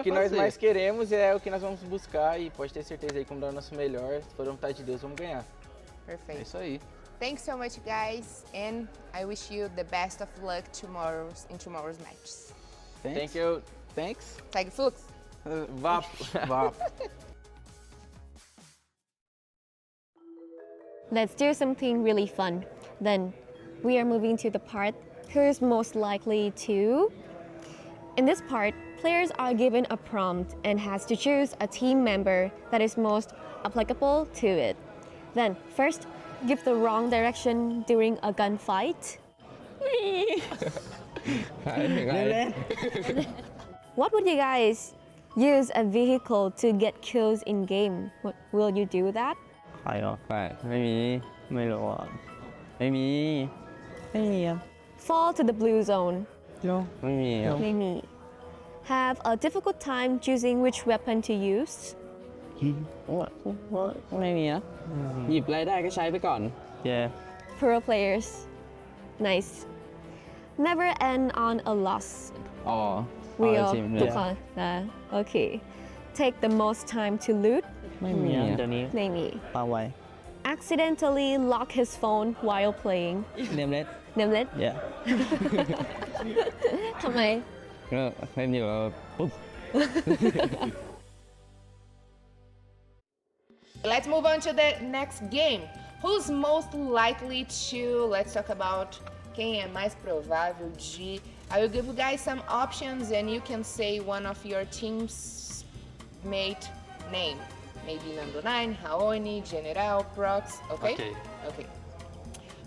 O que nós mais queremos é o que nós vamos buscar e pode ter certeza aí, como dar o nosso melhor, se for a vontade de Deus, vamos ganhar. Perfect. É isso aí. Thanks so much, guys, and I wish you the best of luck in tomorrow's matches. Thank you. Thanks. Segue fluxo. Vapo. Vapo. Let's do something really fun. Then we are moving to the part who is most likely to. In this part, players are given a prompt and has to choose a team member that is most applicable to it. Then first, give the wrong direction during a gunfight. What would you guys use a vehicle to get kills in game? Will you do that? ใครหรอไม่มีไม่รู้อ่ะไม่มีอ่ะ Fall to the blue zone. ไม่มีอ่ะ Maybe. Have a difficult time choosing which weapon to use. ไม่มีอ่ะหยิบอะไรได้ก็ใช้ไปก่อน yeah Pro players. Nice. Never end on a loss. อ๋อ We all ทีม ทุกคนOkay. Take the most time to loot. ไม่มีอ่ะเดี๋ยวนี้ Maybe. ปาไว้ Accidentally lock his phone while playing. เนมเล็ด Nimlet? yeah ทำไม ก็เล่นอยู่แล้วปุ๊บ Let's move on to the next game. Who's most likely to, let's talk about quem é mais provável de. I will give you guys some options and you can say one of your team's mate name. Maybe number 9, Haoni, General, Prox, okay? Okay.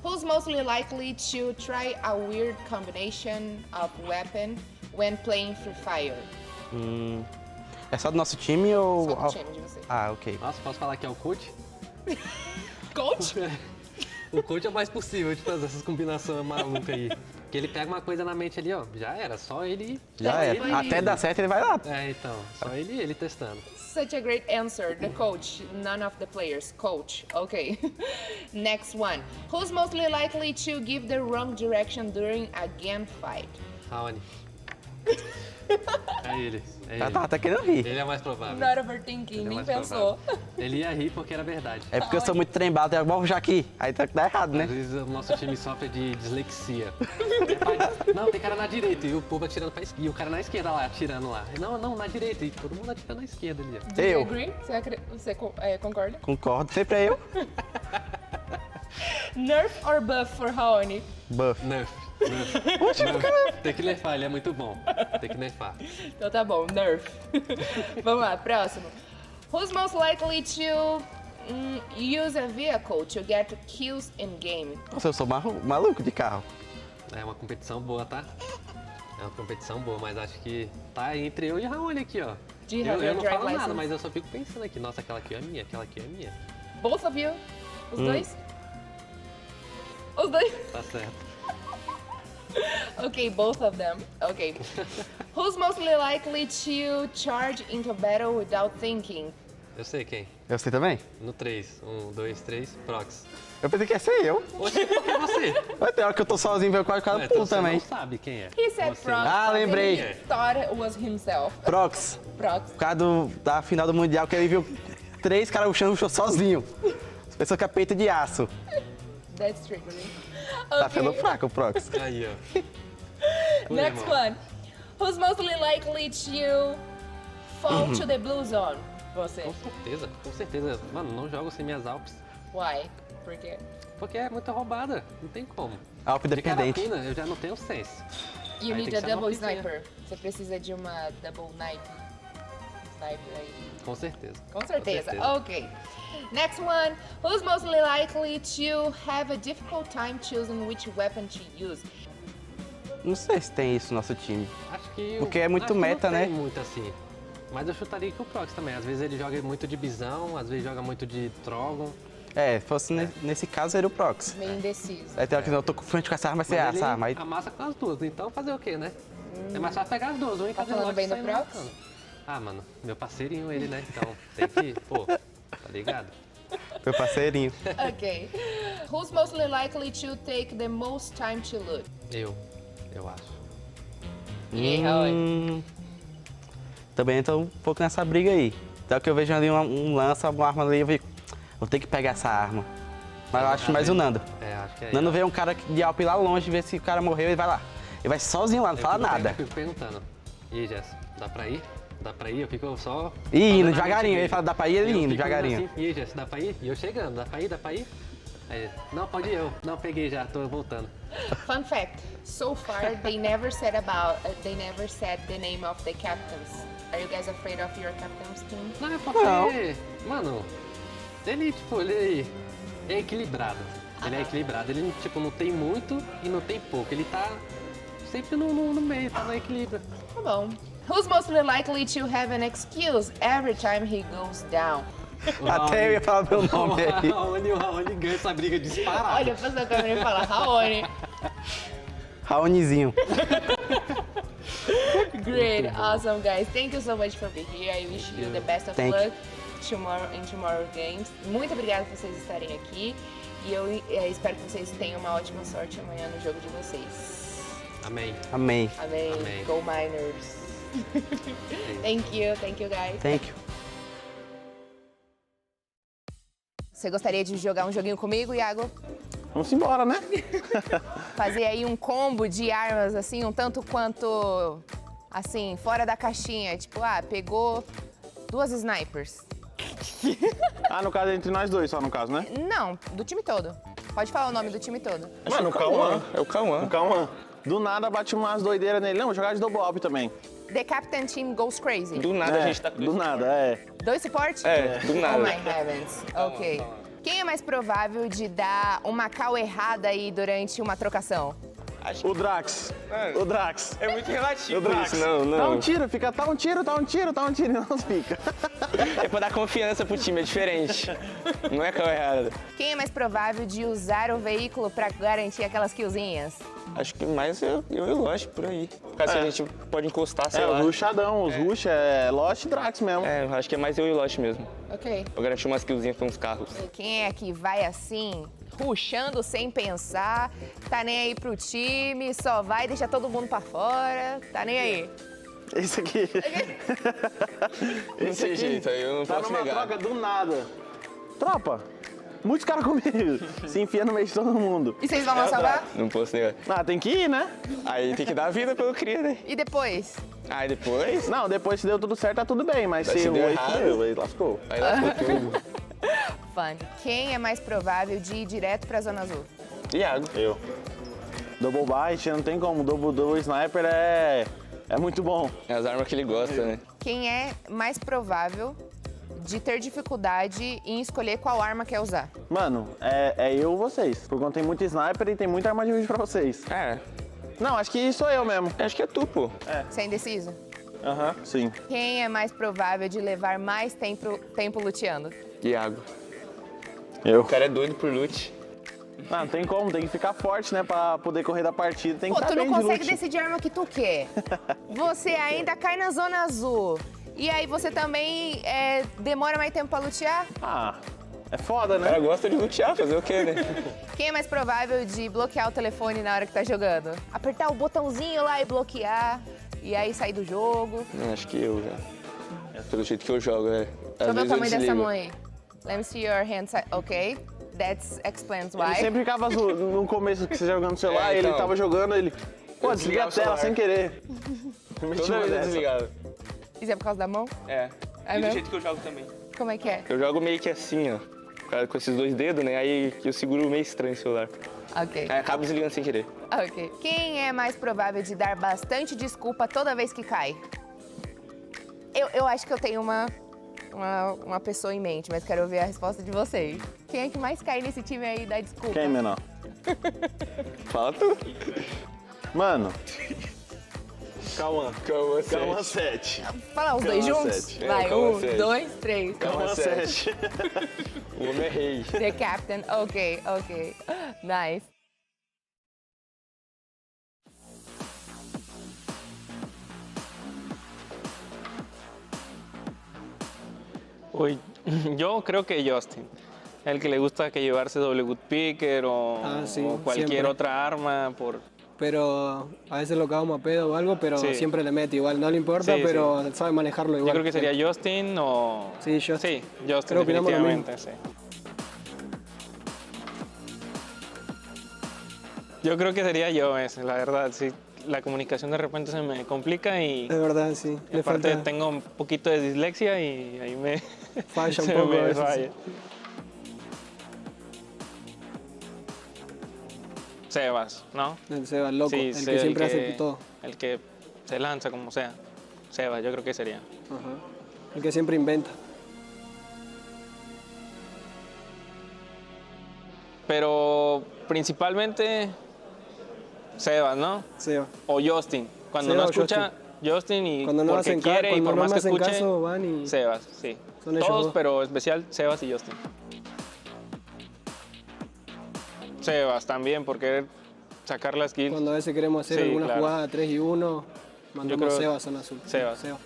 Who's mostly likely to try a weird combination of weapon when playing Free Fire? É só do nosso time ou... Só do time de você. Ah, ok. Nossa, posso falar que é o coach? Coach? O coach é o mais possível de fazer essas combinações malucas aí. Porque ele pega uma coisa na mente ali, ó, já era, só ele... Já é. Até dar certo ele vai lá. É, então, só ele testando. Such a great answer. The coach, none of the players. Coach. Okay. Next one. Who's mostly likely to give the wrong direction during a gunfight? Raoni. É ele. Tá até querendo rir. Ele é mais provável. Not overthinking, Ele é nem mais pensou. provável. Ele ia rir porque era verdade. É porque eu sou muito trembado, eu vou ruxar aqui. Aí tá errado, né? Às vezes o nosso time sofre de dislexia. Não, tem cara na direita e o povo atirando pra esquerda. E o cara na esquerda lá, atirando lá. Não, na direita. E todo mundo atirando na esquerda ali, ó. Do you Eu. agree? Você concorda? Concordo, sempre é eu. Nerf or buff for Raoni? Buff. Nerf. Tem que nerfar, ele é muito bom. Tem que nerfar. Então tá bom, Nerf. Vamos lá, próximo. Who's most likely to use a vehicle to get kills in game? Nossa, eu sou maluco de carro. É uma competição boa, tá? É uma competição boa, mas acho que tá entre eu e o Raoni aqui, ó. Eu não falo nada, mas eu só fico pensando aqui. Nossa, aquela aqui é minha, aquela aqui é minha. Both of you? Os dois? Os dois? Tá certo. Okay, both of them. Okay. Who's mostly likely to charge into battle without thinking? Eu sei quem. Eu sei também? No 3. 1, 2, 3, Prox. Eu pensei que ia ser eu. Oxe, por que você? Mas tem hora que eu tô sozinho, eu quase Então pulo você também. não sabe quem é. He said Você. Prox. Ah, but lembrei. He thought it was himself. Prox. Prox. Por causa da final do Mundial, que ele viu 3 caras ruxando sozinho. As pessoas com a peito de aço. That's triggering. Tá ficando fraco o Prox. Aí, ó. Next one. Who's mostly likely to fall to the blue zone? Você. Com certeza. Mano, não jogo sem minhas Alpes. Why? Por quê? Porque é muito roubada, não tem como. Alp De dependente. carapina, eu já não tenho sense. You Aí need tem a que ser uma double pizinha. sniper. Você precisa de uma double sniper aí. Com certeza. Com certeza. Ok. Next one. Who's mostly likely to have a difficult time choosing which weapon to use? Não sei se tem isso no nosso time. Acho que Porque é muito acho que meta, não tem né? muito assim. Mas eu chutaria que o Prox também. Às vezes ele joga muito de Bisão, às vezes joga muito de Trogon. É, se fosse nesse caso, seria o Prox. Meio indeciso. Aí tem hora que eu tô com frente com essa arma, vai ser Mas ele essa arma. Aí amassa com as duas, então fazer o quê, né? É mais fácil pegar as duas, um em cada falando lote bem do saindo Prox? matando. Ah, mano, meu parceirinho ele, né? Então tem que, pô, tá ligado? meu parceirinho. Ok. Who's mostly likely to take the most time to loot? Eu acho. E aí, Raul? Também entra um pouco nessa briga aí. Então que eu vejo ali um lança, uma arma ali, eu fico, vou ter que pegar essa arma. Mas eu acho mais o Nando. Acho que é. Nando vê um cara de Alp lá longe, vê se o cara morreu, ele vai lá. Ele vai sozinho lá, não fala nada. Eu fico perguntando, e aí, Jess, dá pra ir? Dá pra ir? Eu fico só... E indo devagarinho, ele fala, dá pra ir, ele indo devagarinho. Assim, e aí, Jess, dá pra ir? E eu chegando, dá pra ir? Dá pra ir? Aí, não, pode ir eu. Não, peguei já, tô voltando. Fun fact: so far they never said the name of the captains. Are you guys afraid of your captain's team? Não, é porque, mano, ele, tipo, ele é equilibrado. Ele é equilibrado, ele, tipo, não tem muito e não tem pouco. Ele tá sempre no meio, tá no equilíbrio. Tá bom. Who's most likely to have an excuse every time he goes down? Até eu ia falar meu nome aí. O Raoni ganha essa briga disparada. Olha, passa a câmera e fala, Raoni. Raonizinho. Great, awesome, guys. Thank you so much for being here. I wish you the best of luck in tomorrow games. Muito obrigada por vocês estarem aqui. E eu espero que vocês tenham uma ótima sorte amanhã no jogo de vocês. Amém. Amém. Amém. Amém. Go Miners. Thank you guys. Thank you. Você gostaria de jogar um joguinho comigo, Iago? Vamos embora, né? Fazer aí um combo de armas, assim, um tanto quanto, assim, fora da caixinha. Tipo, pegou 2 snipers. No caso, entre nós dois só, no caso, né? Não, do time todo. Pode falar o nome do time todo. Mano, o Cauã. É o Cauã. O Cauã. Do nada bate umas doideiras nele. Não, vou jogar de double up também. The Captain Team goes crazy. Do nada a gente tá com Do nada, é. 2 suportes? do nada. Oh my heavens. Ok. Quem é mais provável de dar uma call errada aí durante uma trocação? O Drax. O Drax. É muito relativo O Drax. isso, não. Tá um tiro, fica, tá um tiro, e não fica. É pra dar confiança pro time, é diferente. Não é call errada. Quem é mais provável de usar o veículo pra garantir aquelas killzinhas? Acho que mais eu e o Lost por aí. Por causa que a gente pode encostar, sei lá. Os rushadão, os rush é Lost e Drax mesmo. Acho que é mais eu e o Lost mesmo. Ok. Pra garantir umas killzinhas com uns carros. E quem é que vai assim, rushando sem pensar, tá nem aí pro time, só vai deixar todo mundo pra fora, tá nem aí? Esse aqui. Não tem jeito, aí eu não Tá posso numa negar. troca do nada. Tropa, muitos caras comigo. Se enfia no meio de todo mundo. E vocês vão salvar? Não posso negar. Tem que ir, né? Aí tem que dar a vida pelo cria, né? E depois? Aí depois... Não, depois se deu tudo certo, tá tudo bem. Mas Mas se se o deu 8 errado- deu, aí lascou. Aí lascou tudo. Fun. Quem é mais provável de ir direto pra Zona Azul? Iago. Eu. Double bite, não tem como. Double sniper é muito bom. É as armas que ele gosta, né? Quem é mais provável de ter dificuldade em escolher qual arma quer usar? Mano, é eu ou vocês. Porque tem muito sniper e tem muita arma de vídeo pra vocês. Não, acho que sou eu mesmo. Acho que é tu, pô. Você é indeciso? Sim. Quem é mais provável de levar mais tempo luteando? Iago. Eu. O cara é doido por loot. Não tem como, tem que ficar forte, né? Pra poder correr da partida, tem que Pô, estar tu não bem de consegue loot. decidir a arma que tu quer. Você ainda cai na Zona Azul. E aí você também demora mais tempo pra lutear? É foda, O cara né? gosta de lutear, fazer o quê, né? Quem é mais provável de bloquear o telefone na hora que tá jogando? Apertar o botãozinho lá e bloquear, e aí sair do jogo. Não, acho que eu já. Pelo jeito que eu jogo, Deixa eu ver o tamanho dessa mão aí. Let me see your hand side. Ok, that explains Ele why. sempre ficava azul. No começo que você jogando no celular, então. ele tava jogando, ele... Pô, Eu desliga a desligava o tela celular. sem querer. Toda vez eu desligava. Isso é por causa da mão? É. É E do mesmo? jeito que eu jogo também. Como é que é? Eu jogo meio que assim, ó. Com esses 2 dedos, né? Aí eu seguro meio estranho o celular. Ok. Aí acabo desligando sem querer. Ok. Quem é mais provável de dar bastante desculpa toda vez que cai? Eu acho que eu tenho uma pessoa em mente, mas quero ouvir a resposta de vocês. Quem é que mais cai nesse time aí e dá desculpa? Quem, menor? Fala tu. Mano. Cauã. Cauã 7. Fala os dois Cauã juntos? sete. Vai, Cauã 1, sete. 2, 3. Cauã 7. O homem é rei. The captain. Ok. Nice. Uy, yo creo que Justin. El que le gusta que llevarse doble good picker o, Ah, sí, o cualquier siempre. otra arma por pero a veces lo cagamos a pedo o algo, pero Sí. siempre le mete igual. No le importa, Sí, pero sabe manejarlo igual. Yo creo que sería Justin o... Sí, Justin. Sí, Justin, Creo que opinamos lo definitivamente, sí. Yo creo que sería yo ese, la verdad, sí. La comunicación de repente se me complica y... Es verdad, sí. Y aparte tengo un poquito de dislexia y ahí me... Falla un se poco me a veces, falla. sí. Sebas, ¿no? El Seba, el loco, Sí, el sí, que siempre hace todo. El que se lanza como sea. Sebas, yo creo que sería. Ajá. El que siempre inventa. Pero principalmente Sebas, ¿no? Seba. O Justin. Cuando Seba no o escucha Justin y Cuando no porque hacen quiere y cuando por no más me que hacen escuche, caso, van y... Sebas, sí. Son ellos Todos, dos. pero especial Sebas y Justin. Sebas también, por querer sacar las kills. Cuando a veces queremos hacer Sí, alguna claro. jugada 3 y 1, mandamos creo- Seba zona azul. Sebas. Seba.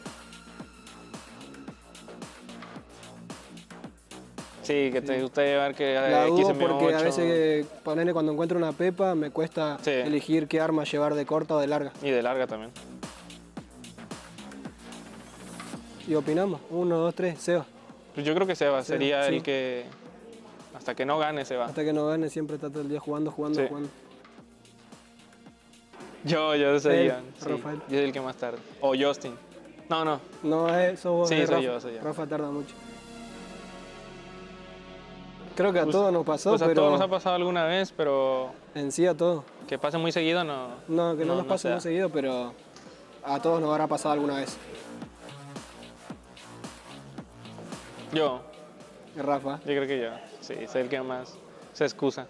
Sí, que te gusta llevar que La X dudo en mi porque a 8. veces, ponele, cuando encuentro una pepa, me cuesta Sí. elegir qué arma llevar de corta o de larga. Y de larga también. Y opinamos. 1, 2, 3, Seba. Pues yo creo que Sebas Sebas, sería sí. el que... Hasta que no gane, se va. Hasta que no gane, siempre está todo el día jugando, jugando, Sí. jugando. Yo sería. Él, Sí, Rafael. yo soy el que más tarde. O Justin. No. No, eso vos, Sí, es soy Rafa. yo. Rafa tarda mucho. Creo que a Pues- todos nos pasó, Pues a pero todos nos ha pasado alguna vez, pero en sí a todos. que pase muy seguido no. No, que no, nos pase se da. muy seguido, pero a todos nos habrá pasado alguna vez. Yo Rafa. creo que yo. Sí, soy el que más se excusa.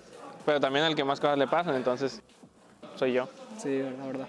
Pero también el que más cosas le pasan, entonces soy yo. Sí, la verdad.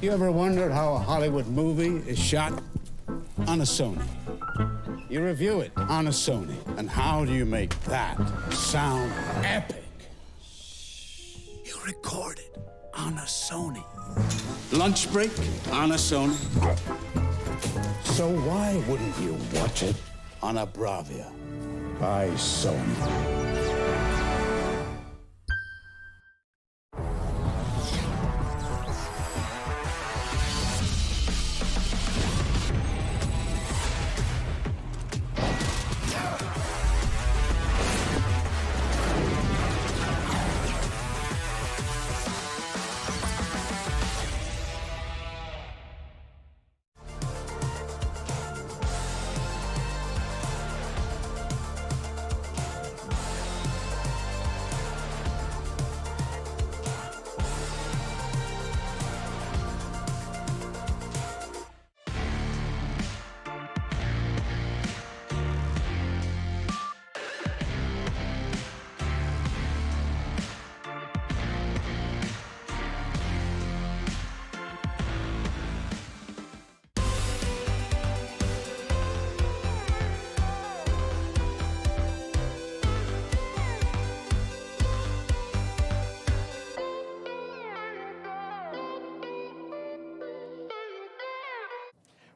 You ever wondered how a Hollywood movie is shot? On a Sony. You review it on a Sony. And how do you make that sound epic? You record it on a Sony. Lunch break on a Sony. So why wouldn't you watch it on a Bravia by Sony?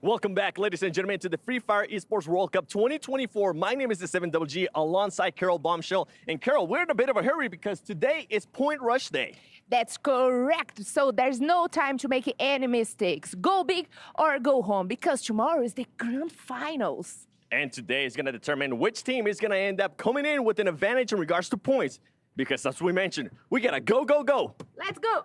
Welcome back, ladies and gentlemen, to the Free Fire Esports World Cup 2024. My name is the 7GG alongside Carol Bombshell. And Carol, we're in a bit of a hurry because today is Point Rush Day. That's correct. So there's no time to make any mistakes. Go big or go home because tomorrow is the grand finals. And today is going to determine which team is going to end up coming in with an advantage in regards to points. Because as we mentioned, we got to go, go, go. Let's go.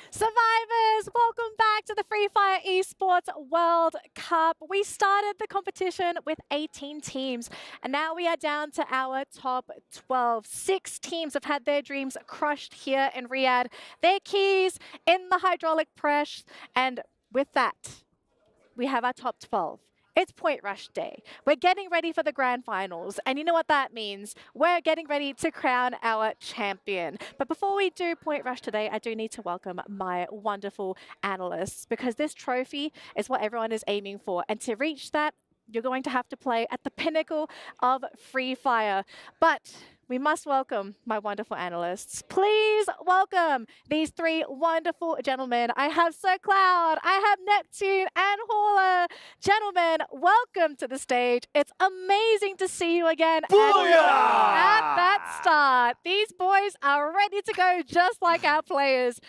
Survivors, welcome back to the Free Fire Esports World Cup. We started the competition with 18 teams, and now we are down to our top 12. 6 teams have had their dreams crushed here in Riyadh, their keys in the hydraulic press, and with that, we have our top 12. It's Point Rush Day. We're getting ready for the grand finals. And you know what that means? We're getting ready to crown our champion. But before we do Point Rush today, I do need to welcome my wonderful analysts because this trophy is what everyone is aiming for. And to reach that, you're going to have to play at the pinnacle of Free Fire. But we must welcome my wonderful analysts. Please welcome these 3 wonderful gentlemen. I have Sir Cloud, I have Neptune, and Hauler. Gentlemen, welcome to the stage. It's amazing to see you again. At that start, these boys are ready to go just like our players.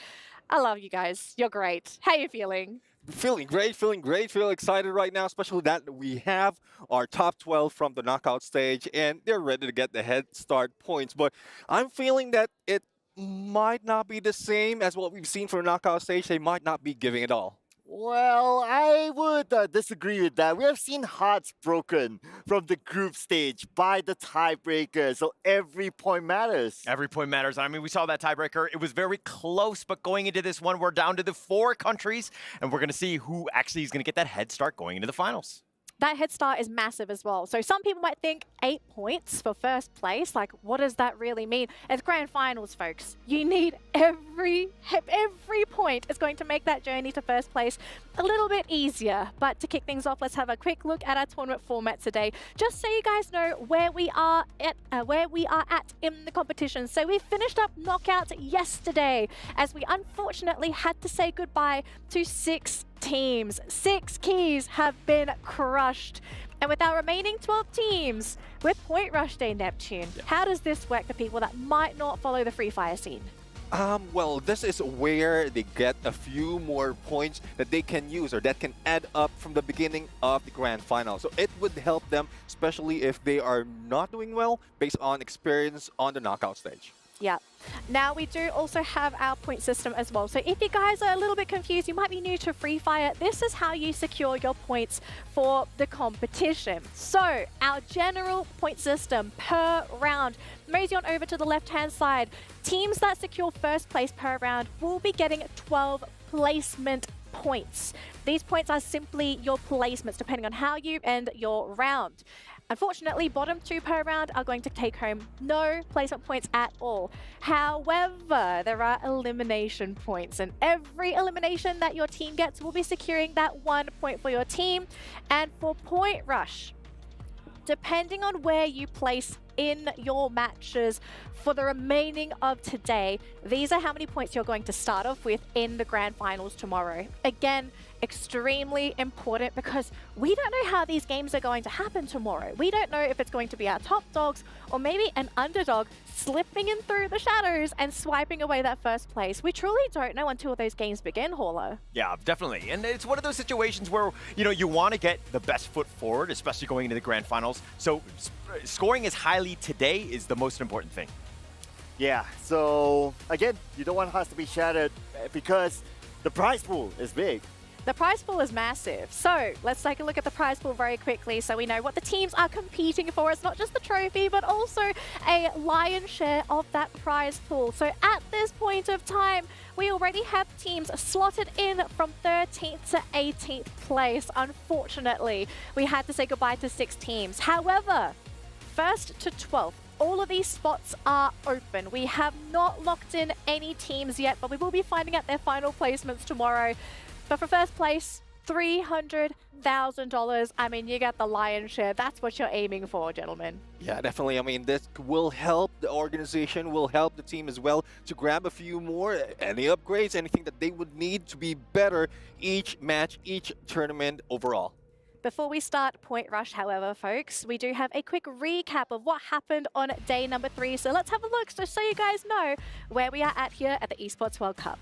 I love you guys. You're great. How are you feeling? Feeling great, feel excited right now, especially that we have our top 12 from the knockout stage and they're ready to get the head start points. But I'm feeling that it might not be the same as what we've seen for the knockout stage. They might not be giving it all. Well, I would disagree with that. We have seen hearts broken from the group stage by the tiebreaker, so every point matters. Every point matters. I mean, we saw that tiebreaker. It was very close, but going into this one, we're down to the 4 countries, and we're going to see who actually is going to get that head start going into the finals. That head start is massive as well. So some people might think 8 points for first place. Like, what does that really mean? It's grand finals, folks. You need every point is going to make that journey to first place a little bit easier. But to kick things off, let's have a quick look at our tournament format today, just so you guys know where we are at in the competition. So we finished up knockouts yesterday, as we unfortunately had to say goodbye to 6 teams. 6 keys have been crushed. And with our remaining 12 teams, with Point Rush Day, Neptune, how does this work for people that might not follow the Free Fire scene? Well, this is where they get a few more points that they can use or that can add up from the beginning of the grand final. So it would help them, especially if they are not doing well based on experience on the knockout stage. Yeah. Now we do also have our point system as well. So if you guys are a little bit confused, you might be new to Free Fire, this is how you secure your points for the competition. So our general point system per round, mosey on over to the left-hand side. Teams that secure first place per round will be getting 12 placement points. These points are simply your placements depending on how you end your round. Unfortunately, bottom 2 per round are going to take home no placement points at all. However, there are elimination points, and every elimination that your team gets will be securing that 1 point for your team. And for Point Rush, depending on where you place in your matches for the remaining of today, these are how many points you're going to start off with in the grand finals tomorrow. Again, extremely important because we don't know how these games are going to happen tomorrow. We don't know if it's going to be our top dogs or maybe an underdog slipping in through the shadows and swiping away that first place. We truly don't know until those games begin, Holo. Yeah, definitely. And it's one of those situations where, you want to get the best foot forward, especially going into the grand finals. So scoring as highly today is the most important thing. Yeah, so again, you don't want hearts to be shattered because the prize pool is big. The prize pool is massive. So let's take a look at the prize pool very quickly so we know what the teams are competing for. It's not just the trophy, but also a lion's share of that prize pool. So at this point of time, we already have teams slotted in from 13th to 18th place. Unfortunately, we had to say goodbye to 6 teams. However, 1st to 12th, all of these spots are open. We have not locked in any teams yet, but we will be finding out their final placements tomorrow. But for first place, $300,000. I mean, you get the lion's share. That's what you're aiming for, gentlemen. Yeah, definitely. I mean, this will help the organization, will help the team as well to grab a few more, any upgrades, anything that they would need to be better each match, each tournament overall. Before we start Point Rush, however, folks, we do have a quick recap of what happened on day number 3. So let's have a look just so you guys know where we are at here at the Esports World Cup.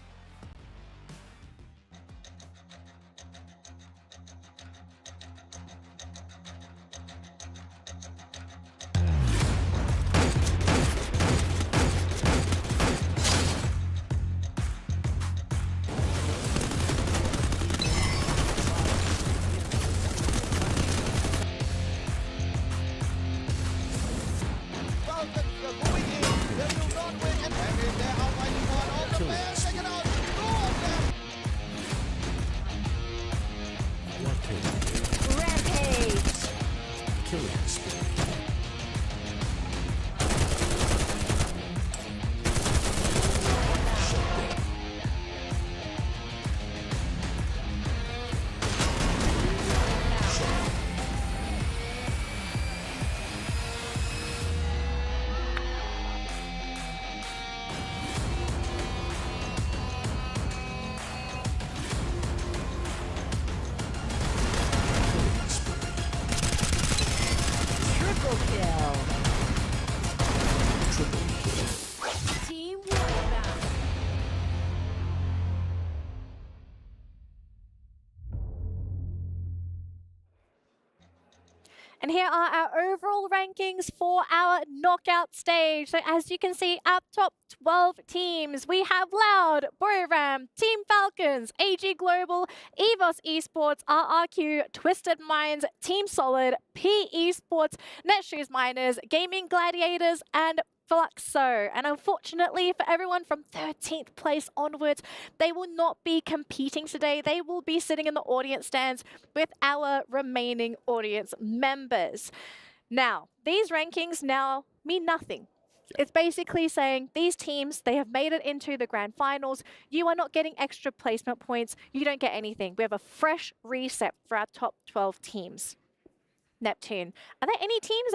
And here are our overall rankings for our knockout stage. So as you can see, our top 12 teams, we have Loud, Boram, Team Falcons, AG Global, EVOS Esports, RRQ, Twisted Minds, Team Solid, P Esports, Netshoes Miners, Gaming Gladiators, and Fluxo. And unfortunately for everyone from 13th place onwards, they will not be competing today. They will be sitting in the audience stands with our remaining audience members. Now, these rankings now mean nothing. It's basically saying these teams, they have made it into the grand finals. You are not getting extra placement points. You don't get anything. We have a fresh reset for our top 12 teams. Neptune, are there any teams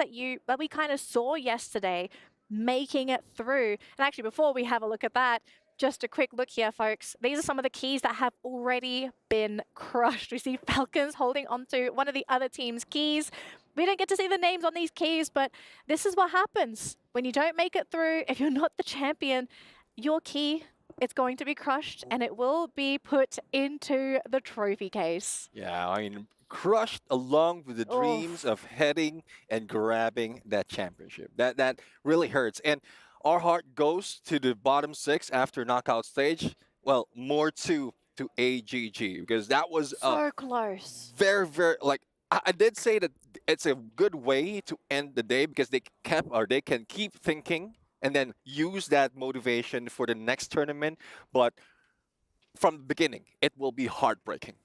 that we kind of saw yesterday making it through? And actually, before we have a look at that, just a quick look here, folks. These are some of the keys that have already been crushed. We see Falcons holding onto one of the other team's keys. We don't get to see the names on these keys, but this is what happens when you don't make it through. If you're not the champion, your key, it's going to be crushed and it will be put into the trophy case. Yeah, I mean, crushed along with the dreams of heading and grabbing that championship. That really hurts. And our heart goes to the bottom 6 after knockout stage. Well, more to AGG because that was so close. Very, very, like, I did say that it's a good way to end the day because they can keep thinking and then use that motivation for the next tournament. But from the beginning, it will be heartbreaking.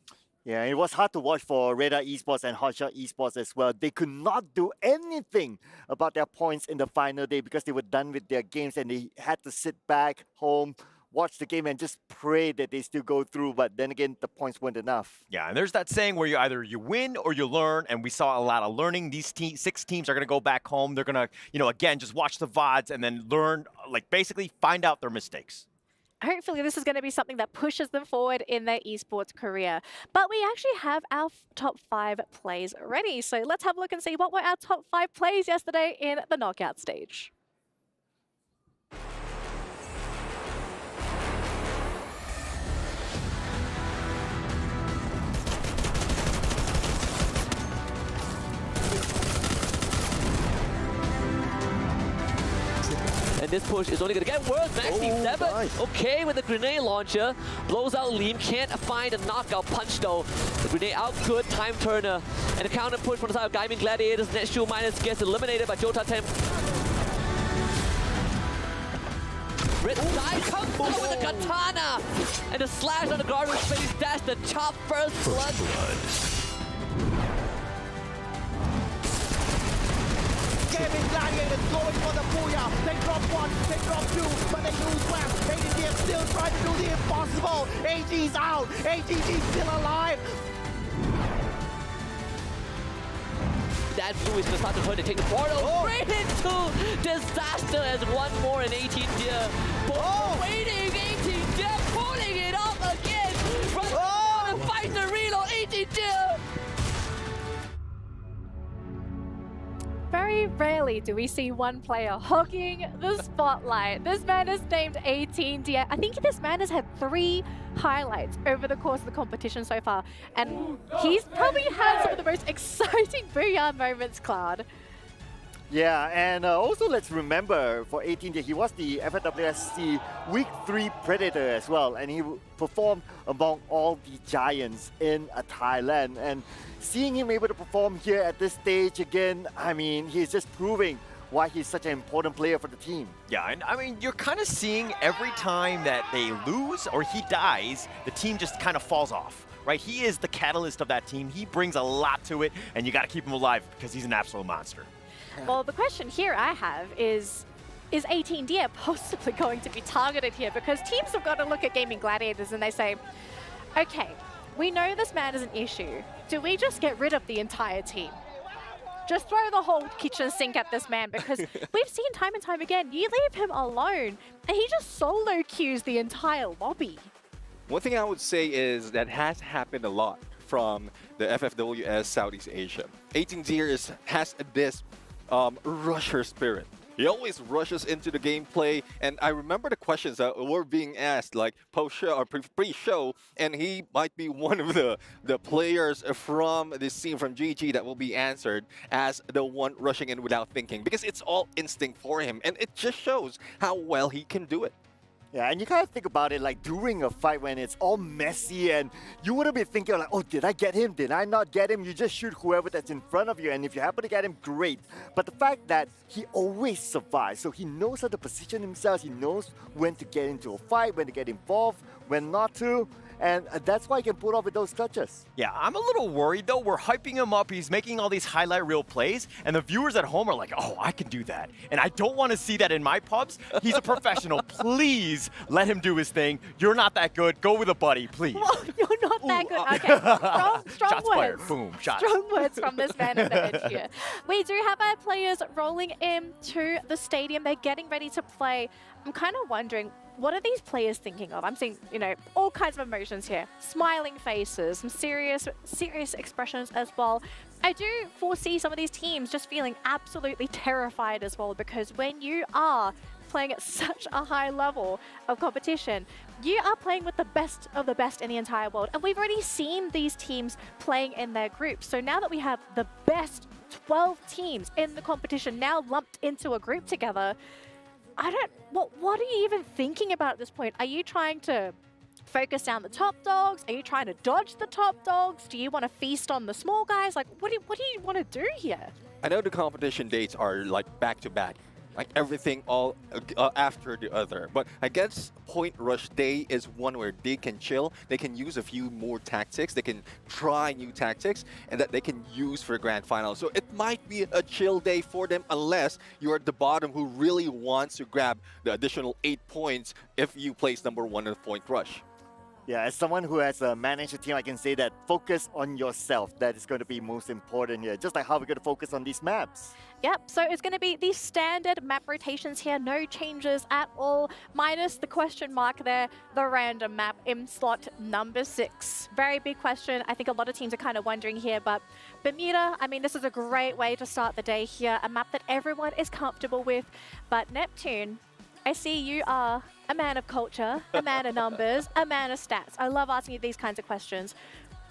Yeah, it was hard to watch for Radar Esports and Hotshot Esports as well. They could not do anything about their points in the final day because they were done with their games and they had to sit back home, watch the game and just pray that they still go through. But then again, the points weren't enough. Yeah, and there's that saying where you win or you learn, and we saw a lot of learning. These 6 teams are going to go back home. They're going to, again, just watch the VODs and then learn, like basically find out their mistakes. Hopefully this is going to be something that pushes them forward in their esports career. But we actually have our top 5 plays ready. So let's have a look and see what were our top 5 plays yesterday in the knockout stage. And this push is only going to get worse. Maxi 7, nice. Okay with the grenade launcher. Blows out Liam, can't find a knockout punch though. The grenade out good, time turner. And the counter push from the side of Gaming Gladiators. Netshoe minus gets eliminated by Jota Temp. Red Side comes out with the katana. And the slash on the guard's face, that's the chop first blood. Gaming Gladiators going for the booyah. They drop 1, they drop 2, but they lose left. ADG still trying to do the impossible. AG's out. AGG's still alive. That blue is going to start to hurt. They take the portal straight into disaster as one more in 18 deer. Waiting, 18 deer pulling it up again. Run and fight the reload, 18 deer. Very rarely do we see one player hogging the spotlight. This man is named 18D. I think this man has had 3 highlights over the course of the competition so far. And he's probably had some of the most exciting Booyah moments, Cloud. Yeah, and also let's remember for 18D, he was the FFWSC Week 3 Predator as well. And he performed among all the giants in Thailand. And seeing him able to perform here at this stage again, I mean, he's just proving why he's such an important player for the team. Yeah, and I mean, you're kind of seeing every time that they lose or he dies, the team just kind of falls off, right? He is the catalyst of that team. He brings a lot to it, and you got to keep him alive because he's an absolute monster. Well, the question here I have is 18D possibly going to be targeted here? Because teams have got to look at Gaming Gladiators and they say, okay, we know this man is an issue. Do we just get rid of the entire team? Just throw the whole kitchen sink at this man, because we've seen time and time again, you leave him alone and he just solo queues the entire lobby. One thing I would say is that has happened a lot from the FFWS Southeast Asia. 18D has this rusher spirit. He always rushes into the gameplay, and I remember the questions that were being asked, like post-show or pre-show, and he might be one of the players from this team from GG that will be answered as the one rushing in without thinking, because it's all instinct for him, and it just shows how well he can do it. Yeah, and you kind of think about it like during a fight when it's all messy and you wouldn't be thinking like, oh, did I get him? Did I not get him? You just shoot whoever that's in front of you, and if you happen to get him, great. But the fact that he always survives, so he knows how to position himself, he knows when to get into a fight, when to get involved, when not to, and that's why he can pull off with those touches. Yeah, I'm a little worried though. We're hyping him up. He's making all these highlight reel plays, and the viewers at home are like, oh, I can do that. And I don't want to see that in my pubs. He's a professional. Please let him do his thing. You're not that good. Go with a buddy, please. Well, you're not that good. Okay, strong Shots words. fired. Boom, shots. Strong words from this man at the edge here. We do have our players rolling into the stadium. They're getting ready to play. I'm kind of wondering, what are these players thinking of? I'm seeing, all kinds of emotions here. Smiling faces, some serious expressions as well. I do foresee some of these teams just feeling absolutely terrified as well, because when you are playing at such a high level of competition, you are playing with the best of the best in the entire world. And we've already seen these teams playing in their groups. So now that we have the best 12 teams in the competition now lumped into a group together, what are you even thinking about at this point? Are you trying to focus down the top dogs? Are you trying to dodge the top dogs? Do you want to feast on the small guys? Like, what do you want to do here? I know the competition dates are like back-to-back. like everything all after the other. But I guess Point Rush Day is one where they can chill, they can use a few more tactics, they can try new tactics, and that they can use for grand final. So it might be a chill day for them unless you're at the bottom who really wants to grab the additional 8 points if you place #1 in the Point Rush. Yeah, as someone who has managed a team, I can say that focus on yourself. That is going to be most important here. Just like how we're going to focus on these maps. Yep, so it's going to be the standard map rotations here, no changes at all, minus the question mark there, the random map in slot number 6. Very big question. I think a lot of teams are kind of wondering here, but Bermuda, I mean, this is a great way to start the day here, a map that everyone is comfortable with, but Neptune, I see you are a man of culture, a man of numbers, a man of stats. I love asking you these kinds of questions.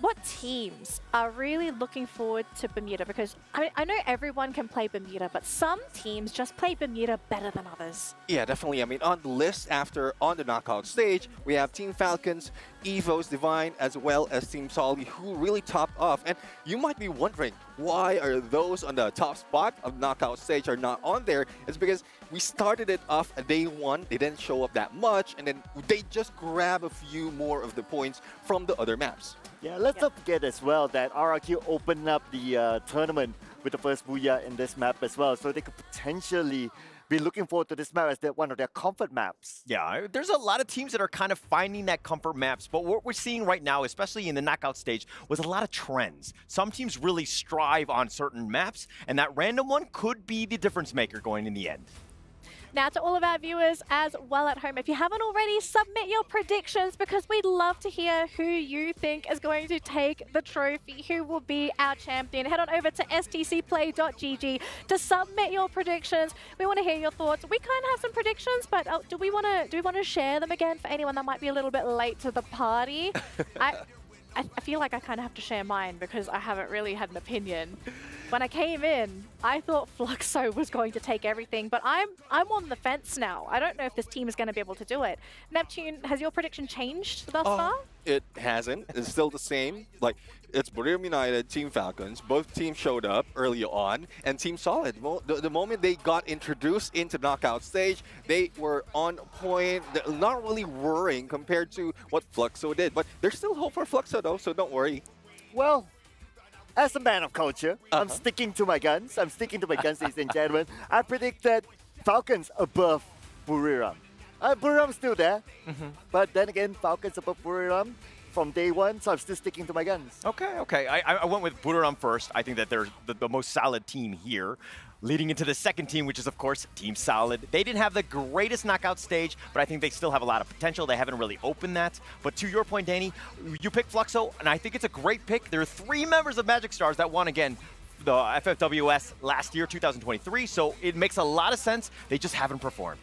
What teams are really looking forward to Bermuda? Because I know everyone can play Bermuda, but some teams just play Bermuda better than others. Yeah, definitely. I mean, on the list on the knockout stage, we have Team Falcons, Evo's Divine, as well as Team Solly, who really topped off. And you might be wondering, why are those on the top spot of knockout stage are not on there? It's because we started it off at day 1. They didn't show up that much, and then they just grab a few more of the points from the other maps. Yeah, let's not forget as well that RRQ opened up the tournament with the first Booyah in this map as well, so they could potentially be looking forward to this map as one of their comfort maps. Yeah, there's a lot of teams that are kind of finding that comfort maps, but what we're seeing right now, especially in the knockout stage, was a lot of trends. Some teams really strive on certain maps, and that random one could be the difference maker going in the end. Now, to all of our viewers as well at home, if you haven't already, submit your predictions because we'd love to hear who you think is going to take the trophy, who will be our champion. Head on over to stcplay.gg to submit your predictions. We want to hear your thoughts. We kind of have some predictions, but do we want to share them again for anyone that might be a little bit late to the party? I feel like I kind of have to share mine because I haven't really had an opinion. When I came in, I thought Fluxo was going to take everything, but I'm on the fence now. I don't know if this team is going to be able to do it. Neptune, has your prediction changed thus far? It hasn't. It's still the same. Like, it's Buriram United, Team Falcons. Both teams showed up early on, and Team Solid. The moment they got introduced into the knockout stage, they were on point. They're not really worrying compared to what Fluxo did. But there's still hope for Fluxo, though, so don't worry. Well, as a man of culture, I'm sticking to my guns. Ladies and gentlemen. I predict that Falcons above Buriram. Buriram's still there, but then again, Falcons above Buriram from day 1, so I'm still sticking to my guns. Okay. I went with Buriram first. I think that they're the most solid team here. Leading into the second team, which is, of course, Team Solid. They didn't have the greatest knockout stage, but I think they still have a lot of potential. They haven't really opened that. But to your point, Danny, you picked Fluxo, and I think it's a great pick. There are 3 members of Magic Stars that won, again, the FFWS last year, 2023, so it makes a lot of sense. They just haven't performed.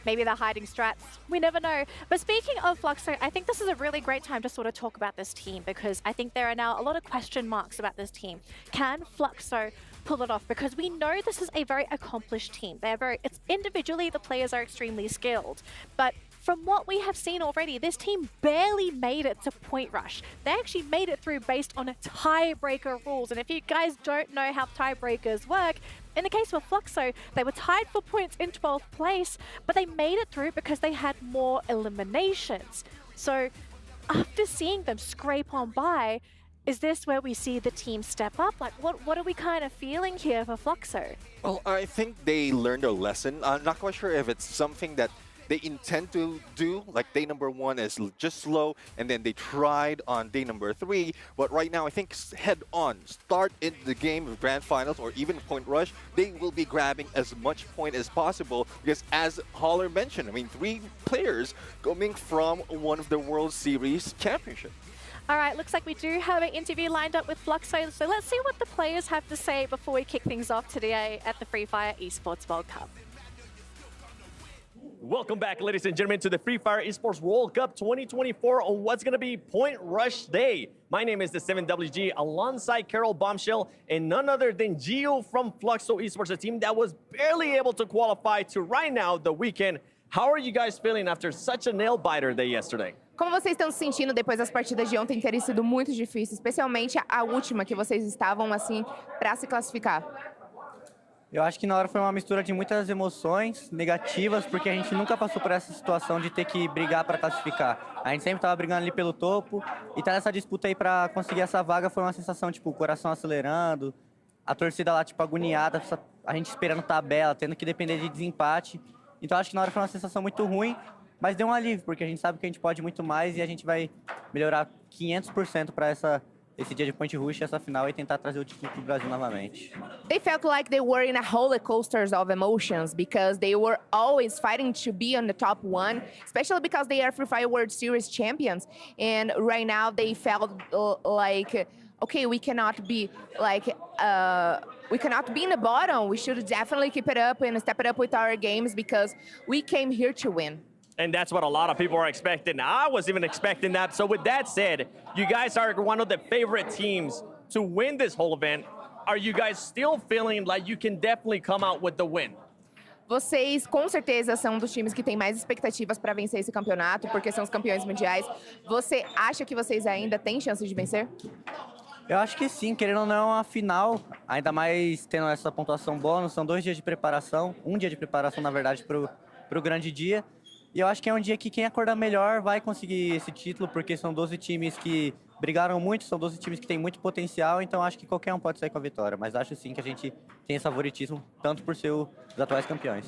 Maybe they're hiding strats. We never know. But speaking of Fluxo, I think this is a really great time to sort of talk about this team because I think there are now a lot of question marks about this team. Can Fluxo pull it off? Because we know this is a very accomplished team. It's individually, the players are extremely skilled. But from what we have seen already, this team barely made it to Point Rush. They actually made it through based on tiebreaker rules. And if you guys don't know how tiebreakers work, in the case of Fluxo, they were tied for points in 12th place, but they made it through because they had more eliminations. So after seeing them scrape on by, is this where we see the team step up? Like, what are we kind of feeling here for Fluxo? Well, I think they learned a lesson. I'm not quite sure if it's something that they intend to do, like day #1 is just slow, and then they tried on day #3. But right now, I think head on, start in the game of Grand Finals or even Point Rush, they will be grabbing as much point as possible because, as Holler mentioned, I mean, 3 players coming from one of the World Series championships. All right, looks like we do have an interview lined up with Fluxo, so let's see what the players have to say before we kick things off today at the Free Fire Esports World Cup. Welcome back, ladies and gentlemen, to the Free Fire Esports World Cup 2024 on what's going to be Point Rush Day. My name is the 7WG, alongside Carol Bombshell, and none other than Gio from Fluxo Esports, a team that was barely able to qualify to right now the weekend. How are you guys feeling after such a nail-biter day yesterday? Como vocês estão se sentindo depois das partidas de ontem terem sido muito difíceis, especialmente a última que vocês estavam assim para se classificar? Eu acho que na hora foi uma mistura de muitas emoções negativas, porque a gente nunca passou por essa situação de ter que brigar para classificar. A gente sempre estava brigando ali pelo topo, e tá nessa disputa aí para conseguir essa vaga foi uma sensação, tipo, o coração acelerando, a torcida lá, tipo, agoniada, a gente esperando tabela, tendo que depender de desempate. Então acho que na hora foi uma sensação muito ruim, mas deu um alívio, porque a gente sabe que a gente pode muito mais e a gente vai melhorar 500% para esse dia de Point Rush, essa final, e tentar trazer o título para o Brasil novamente. They felt like they were in a roller coaster of emotions because they were always fighting to be on the top one, especially because they are Free Fire World Series champions. And right now they felt like, okay, we cannot be like, we cannot be in the bottom. We should definitely keep it up and step it up with our games because we came here to win. And that's what a lot of people are expecting. I was even expecting that. So with that said, you guys are one of the favorite teams to win this whole event. Are you guys still feeling like you can definitely come out with the win? Vocês, com certeza, são um dos times que tem mais expectativas para vencer esse campeonato, porque são os campeões mundiais. Você acha que vocês ainda têm chances de vencer? Eu acho que sim, querendo ou não, é uma final, ainda mais tendo essa pontuação bônus. São 2 dias de preparação, um dia de preparação, na verdade, para o grande dia. E eu acho que é um dia que quem acordar melhor vai conseguir esse título, porque são 12 times que brigaram muito, são 12 times que têm muito potencial, então acho que qualquer um pode sair com a vitória. Mas acho sim que a gente tem esse favoritismo, tanto por ser os atuais campeões.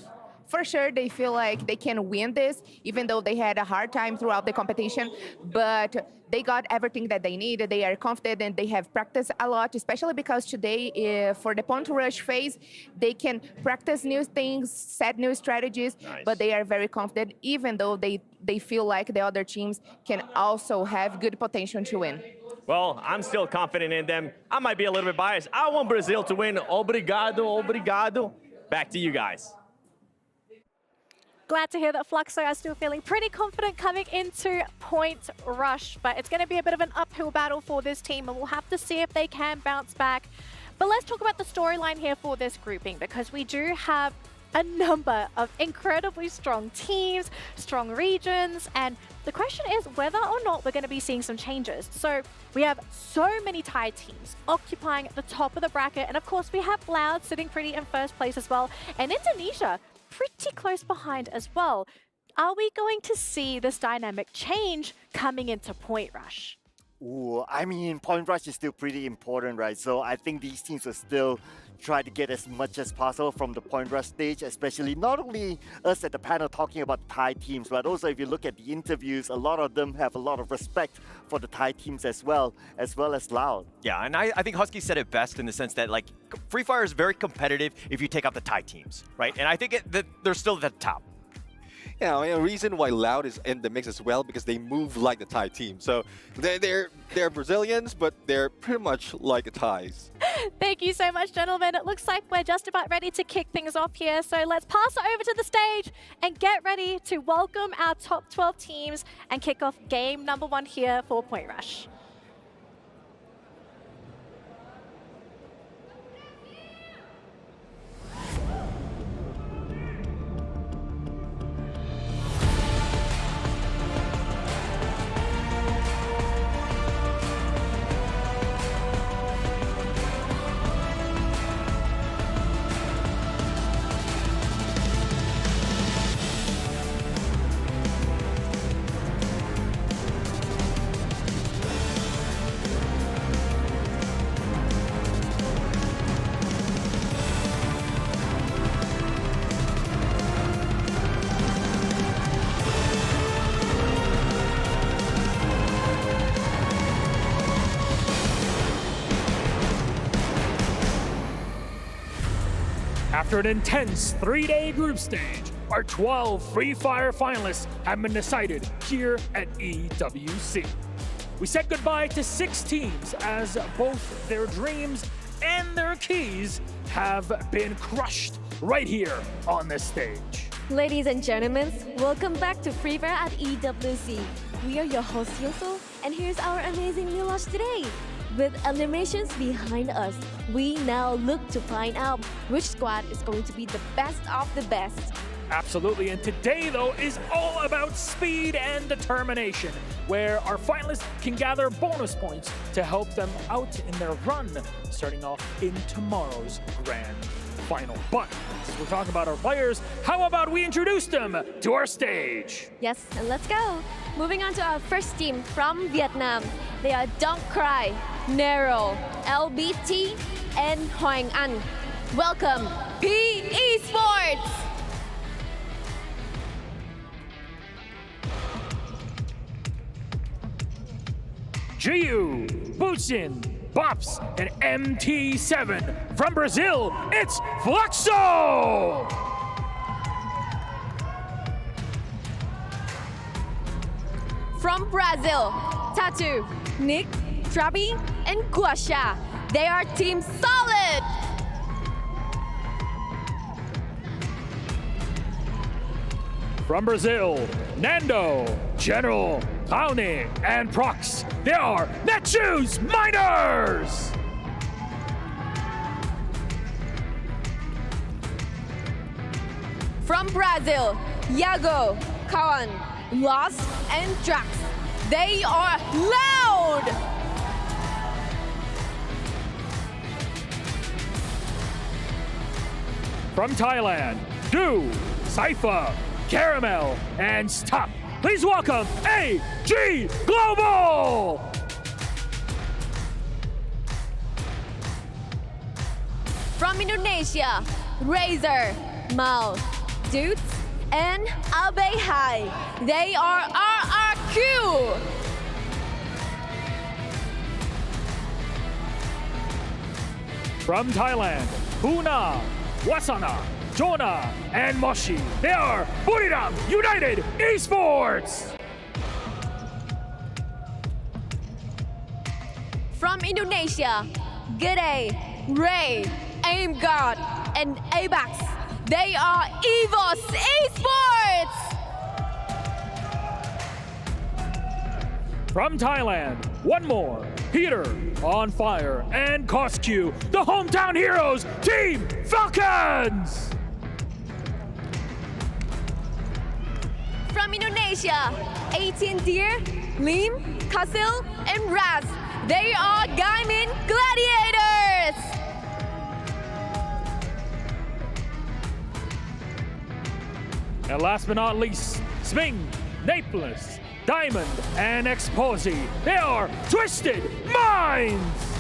For sure, they feel like they can win this, even though they had a hard time throughout the competition, but they got everything that they needed. They are confident and they have practiced a lot, especially because today, for the point rush phase, they can practice new things, set new strategies, but they are very confident, even though they feel like the other teams can also have good potential to win. Well, I'm still confident in them. I might be a little bit biased. I want Brazil to win. Obrigado, obrigado. Back to you guys. Glad to hear that Fluxo are still feeling pretty confident coming into Point Rush, but it's going to be a bit of an uphill battle for this team, and we'll have to see if they can bounce back. But let's talk about the storyline here for this grouping, because we do have a number of incredibly strong teams, strong regions, and the question is whether or not we're going to be seeing some changes. So we have so many tied teams occupying the top of the bracket, and of course we have Loud sitting pretty in first place as well, and Indonesia pretty close behind as well. Are we going to see this dynamic change coming into Point Rush? Ooh, I mean, Point Rush is still pretty important, right? So I think these teams will still try to get as much as possible from the Point Rush stage, especially not only us at the panel talking about Thai teams, but also if you look at the interviews, a lot of them have a lot of respect for the Thai teams as well as Loud. Yeah, and I think Husky said it best in the sense that, like, Free Fire is very competitive if you take out the Thai teams, right? And I think that they're still at the top. Yeah, I mean, a reason why Loud is in the mix as well, because they move like the Thai team. So they're Brazilians, but they're pretty much like the Thais. Thank you so much, gentlemen. It looks like we're just about ready to kick things off here. So let's pass it over to the stage and get ready to welcome our top 12 teams and kick off game number 1 here for Point Rush. After an intense 3-day group stage, our 12 Free Fire finalists have been decided here at EWC. We said goodbye to 6 teams as both their dreams and their keys have been crushed right here on this stage. Ladies and gentlemen, welcome back to Free Fire at EWC. We are your hosts, Yoso, and here's our amazing new launch today. With eliminations behind us, we now look to find out which squad is going to be the best of the best. Absolutely, and today, though, is all about speed and determination, where our finalists can gather bonus points to help them out in their run, starting off in tomorrow's grand final. But since we're talking about our players, how about we introduce them to our stage? Yes, and let's go. Moving on to our first team from Vietnam. They are Don't Cry, Nero, LBT, and Hoang An. Welcome, P Esports! Giu, Bucin, Bops, and MT7. From Brazil, it's Fluxo! From Brazil, Tattoo, Nick, Trabi, and Guasha. They are Team Solid! From Brazil, Nando, General, Taune, and Prox. They are Netshoes Miners! From Brazil, Iago, Kawan, Lost, and Drax. They are Loud! From Thailand, Du, Cypher, Caramel, and Stop. Please welcome AG Global! From Indonesia, Razor, Mal, Dudes, and Abe Hai. They are RRQ! From Thailand, Puna, Wasana, Jonah, and Moshi. They are Buriram United Esports! From Indonesia, Gede, Ray, Aim God, and Abax. They are EVOS Esports! From Thailand, one more, Peter, On Fire, and Cosq, the hometown heroes, Team Falcons! From Indonesia, 18 Deer, Lim, Kasil, and Raz. They are Gaimin Gladiators! And last but not least, Sming, Naples, Diamond, and Exposi. They are Twisted Minds!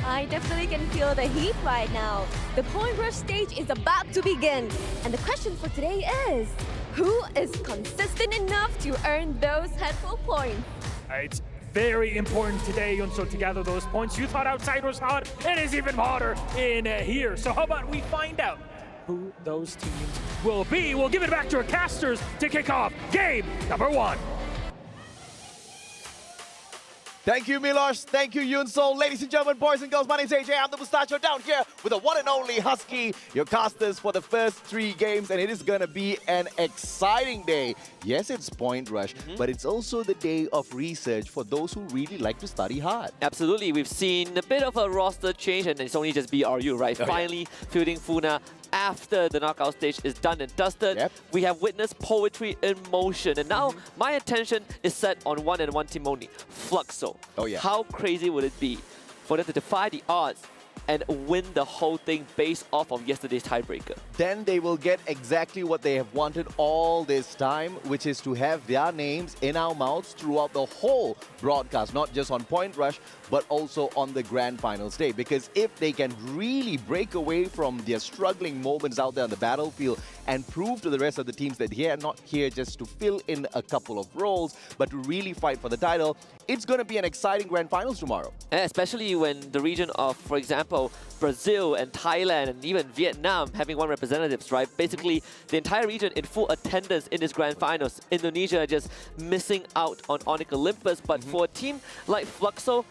I definitely can feel the heat right now. The point rush stage is about to begin. And the question for today is, who is consistent enough to earn those handful points? It's very important today, Yunso, to gather those points. You thought outside was hot, it is even hotter in here. So how about we find out who those teams will be? We'll give it back to our casters to kick off game number 1. Thank you, Milos. Thank you, Yunso. Ladies and gentlemen, boys and girls, my name is AJ. I'm the Mustacho down here with the one and only Husky, your casters for the first 3 games, and it is going to be an exciting day. Yes, it's Point Rush, but it's also the day of research for those who really like to study hard. Absolutely. We've seen a bit of a roster change, and it's only just BRU, right? Finally fielding Funa after the knockout stage is done and dusted. We have witnessed poetry in motion, and now my attention is set on one and one team only, Fluxo. How crazy would it be for them to defy the odds and win the whole thing based off of yesterday's tiebreaker? Then they will get exactly what they have wanted all this time, which is to have their names in our mouths throughout the whole broadcast, not just on Point Rush, but also on the grand finals day. Because if they can really break away from their struggling moments out there on the battlefield and prove to the rest of the teams that they are not here just to fill in a couple of roles, but to really fight for the title, it's going to be an exciting grand finals tomorrow. Especially when the region of, for example, Brazil and Thailand and even Vietnam having one representatives, right? Basically, the entire region in full attendance in this grand finals. Indonesia just missing out on Onyx Olympus, but for a team like Fluxo,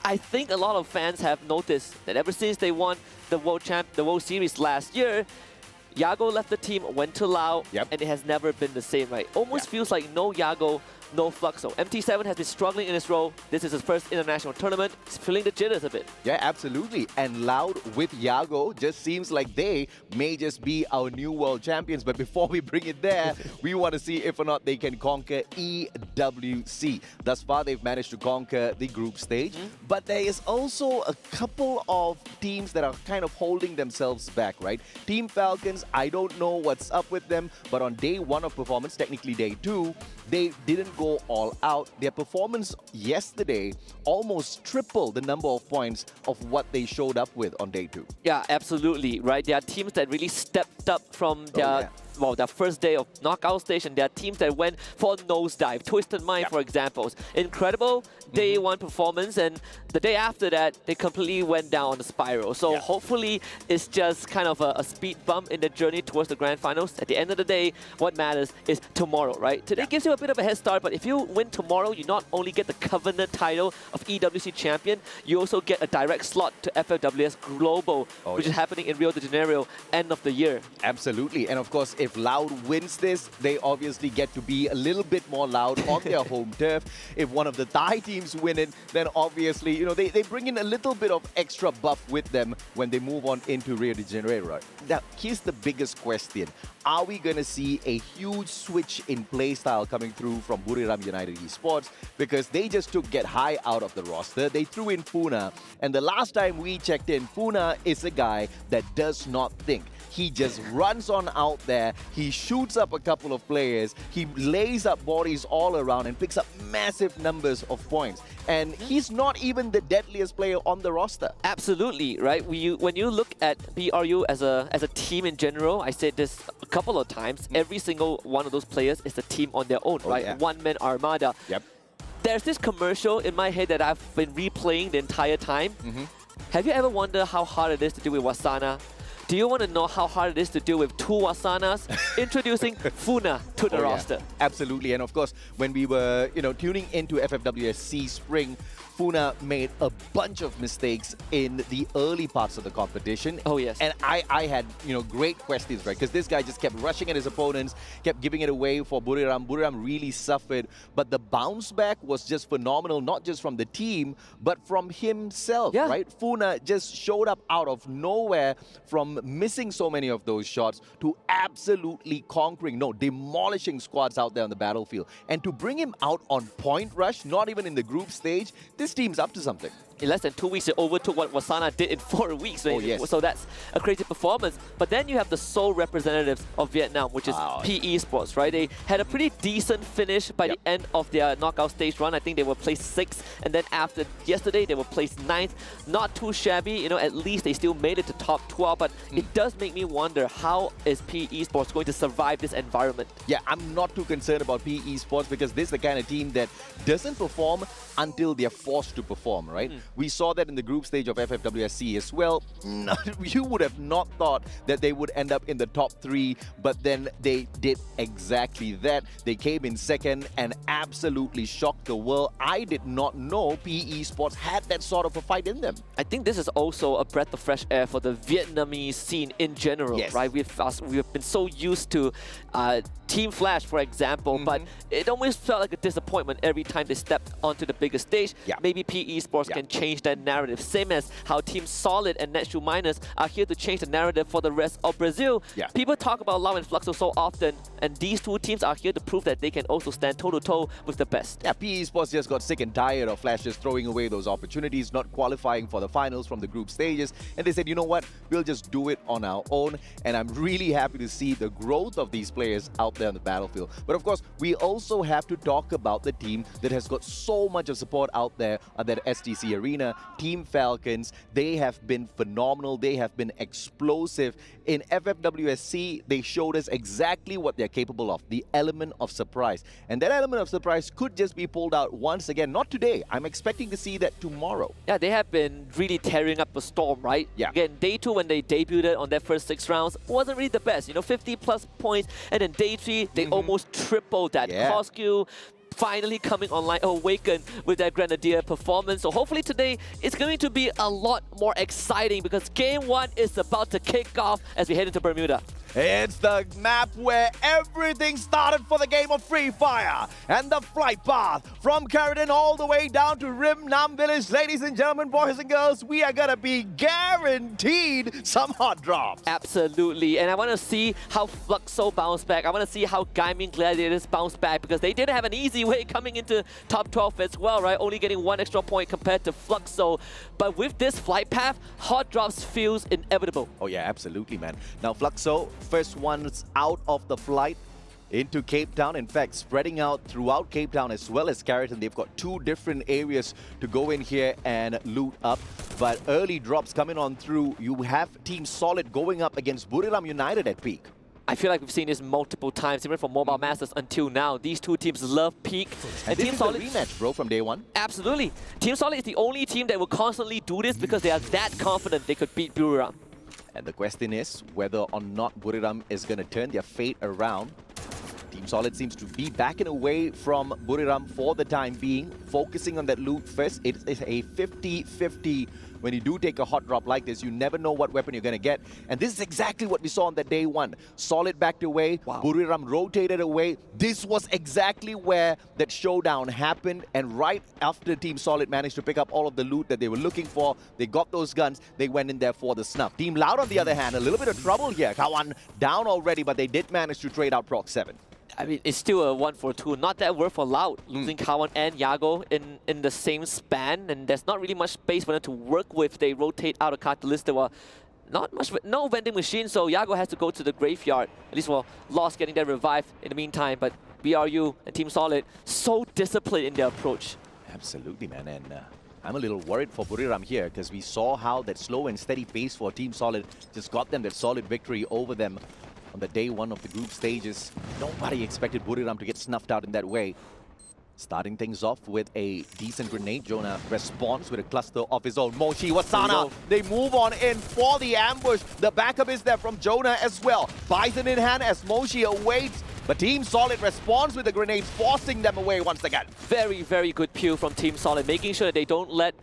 I think a lot of fans have noticed that ever since they won the World Series last year, Yago left the team, went to Lao, and it has never been the same, right? Almost feels like no Yago no Fluxo. MT7 has been struggling in his role. This is his first international tournament. He's feeling the jitters a bit. Yeah, absolutely. And Loud with Yago just seems like they may just be our new world champions. But before we bring it there, we want to see if or not they can conquer EWC. Thus far, they've managed to conquer the group stage. But there is also a couple of teams that are kind of holding themselves back, right? Team Falcons, I don't know what's up with them, but on day 1 of performance, technically day 2, they didn't go all out. Their performance yesterday almost tripled the number of points of what they showed up with on day 2. Yeah, absolutely, right? There are teams that really stepped up from their their first day of knockout stage, and there are teams that went for a nosedive. Twisted Mind, for example. Incredible day 1 performance, and the day after that, they completely went down on the spiral. So hopefully, it's just kind of a speed bump in the journey towards the grand finals. At the end of the day, what matters is tomorrow, right? Today gives you a bit of a head start, but if you win tomorrow, you not only get the Covenant title of EWC champion, you also get a direct slot to FFWS Global, which is happening in Rio de Janeiro end of the year. Absolutely. And of course, if Loud wins this, they obviously get to be a little bit more loud on their home turf. If one of the Thai teams win it, then obviously, you know, they bring in a little bit of extra buff with them when they move on into Rio de Janeiro. Now, here's the biggest question. Are we going to see a huge switch in playstyle coming through from Buriram United Esports? Because they just took Get High out of the roster. They threw in Funa. And the last time we checked in, Funa is a guy that does not think. He just runs on out there. He shoots up a couple of players. He lays up bodies all around and picks up massive numbers of points. And he's not even the deadliest player on the roster. Absolutely, right? When you look at BRU as a team in general, I said this a couple of times, every single one of those players is a team on their own, right? One-man armada. There's this commercial in my head that I've been replaying the entire time. Have you ever wondered how hard it is to deal with Wasana? Do you want to know how hard it is to deal with 2 Wasanas? Introducing Funa to the roster. Absolutely. And of course, when we were, tuning into FFWSC Spring, Funa made a bunch of mistakes in the early parts of the competition. Oh, yes. And I had, great questions, right? Because this guy just kept rushing at his opponents, kept giving it away for Buriram. Buriram really suffered. But the bounce back was just phenomenal, not just from the team, but from himself, right? Funa just showed up out of nowhere from missing so many of those shots to absolutely conquering, demolishing squads out there on the battlefield. And to bring him out on Point Rush, not even in the group stage, this team's up to something. In less than 2 weeks, it overtook what Wasana did in 4 weeks. So that's a crazy performance. But then you have the sole representatives of Vietnam, which is PE Sports, right? They had a pretty decent finish by the end of their knockout stage run. I think they were placed 6th. And then after yesterday, they were placed 9th. Not too shabby. At least they still made it to top 12. But it does make me wonder, how is PE Sports going to survive this environment? Yeah, I'm not too concerned about PE Sports because this is the kind of team that doesn't perform until they're forced to perform, right? We saw that in the group stage of FFWSC as well. You would have not thought that they would end up in the top 3, but then they did exactly that. They came in 2nd and absolutely shocked the world. I did not know PE Sports had that sort of a fight in them. I think this is also a breath of fresh air for the Vietnamese scene in general, right? We've been so used to Team Flash, for example, but it always felt like a disappointment every time they stepped onto the biggest stage. Maybe PE Sports can change that narrative, same as how Team Solid and Netshoe Miners are here to change the narrative for the rest of Brazil. People talk about Lau and Fluxo so often, and these 2 teams are here to prove that they can also stand toe-to-toe with the best. Yeah, PE Sports just got sick and tired of Flash just throwing away those opportunities, not qualifying for the finals from the group stages, and they said, you know what, we'll just do it on our own, and I'm really happy to see the growth of these players out there on the battlefield. But of course, we also have to talk about the team that has got so much of support out there at that STC arena, Team Falcons. They have been phenomenal. They have been explosive. In FFWSC, they showed us exactly what they're capable of, the element of surprise. And that element of surprise could just be pulled out once again. Not today. I'm expecting to see that tomorrow. Yeah, they have been really tearing up a storm, right? Again, day 2 when they debuted on their first 6 rounds, wasn't really the best. 50 plus points. And then day 3, they almost tripled that. Cosq finally coming online, Awaken with their Grenadier performance. So hopefully today it's going to be a lot more exciting because Game 1 is about to kick off as we head into Bermuda. It's the map where everything started for the game of Free Fire. And the flight path from Carradine all the way down to Rim Nam Village. Ladies and gentlemen, boys and girls, we are going to be guaranteed some hot drops. Absolutely. And I want to see how Fluxo bounce back. I want to see how Gaming Gladiators bounce back, because they didn't have an easy way coming into top 12 as well, right? Only getting 1 extra point compared to Fluxo. But with this flight path, hot drops feels inevitable. Oh yeah, absolutely, man. Now Fluxo, first ones out of the flight into Cape Town. In fact, spreading out throughout Cape Town as well as Carradine. They've got 2 different areas to go in here and loot up. But early drops coming on through. You have Team Solid going up against Buriram United at peak. I feel like we've seen this multiple times, even from Mobile Masters until now. These 2 teams love peak. And Team Solid rematch, bro, from day one. Absolutely. Team Solid is the only team that will constantly do this because they are that confident they could beat Buriram. And the question is whether or not Buriram is going to turn their fate around. Team Solid seems to be backing away from Buriram for the time being, focusing on that loot first. It is a 50-50. When you do take a hot drop like this, you never know what weapon you're going to get. And this is exactly what we saw on that day one. Solid backed away, Buriram rotated away. This was exactly where that showdown happened. And right after Team Solid managed to pick up all of the loot that they were looking for, they got those guns, they went in there for the snuff. Team Loud, on the other hand, a little bit of trouble here. Kawan down already, but they did manage to trade out Proc 7. I mean, it's still a 1-for-2. Not that worth for Loud, losing Kawan and Yago in the same span, and there's not really much space for them to work with. They rotate out of Catalyst. There were not much, no vending machine, so Yago has to go to the graveyard. At least, well, Lost getting their revive in the meantime, but BRU and Team Solid, so disciplined in their approach. Absolutely, man, and I'm a little worried for Buriram here, because we saw how that slow and steady pace for Team Solid just got them that solid victory over them on the day one of the group stages. Nobody expected Buriram to get snuffed out in that way. Starting things off with a decent grenade. Jonah responds with a cluster of his own. Moshi, Wasana, they move on in for the ambush. The backup is there from Jonah as well. Bison in hand as Moshi awaits. But Team Solid responds with the grenades, forcing them away once again. Very, very good peel from Team Solid, making sure that they don't let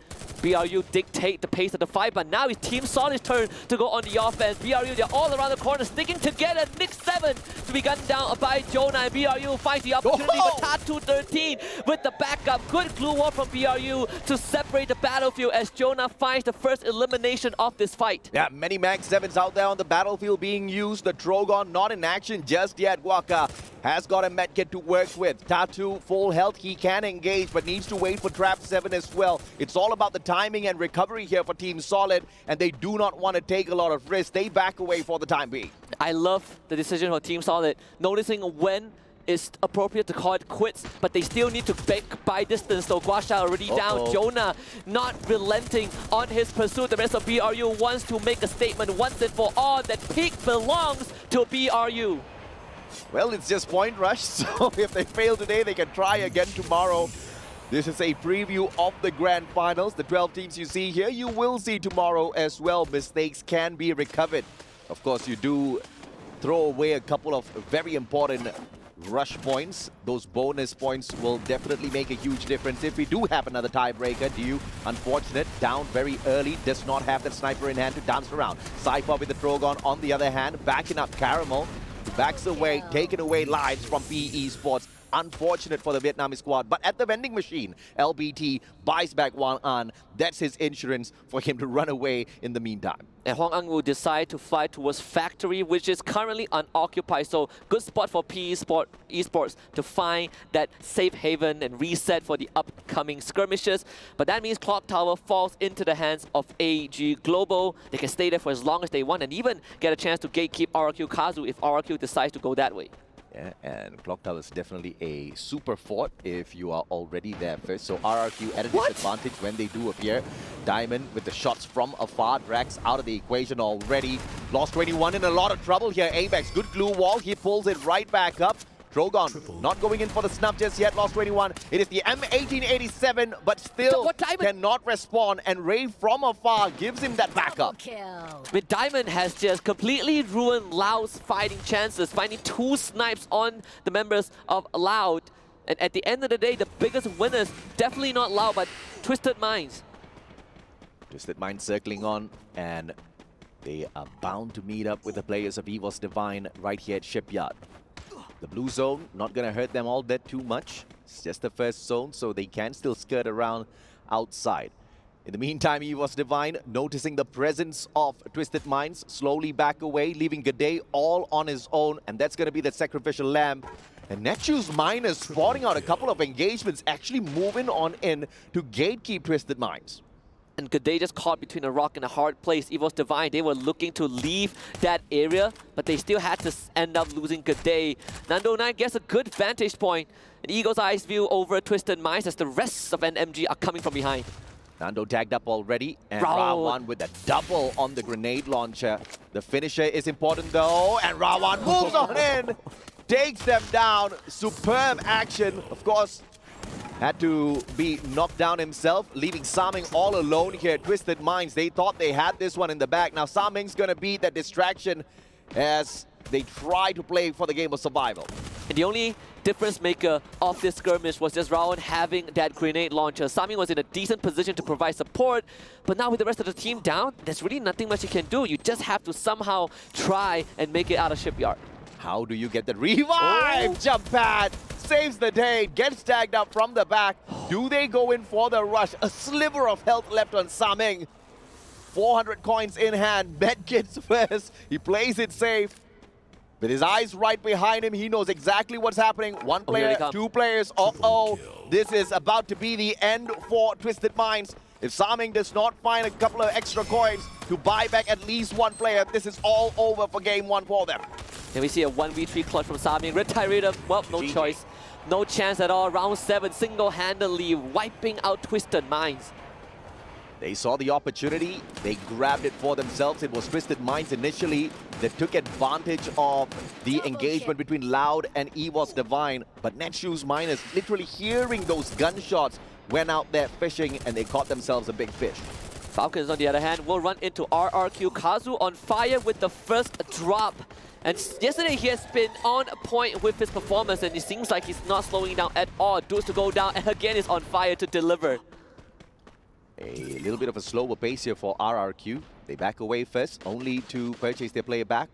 BRU dictate the pace of the fight. But now it's Team Solid's turn to go on the offense. BRU, they're all around the corner, sticking together. Nick 7 to be gunned down by Jonah, and BRU finds the opportunity for Tatu 13 with the backup. Good glue wall from BRU to separate the battlefield as Jonah finds the first elimination of this fight. Yeah, many Mag 7s out there on the battlefield being used. The Drogon not in action just yet. Waka has got a medkit to work with. Tatu, full health, he can engage, but needs to wait for Trap 7 as well. It's all about the timing and recovery here for Team Solid, and they do not want to take a lot of risks. They back away for the time being. I love the decision for Team Solid, noticing when it's appropriate to call it quits, but they still need to break by distance. So Guasha already down. Jonah not relenting on his pursuit. The rest of BRU wants to make a statement once and for all that peak belongs to BRU. Well, it's just point rush, so if they fail today, they can try again tomorrow. This is a preview of the grand finals. The 12 teams you see here, you will see tomorrow as well. Mistakes can be recovered. Of course, you do throw away a couple of very important rush points. Those bonus points will definitely make a huge difference. If we do have another tiebreaker, Diu, unfortunate, down very early, does not have that sniper in hand to dance around. Cypher with the Drogon on the other hand, backing up Caramel. Backs away, taking away lives from PE Esports. Unfortunate for the Vietnamese squad, but at the vending machine, LBT buys back Wang An. That's his insurance for him to run away in the meantime. And Huang An will decide to fly towards Factory, which is currently unoccupied. So good spot for PE Esports to find that safe haven and reset for the upcoming skirmishes. But that means Clock Tower falls into the hands of AG Global. They can stay there for as long as they want and even get a chance to gatekeep RRQ Kazu if RRQ decides to go that way. Yeah, and Clock Tower is definitely a super fort if you are already there first. So RRQ at a disadvantage when they do appear. Diamond with the shots from afar. Drax out of the equation already. Lost 21 in a lot of trouble here. Apex, good glue wall. He pulls it right back up. Drogon not going in for the snuff just yet. Lost 21. It is the M1887, but still cannot respond. And Ray from afar gives him that backup. But Diamond has just completely ruined Loud's fighting chances, finding 2 snipes on the members of Loud. And at the end of the day, the biggest winners, definitely not Loud, but Twisted Minds. Twisted Minds circling on, and They are bound to meet up with the players of EVOS Divine right here at Shipyard. The blue zone, not going to hurt them all that too much. It's just the first zone, so they can still skirt around outside. In the meantime, EVOS Divine, noticing the presence of Twisted Minds, slowly back away, leaving Gade all on his own, and that's going to be the sacrificial lamb. And Netshoes Miners spotting out a couple of engagements, actually moving on in to gatekeep Twisted Minds. And Gade just caught between a rock and a hard place. EVOS Divine, they were looking to leave that area, but they still had to end up losing Gade. Nando9 gets a good vantage point. An Eagle's Eyes view over Twisted Minds as the rest of NMG are coming from behind. Nando tagged up already, and Rawan with a double on the grenade launcher. The finisher is important though, and Rawan moves on in, takes them down. Superb action. Of course, had to be knocked down himself, leaving Saming all alone here. Twisted Minds, they thought they had this one in the back. Now Saming's gonna be that distraction as they try to play for the game of survival. And the only difference maker of this skirmish was just Rawan having that grenade launcher. Saming was in a decent position to provide support, but now with the rest of the team down, there's really nothing much you can do. You just have to somehow try and make it out of Shipyard. How do you get the revive? Jump pad saves the day, gets tagged up from the back. Do they go in for the rush? A sliver of health left on Saming. 400 coins in hand, medkits first. He plays it safe. With his eyes right behind him, he knows exactly what's happening. One player, two players, uh-oh. This is about to be the end for Twisted Minds. If Saming does not find a couple of extra coins to buy back at least one player, this is all over for game one for them. And we see a 1v3 clutch from Saming. Retired him. Well, no choice. No chance at all. Round 7, single-handedly wiping out Twisted Minds. They saw the opportunity, they grabbed it for themselves. It was Twisted Minds initially that took advantage of the engagement between Loud and EVOS Divine. But Netshoes Miners, literally hearing those gunshots, went out there fishing and they caught themselves a big fish. Falcons, on the other hand, will run into RRQ. Kazu on fire with the first drop. And yesterday he has been on point with his performance, and it seems like he's not slowing down at all. Dudes to go down, and again is on fire to deliver. A little bit of a slower pace here for RRQ. They back away first, only to purchase their player back.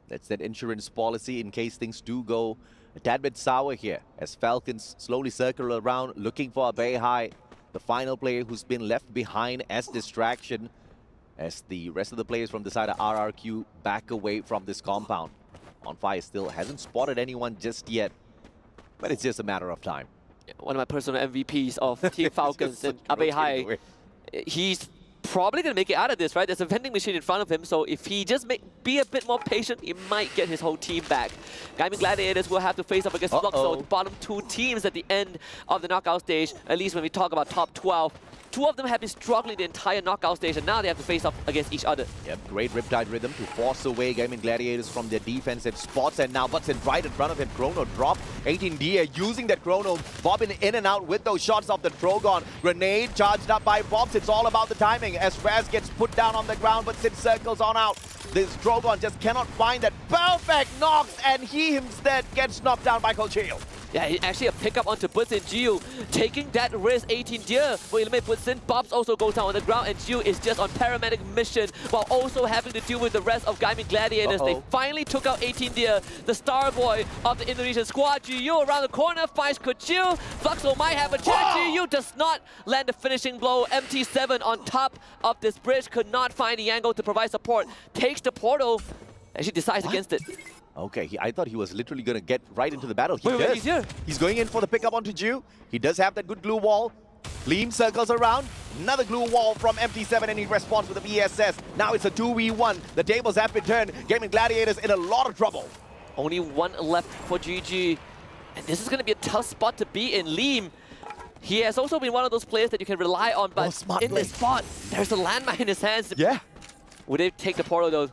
That's that insurance policy in case things do go a tad bit sour here, as Falcons slowly circle around looking for a Beihai, the final player who's been left behind as distraction, as the rest of the players from the side of RRQ back away from this compound. On fire still hasn't spotted anyone just yet, but it's just a matter of time. One of my personal MVPs of Team Falcons and Beihai. He's probably going to make it out of this, right? There's a vending machine in front of him, so if he just be a bit more patient, he might get his whole team back. Gaming Gladiators will have to face up against Fluxo, the bottom two teams at the end of the knockout stage, at least when we talk about top 12. Two of them have been struggling the entire knockout stage, and now they have to face up against each other. Yep, great Riptide Rhythm to force away Gaming Gladiators from their defensive spots, and now Butson right in front of him. Chrono drop. 18D using that Chrono, bobbing in and out with those shots of the Drogon. Grenade charged up by Bobs. It's all about the timing as Raz gets put down on the ground, but Sid circles on out. This Drogon just cannot find that perfect knocks, and he instead gets knocked down by Colcheo. Yeah, actually a pickup onto Butson. Jiu taking that risk. 18 Deer will eliminate Butson. Bobs also goes down on the ground, and Jiu is just on paramedic mission while also having to deal with the rest of Gaming Gladiators. They finally took out 18 Deer, the star boy of the Indonesian squad. Jiu around the corner finds Kuchil. Fluxo might have a chance. Jiu does not land the finishing blow. MT7 on top of this bridge could not find the angle to provide support. Takes the portal. Actually decides against it. Okay, I thought he was literally going to get right into the battle. He Wait, does. he's here. He's going in for the pickup onto Jiu. He does have that good glue wall. Leem circles around. Another glue wall from MT7, and he responds with a VSS. Now it's a 2v1. The tables have been turned. Gaming Gladiators in a lot of trouble. Only one left for GG. And this is going to be a tough spot to be in. Leem, he has also been one of those players that you can rely on, but in this spot, there's a landmine in his hands. Yeah. Would they take the portal though?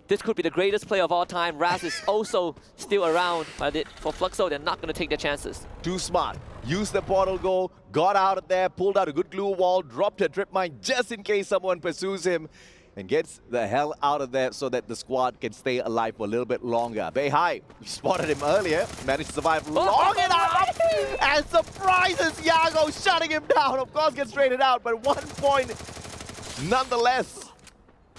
This could be the greatest player of all time. Raz is also still around, but for Fluxo, they're not going to take their chances. Too smart. Used the portal go, got out of there, pulled out a good glue wall, dropped a trip mine just in case someone pursues him, and gets the hell out of there so that the squad can stay alive for a little bit longer. Beihai, we spotted him earlier, managed to survive long enough, and surprises Yago, shutting him down. Of course, gets traded out, but 1 point nonetheless.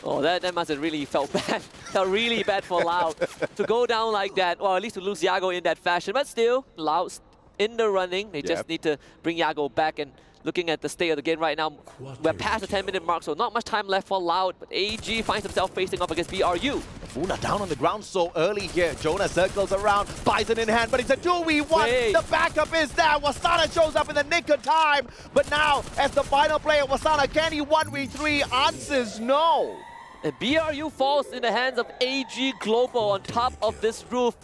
Oh, that must have really felt bad. Felt really bad for Loud to go down like that, or at least to lose Yago in that fashion. But still, Loud's in the running. They just need to bring Yago back. And looking at the state of the game right now, we're past the 10-minute mark, so not much time left for Loud. But AG finds himself facing off against BRU. Funa down on the ground so early here. Jonah circles around, Bison in hand, but it's a 2v1. The backup is there. Wasana shows up in the nick of time. But now, as the final player, Wasana, can he 1v3? Answers no. And BRU falls in the hands of AG Global on top of this roof.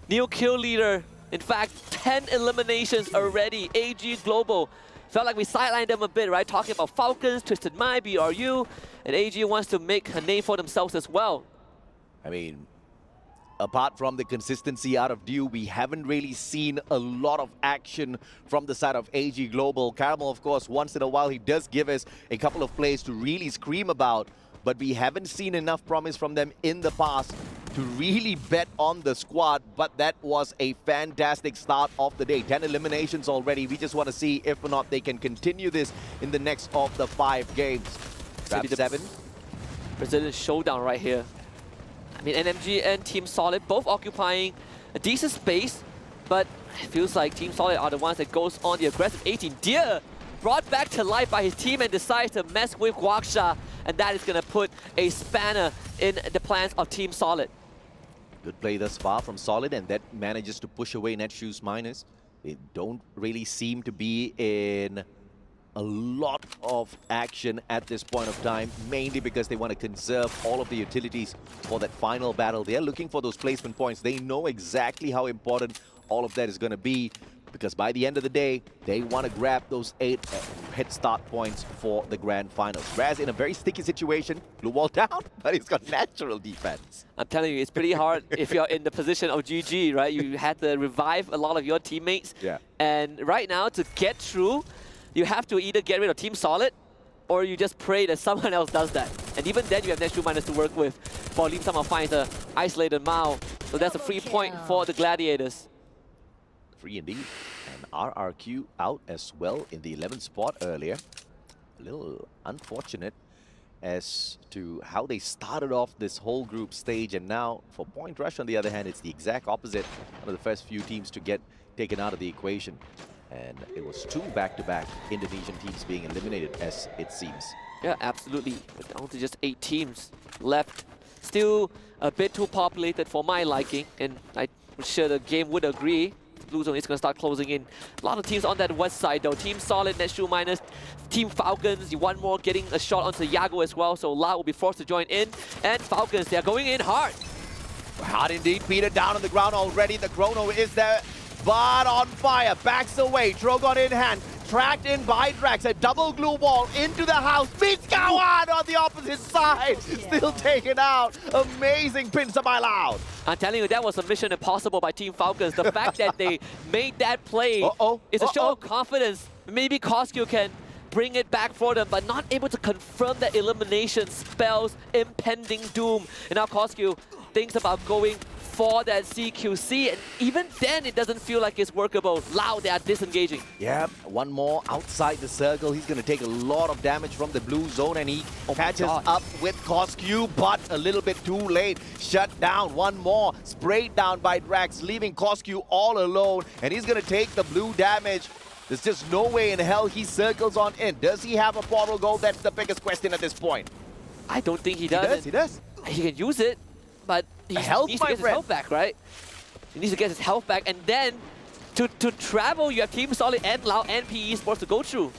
New kill leader. In fact, 10 eliminations already. AG Global. Felt like we sidelined them a bit, right? Talking about Falcons, Twisted Mind, BRU. And AG wants to make a name for themselves as well. I mean, apart from the consistency out of Dew, we haven't really seen a lot of action from the side of AG Global. Caramel, of course, once in a while, he does give us a couple of plays to really scream about. But we haven't seen enough promise from them in the past to really bet on the squad. But that was a fantastic start of the day. 10 eliminations already. We just want to see if or not they can continue this in the next of the 5 games. Grab 7. Brazilian showdown right here. I mean, NMG and Team Solid both occupying a decent space. But it feels like Team Solid are the ones that goes on the aggressive 18. Deer brought back to life by his team and decides to mess with Guaksha. And that is going to put a spanner in the plans of Team Solid. Good play thus far from Solid, and that manages to push away Netshoes Miners. They don't really seem to be in a lot of action at this point of time, mainly because they want to conserve all of the utilities for that final battle. They're looking for those placement points. They know exactly how important all of that is going to be, because by the end of the day, they want to grab those 8 head start points for the grand finals. Raz in a very sticky situation, blue wall down, but he's got natural defense. I'm telling you, it's pretty hard if you're in the position of GG, right? You had to revive a lot of your teammates. Yeah. And right now, to get through, you have to either get rid of Team Solid, or you just pray that someone else does that. And even then, you have Netshoes Miners to work with. Pauline somehow finds an isolated Mao. So that's a free point for the Gladiators. Free indeed. And RRQ out as well in the 11th spot earlier. A little unfortunate as to how they started off this whole group stage, and now for Point Rush on the other hand, it's the exact opposite. One of the first few teams to get taken out of the equation. And it was 2 back-to-back Indonesian teams being eliminated, as it seems. Yeah, absolutely. But down to just 8 teams left. Still a bit too populated for my liking, and I'm sure the game would agree. Blue Zone is going to start closing in. A lot of teams on that west side though. Team Solid, Netshoes Miners, Team Falcons, one more getting a shot onto Yago as well, so La will be forced to join in. And Falcons, they are going in hard. Hard indeed. Peter down on the ground already. The Chrono is there, but on fire. Backs away. Drogon in hand. Tracked in by Drax. A double glue wall into the house. Beats Kawan on the opposite side. Still taken out. Amazing pincer by Loud. I'm telling you, that was a mission impossible by Team Falcons. The fact that they made that play is a show of confidence. Maybe Koskyu can bring it back for them, but not able to confirm that elimination spells impending doom. And now Koskyu thinks about going for that CQC, and even then it doesn't feel like it's workable. Loud, they are disengaging. Yep, one more outside the circle. He's going to take a lot of damage from the blue zone, and he catches up with Koskyu, but a little bit too late. Shut down. One more sprayed down by Drax, leaving Koskyu all alone, and he's going to take the blue damage. There's just no way in hell he circles on in. Does he have a portal goal? That's the biggest question at this point. I don't think he does. He does. He can use it, but he needs to get his health back, right? He needs to get his health back, and then to travel, you have Team Solid and Loud and PE Sports to go through.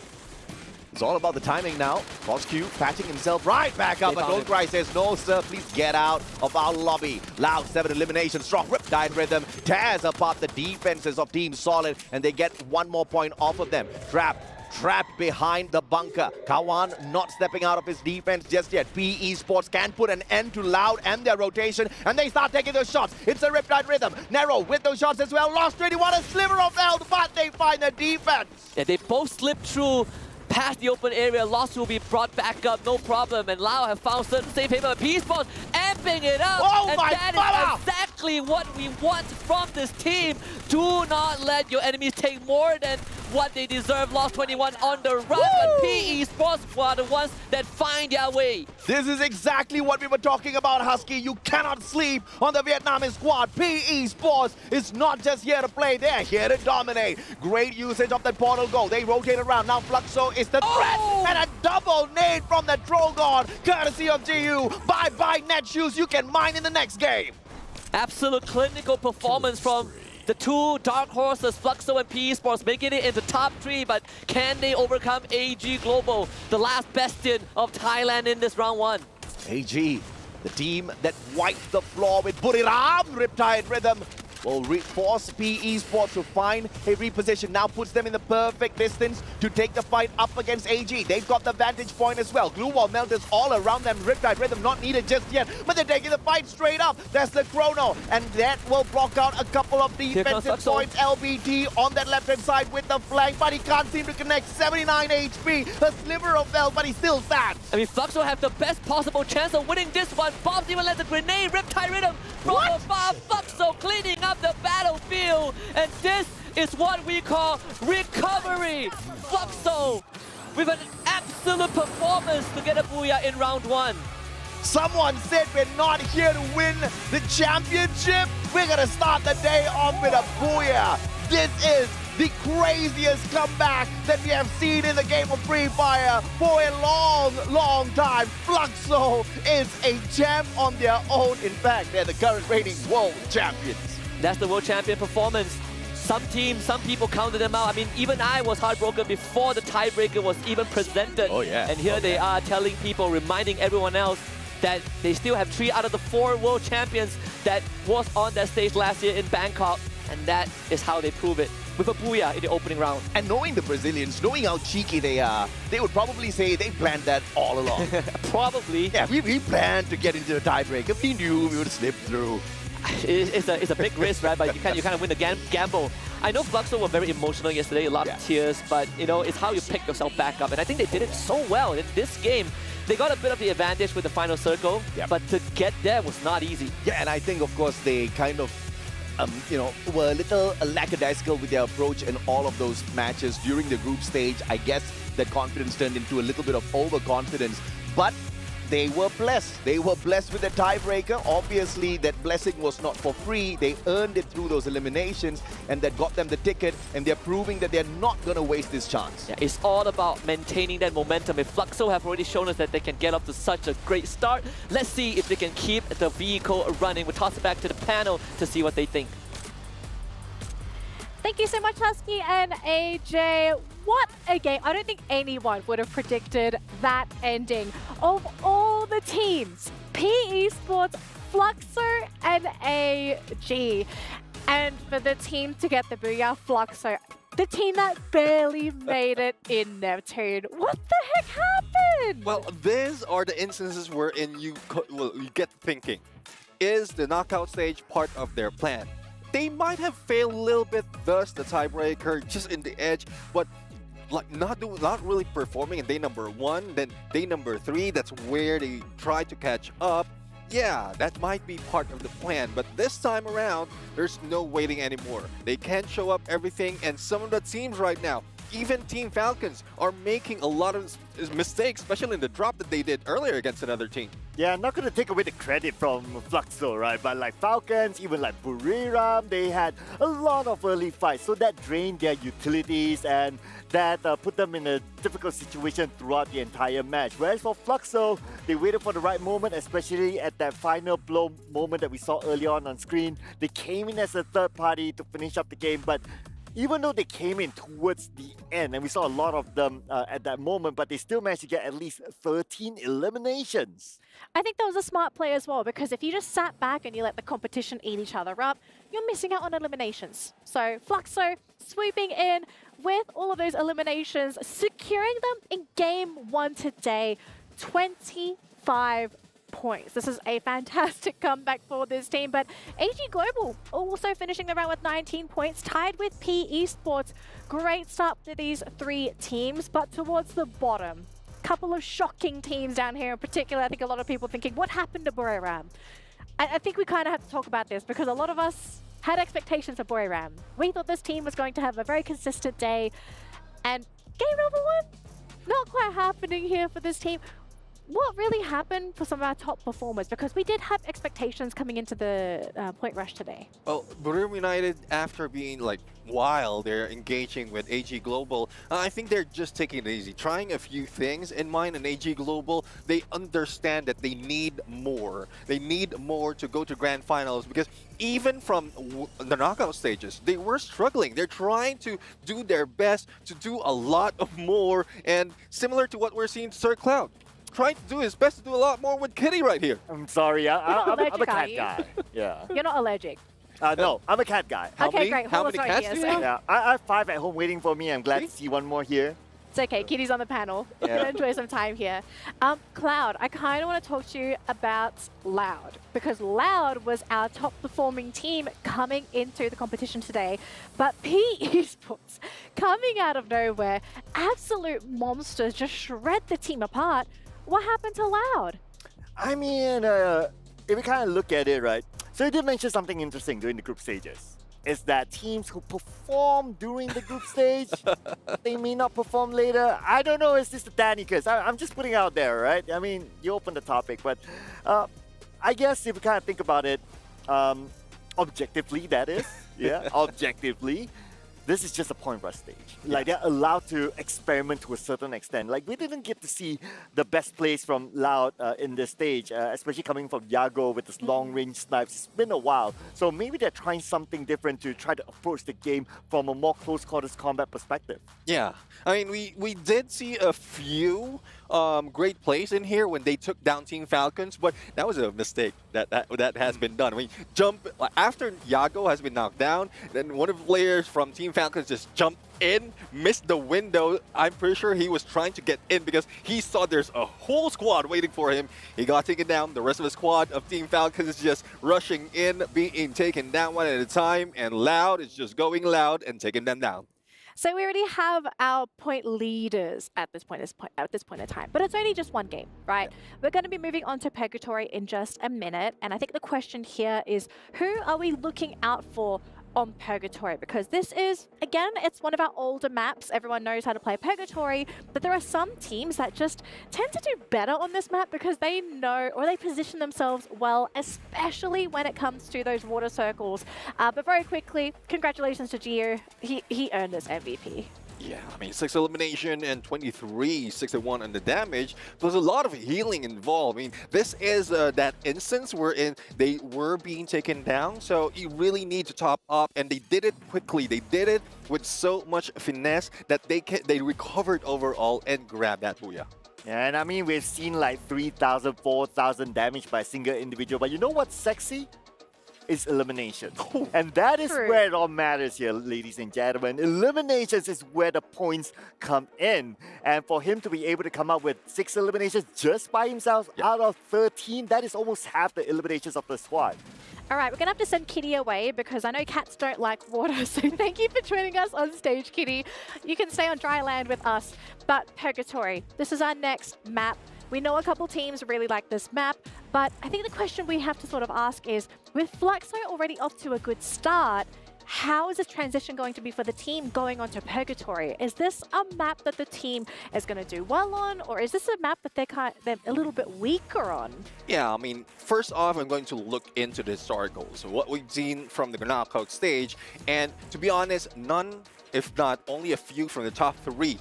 It's all about the timing now. Koskyu patching himself right back up, but Don't Cry says, no sir, please get out of our lobby. Loud, 7 eliminations, strong Riptide Rhythm, tears apart the defenses of Team Solid, and they get 1 more point off of them. Trapped behind the bunker. Kawan not stepping out of his defense just yet. PE Sports can put an end to Loud and their rotation, and they start taking those shots. It's a Riptide Rhythm. Narrow with those shots as well. Lost 21, a sliver of health, but they find the defense. Yeah, they both slip through past the open area. Lost will be brought back up, no problem. And Lao have found certain safe haven, but PE Sports amping it up. Oh my that is exactly what we want from this team. Do not let your enemies take more than what they deserve. Lost 21 on the run, but PE Sports are the ones that find their way. This is exactly what we were talking about, Husky. You cannot sleep on the Vietnamese squad. PE Sports is not just here to play, they're here to dominate. Great usage of that portal goal. They rotate around. Now Fluxo is the threat. And a double nade from the Drogon, courtesy of GU. Bye-bye net shoes, you can mine in the next game. Absolute clinical performance from the two dark horses, Fluxo and PE Sports, making it into top 3, but can they overcome AG Global, the last bastion of Thailand in this round 1? AG, the team that wiped the floor with Buriram, Riptide Rhythm, will force PE Sports to find a reposition. Now puts them in the perfect distance to take the fight up against AG. They've got the vantage point as well. Glue wall melters all around them. Riptide Rhythm not needed just yet, but they're taking the fight straight up. That's the chrono, and that will block out a couple of defensive points. LBT on that left-hand side with the flank, but he can't seem to connect. 79 HP, a sliver of health, but he still stands. I mean, Fluxo have the best possible chance of winning this one. Bombs even let the grenade. Riptide Rhythm from afar. Fluxo cleaning up the battlefield, and this is what we call recovery. Fluxo with an absolute performance to get a booyah in round 1. Someone said we're not here to win the championship. We're gonna start the day off with a booyah. This is the craziest comeback that we have seen in the game of Free Fire for a long time. Fluxo is a champ on their own. In fact, they're the current reigning world champions. That's the world champion performance. Some teams, some people counted them out. I mean, even I was heartbroken before the tiebreaker was even presented. Oh yeah. And here they are telling people, reminding everyone else that they still have 3 out of the 4 world champions that was on that stage last year in Bangkok. And that is how they prove it, with a booyah in the opening round. And knowing the Brazilians, knowing how cheeky they are, they would probably say they planned that all along. Probably. Yeah, we planned to get into the tiebreaker. We knew we would slip through. It's a big risk, right? But you kind of win the gamble. I know Fluxo were very emotional yesterday, a lot of tears, but you know, it's how you pick yourself back up. And I think they did it so well in this game. They got a bit of the advantage with the final circle, but to get there was not easy. Yeah, and I think, of course, they kind of were a little lackadaisical with their approach in all of those matches during the group stage. I guess that confidence turned into a little bit of overconfidence, but they were blessed. They were blessed with the tiebreaker. Obviously, that blessing was not for free. They earned it through those eliminations, and that got them the ticket, and they're proving that they're not going to waste this chance. Yeah, it's all about maintaining that momentum. If Fluxo have already shown us that they can get off to such a great start, let's see if they can keep the vehicle running. We'll toss it back to the panel to see what they think. Thank you so much, Husky and AJ. What a game. I don't think anyone would have predicted that ending. Of all the teams, PE Sports, Fluxo, and AG. And for the team to get the booyah, Fluxo, the team that barely made it in Neptune. What the heck happened? Well, these are the instances wherein you get thinking, is the knockout stage part of their plan? They might have failed a little bit, thus the tiebreaker just in the edge, but like not really performing in day number 1, then day number 3, that's where they try to catch up. Yeah, that might be part of the plan, but this time around, there's no waiting anymore. They can't show up everything, and some of the teams right now, even Team Falcons, are making a lot of mistakes, especially in the drop that they did earlier against another team. Yeah, I'm not going to take away the credit from Fluxo, right? But like Falcons, even like Buriram, they had a lot of early fights. So that drained their utilities and that put them in a difficult situation throughout the entire match. Whereas for Fluxo, they waited for the right moment, especially at that final blow moment that we saw early on screen. They came in as a third party to finish up the game, but even though they came in towards the end, and we saw a lot of them at that moment, but they still managed to get at least 13 eliminations. I think that was a smart play as well, because if you just sat back and you let the competition eat each other up, you're missing out on eliminations. So Fluxo swooping in with all of those eliminations, securing them in game 1 today, 25 points. This is a fantastic comeback for this team, but AG Global also finishing the round with 19 points, tied with PE Sports. Great start to these 3 teams, but towards the bottom, couple of shocking teams down here in particular. I think a lot of people thinking, what happened to Buriram? I think we kind of have to talk about this because a lot of us had expectations of Buriram. We thought this team was going to have a very consistent day, and game number 1, not quite happening here for this team. What really happened for some of our top performers? Because we did have expectations coming into the point rush today. Well, Broom United, after being like while they're engaging with AG Global, I think they're just taking it easy, trying a few things in mind. And AG Global, they understand that they need more. They need more to go to grand finals, because even from the knockout stages, they were struggling. They're trying to do their best to do a lot of more, and similar to what we're seeing Sir Cloud, trying to do his best to do a lot more with Kitty right here. I'm sorry, I'm a cat you? guy. Yeah. You're not allergic. No, I'm a cat guy. Okay, great. How Hold many on, cats do yes. you have? Yeah, I have 5 at home waiting for me. I'm glad to see one more here. It's okay, Kitty's on the panel. We're Yeah. gonna enjoy some time here. Cloud, I kind of want to talk to you about Loud, because Loud was our top performing team coming into the competition today. But P Esports, coming out of nowhere, absolute monsters, just shred the team apart. What happened to Loud? I mean, if we kind of look at it, right? So you did mention something interesting during the group stages. Is that teams who perform during the group stage, they may not perform later. I don't know, is this the Danny? Because I'm just putting it out there, right? I mean, you open the topic, but I guess if we kind of think about it, objectively, that is, yeah, objectively, this is just a point rush stage. Like, they're allowed to experiment to a certain extent. Like, we didn't get to see the best plays from Loud in this stage, especially coming from Yago with his long-range snipes. It's been a while. So maybe they're trying something different to try to approach the game from a more close quarters combat perspective. Yeah, I mean, we did see a few great plays in here when they took down Team Falcons, but that was a mistake that has been done. I mean, after Yago has been knocked down, then one of the players from Team Falcons just jumped in, missed the window. I'm pretty sure he was trying to get in because he saw there's a whole squad waiting for him. He got taken down. The rest of the squad of Team Falcons is just rushing in, being taken down one at a time, and Loud is just going Loud and taking them down. So we already have our point leaders at this point in time, but it's only just one game, right? We're going to be moving on to Purgatory in just a minute, and I think the question here is, who are we looking out for on Purgatory? Because this is, again, it's one of our older maps. Everyone knows how to play Purgatory, but there are some teams that just tend to do better on this map because they know, or they position themselves well, especially when it comes to those water circles. But very quickly, congratulations to Gio. He earned this MVP. Yeah, I mean, 6 elimination and 23, 6-1 on the damage. There's a lot of healing involved. I mean, this is that instance wherein they were being taken down, so you really need to top up, and they did it quickly. They did it with so much finesse that they recovered overall and grabbed that Booyah. Yeah, and I mean, we've seen like 3,000, 4,000 damage by a single individual, but you know what's sexy? Is elimination. And that is where it all matters here, ladies and gentlemen. Eliminations is where the points come in. And for him to be able to come up with 6 eliminations just by himself out of 13, that is almost half the eliminations of the squad. All right, we're going to have to send Kitty away because I know cats don't like water, so thank you for joining us on stage, Kitty. You can stay on dry land with us. But Purgatory, this is our next map. We know a couple teams really like this map, but I think the question we have to sort of ask is, with Fluxo already off to a good start, how is this transition going to be for the team going on to Purgatory? Is this a map that the team is going to do well on, or is this a map that they're a little bit weaker on? Yeah, I mean, first off, I'm going to look into the historicals, what we've seen from the knockout stage, and to be honest, none, if not only a few from the top 3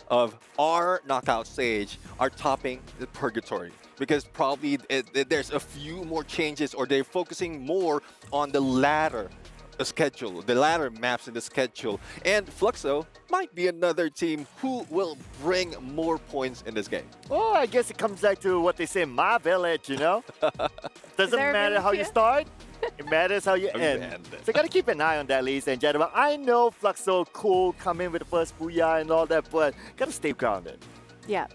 of our knockout stage are topping the Purgatory, because probably there's a few more changes, or they're focusing more on the ladder schedule, the ladder maps in the schedule. And Fluxo might be another team who will bring more points in this game. Well, I guess it comes back to what they say, my village, you know? Doesn't matter how you start, it matters how you end. So you gotta keep an eye on that, ladies and gentlemen. I know Fluxo cool, come in with the first Booyah and all that, but gotta stay grounded. Yeah.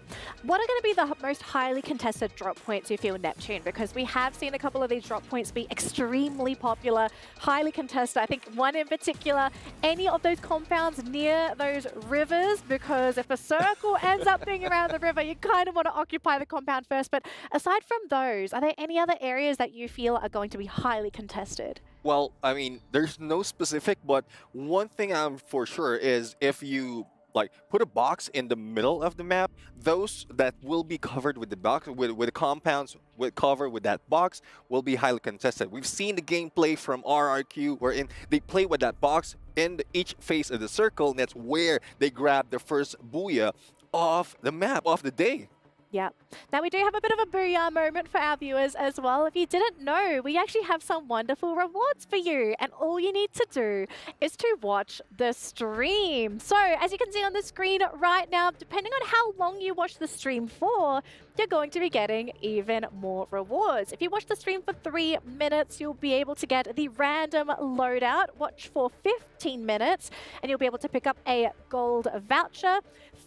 What are going to be the most highly contested drop points you feel, Neptune? Because we have seen a couple of these drop points be extremely popular, highly contested. I think one in particular, any of those compounds near those rivers, because if a circle ends up being around the river, you kind of want to occupy the compound first. But aside from those, are there any other areas that you feel are going to be highly contested? Well, I mean, there's no specific, but one thing I'm for sure is if you like put a box in the middle of the map. Those that will be covered with the box, with the compounds covered with that box, will be highly contested. We've seen the gameplay from RRQ wherein they play with that box in each face of the circle, and that's where they grab the first booyah of the map, of the day. Yep. Now we do have a bit of a booyah moment for our viewers as well. If you didn't know, we actually have some wonderful rewards for you, and all you need to do is to watch the stream. So as you can see on the screen right now, depending on how long you watch the stream for, you're going to be getting even more rewards. If you watch the stream for 3 minutes, you'll be able to get the random loadout. Watch for 15 minutes, and you'll be able to pick up a gold voucher.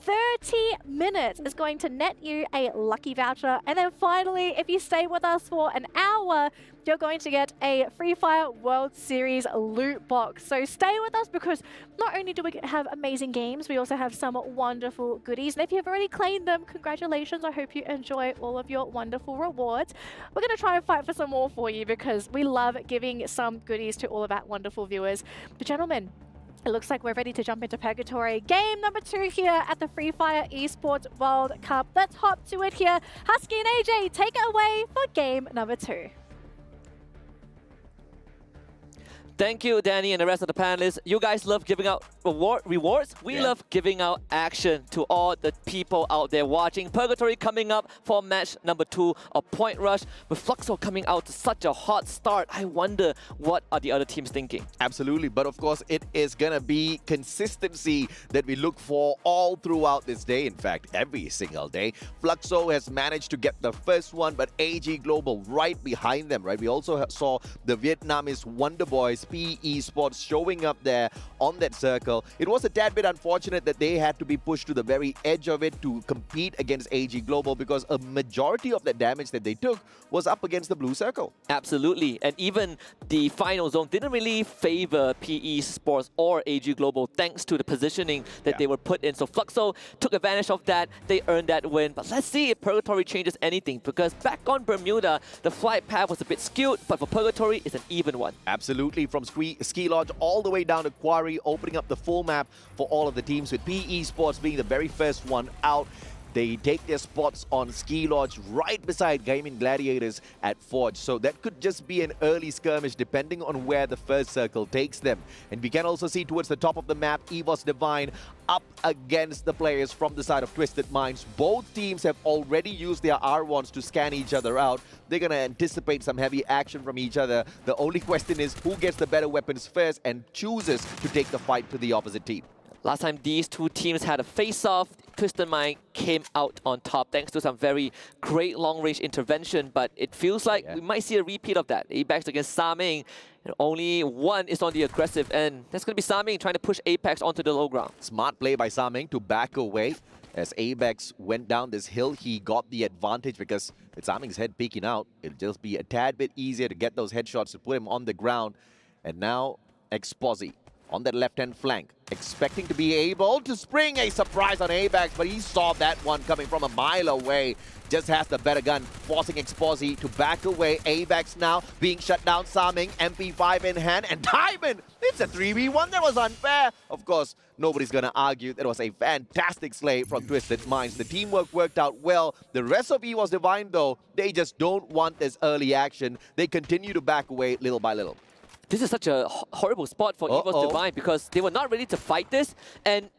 30 minutes is going to net you a lucky voucher. And then finally, if you stay with us for an hour, you're going to get a Free Fire World Series loot box. So stay with us, because not only do we have amazing games, we also have some wonderful goodies. And if you've already claimed them, congratulations. I hope you enjoy all of your wonderful rewards. We're going to try and fight for some more for you, because we love giving some goodies to all of our wonderful viewers. But gentlemen, it looks like we're ready to jump into Purgatory. Game number 2 here at the Free Fire Esports World Cup. Let's hop to it here. Husky and AJ, take it away for game number 2. Thank you, Danny, and the rest of the panelists. You guys love giving out rewards. We love giving out action to all the people out there watching. Purgatory coming up for match number 2 of Point Rush. With Fluxo coming out to such a hot start, I wonder what are the other teams thinking? Absolutely, but of course it is going to be consistency that we look for all throughout this day. In fact, every single day. Fluxo has managed to get the first one, but AG Global right behind them, right? We also saw the Vietnamese Wonder Boys, Esports, showing up there on that circle. It was a tad bit unfortunate that they had to be pushed to the very edge of it to compete against AG Global, because a majority of the damage that they took was up against the blue circle. Absolutely, and even the final zone didn't really favor PE Sports or AG Global thanks to the positioning that they were put in. So Fluxo took advantage of that. They earned that win. But let's see if Purgatory changes anything, because back on Bermuda, the flight path was a bit skewed, but for Purgatory, it's an even one. Absolutely, from Ski Lodge all the way down to Quarry, opening up the full map for all of the teams, with PE Sports being the very first one out. They take their spots on Ski Lodge right beside Gaming Gladiators at Forge. So that could just be an early skirmish depending on where the first circle takes them. And we can also see towards the top of the map, EVOS Divine up against the players from the side of Twisted Minds. Both teams have already used their R1s to scan each other out. They're going to anticipate some heavy action from each other. The only question is who gets the better weapons first and chooses to take the fight to the opposite team. Last time these two teams had a face-off, Twisted Mind came out on top thanks to some very great long-range intervention, but it feels like we might see a repeat of that. Apex against Saming, and only one is on the aggressive end. That's going to be Saming trying to push Apex onto the low ground. Smart play by Saming to back away. As Apex went down this hill, he got the advantage because with Saming's head peeking out, it'll just be a tad bit easier to get those headshots to put him on the ground. And now Exposi on that left-hand flank, expecting to be able to spring a surprise on Apex, but he saw that one coming from a mile away. Just has the better gun, forcing Exposi to back away. Apex now being shut down, Saming, MP5 in hand, and Diamond! It's a 3v1 that was unfair! Of course, nobody's gonna argue that was a fantastic slay from Twisted Minds. The teamwork worked out well. The rest of EVOS Divine, though, they just don't want this early action. They continue to back away little by little. This is such a horrible spot for EVOS Divine, because they were not ready to fight this, and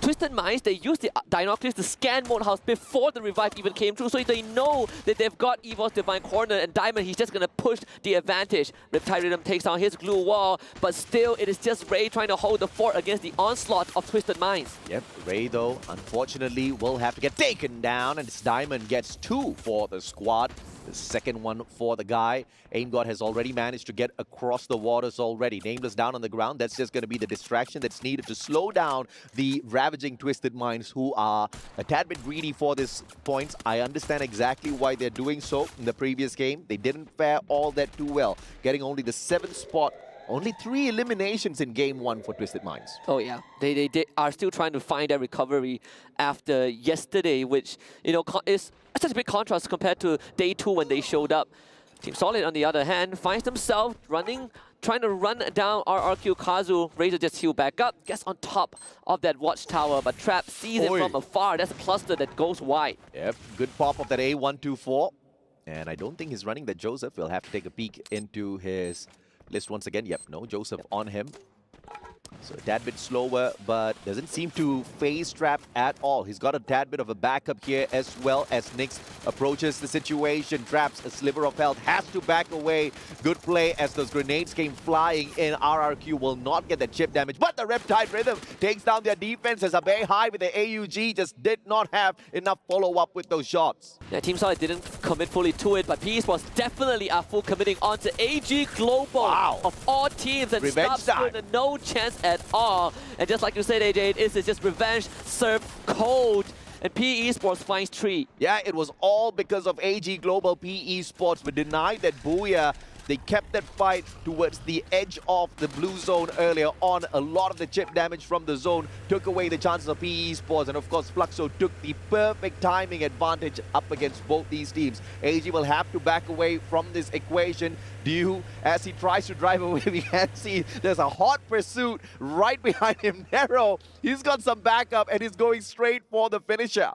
Twisted Minds, they used the binoculars to scan Mode House before the revive even came through, so they know that they've got EVOS Divine cornered, and Diamond, he's just going to push the advantage. Riptide Rhythm takes down his glue wall, but still, it is just Ray trying to hold the fort against the onslaught of Twisted Minds. Yep, Ray, though, unfortunately, will have to get taken down, and Diamond gets 2 for the squad. The second one for the guy. AimGod has already managed to get across the waters already. Nameless down on the ground. That's just going to be the distraction that's needed to slow down the ravaging Twisted Minds, who are a tad bit greedy for this points. I understand exactly why they're doing so. In the previous game, they didn't fare all that too well, getting only the 7th spot. Only 3 eliminations in game 1 for Twisted Minds. Oh yeah, they are still trying to find their recovery after yesterday, which, you know, is such a big contrast compared to day 2 when they showed up. Team Solid, on the other hand, finds themselves trying to run down RRQ Kazu. Razor just heal back up, gets on top of that watchtower, but Trap sees it from afar. That's a cluster that goes wide. Yep, good pop of that A124. And I don't think he's running the Joseph. We'll have to take a peek into his list once again. Yep, no Joseph on him. So a tad bit slower, but doesn't seem to phase Trap at all. He's got a tad bit of a backup here as well as Nyx approaches the situation. Trap's a sliver of health, has to back away. Good play as those grenades came flying in. RRQ will not get the chip damage, but the Riptide Rhythm takes down their defense as Abe High with the AUG just did not have enough follow-up with those shots. Yeah, Team Solid didn't commit fully to it, but Esports definitely are full committing onto AG Global. Wow. Of all teams, and Revenge stops with no chance at all. And just like you said, AJ, it is just revenge served cold. And PE Esports finds 3. Yeah, it was all because of AG Global. PE Esports were denied that Booyah. They kept that fight towards the edge of the blue zone earlier on. A lot of the chip damage from the zone took away the chances of PE Esports. And of course, Fluxo took the perfect timing advantage up against both these teams. AG will have to back away from this equation. Dew, as he tries to drive away, we can see there's a hot pursuit right behind him. Nero, he's got some backup and he's going straight for the finisher.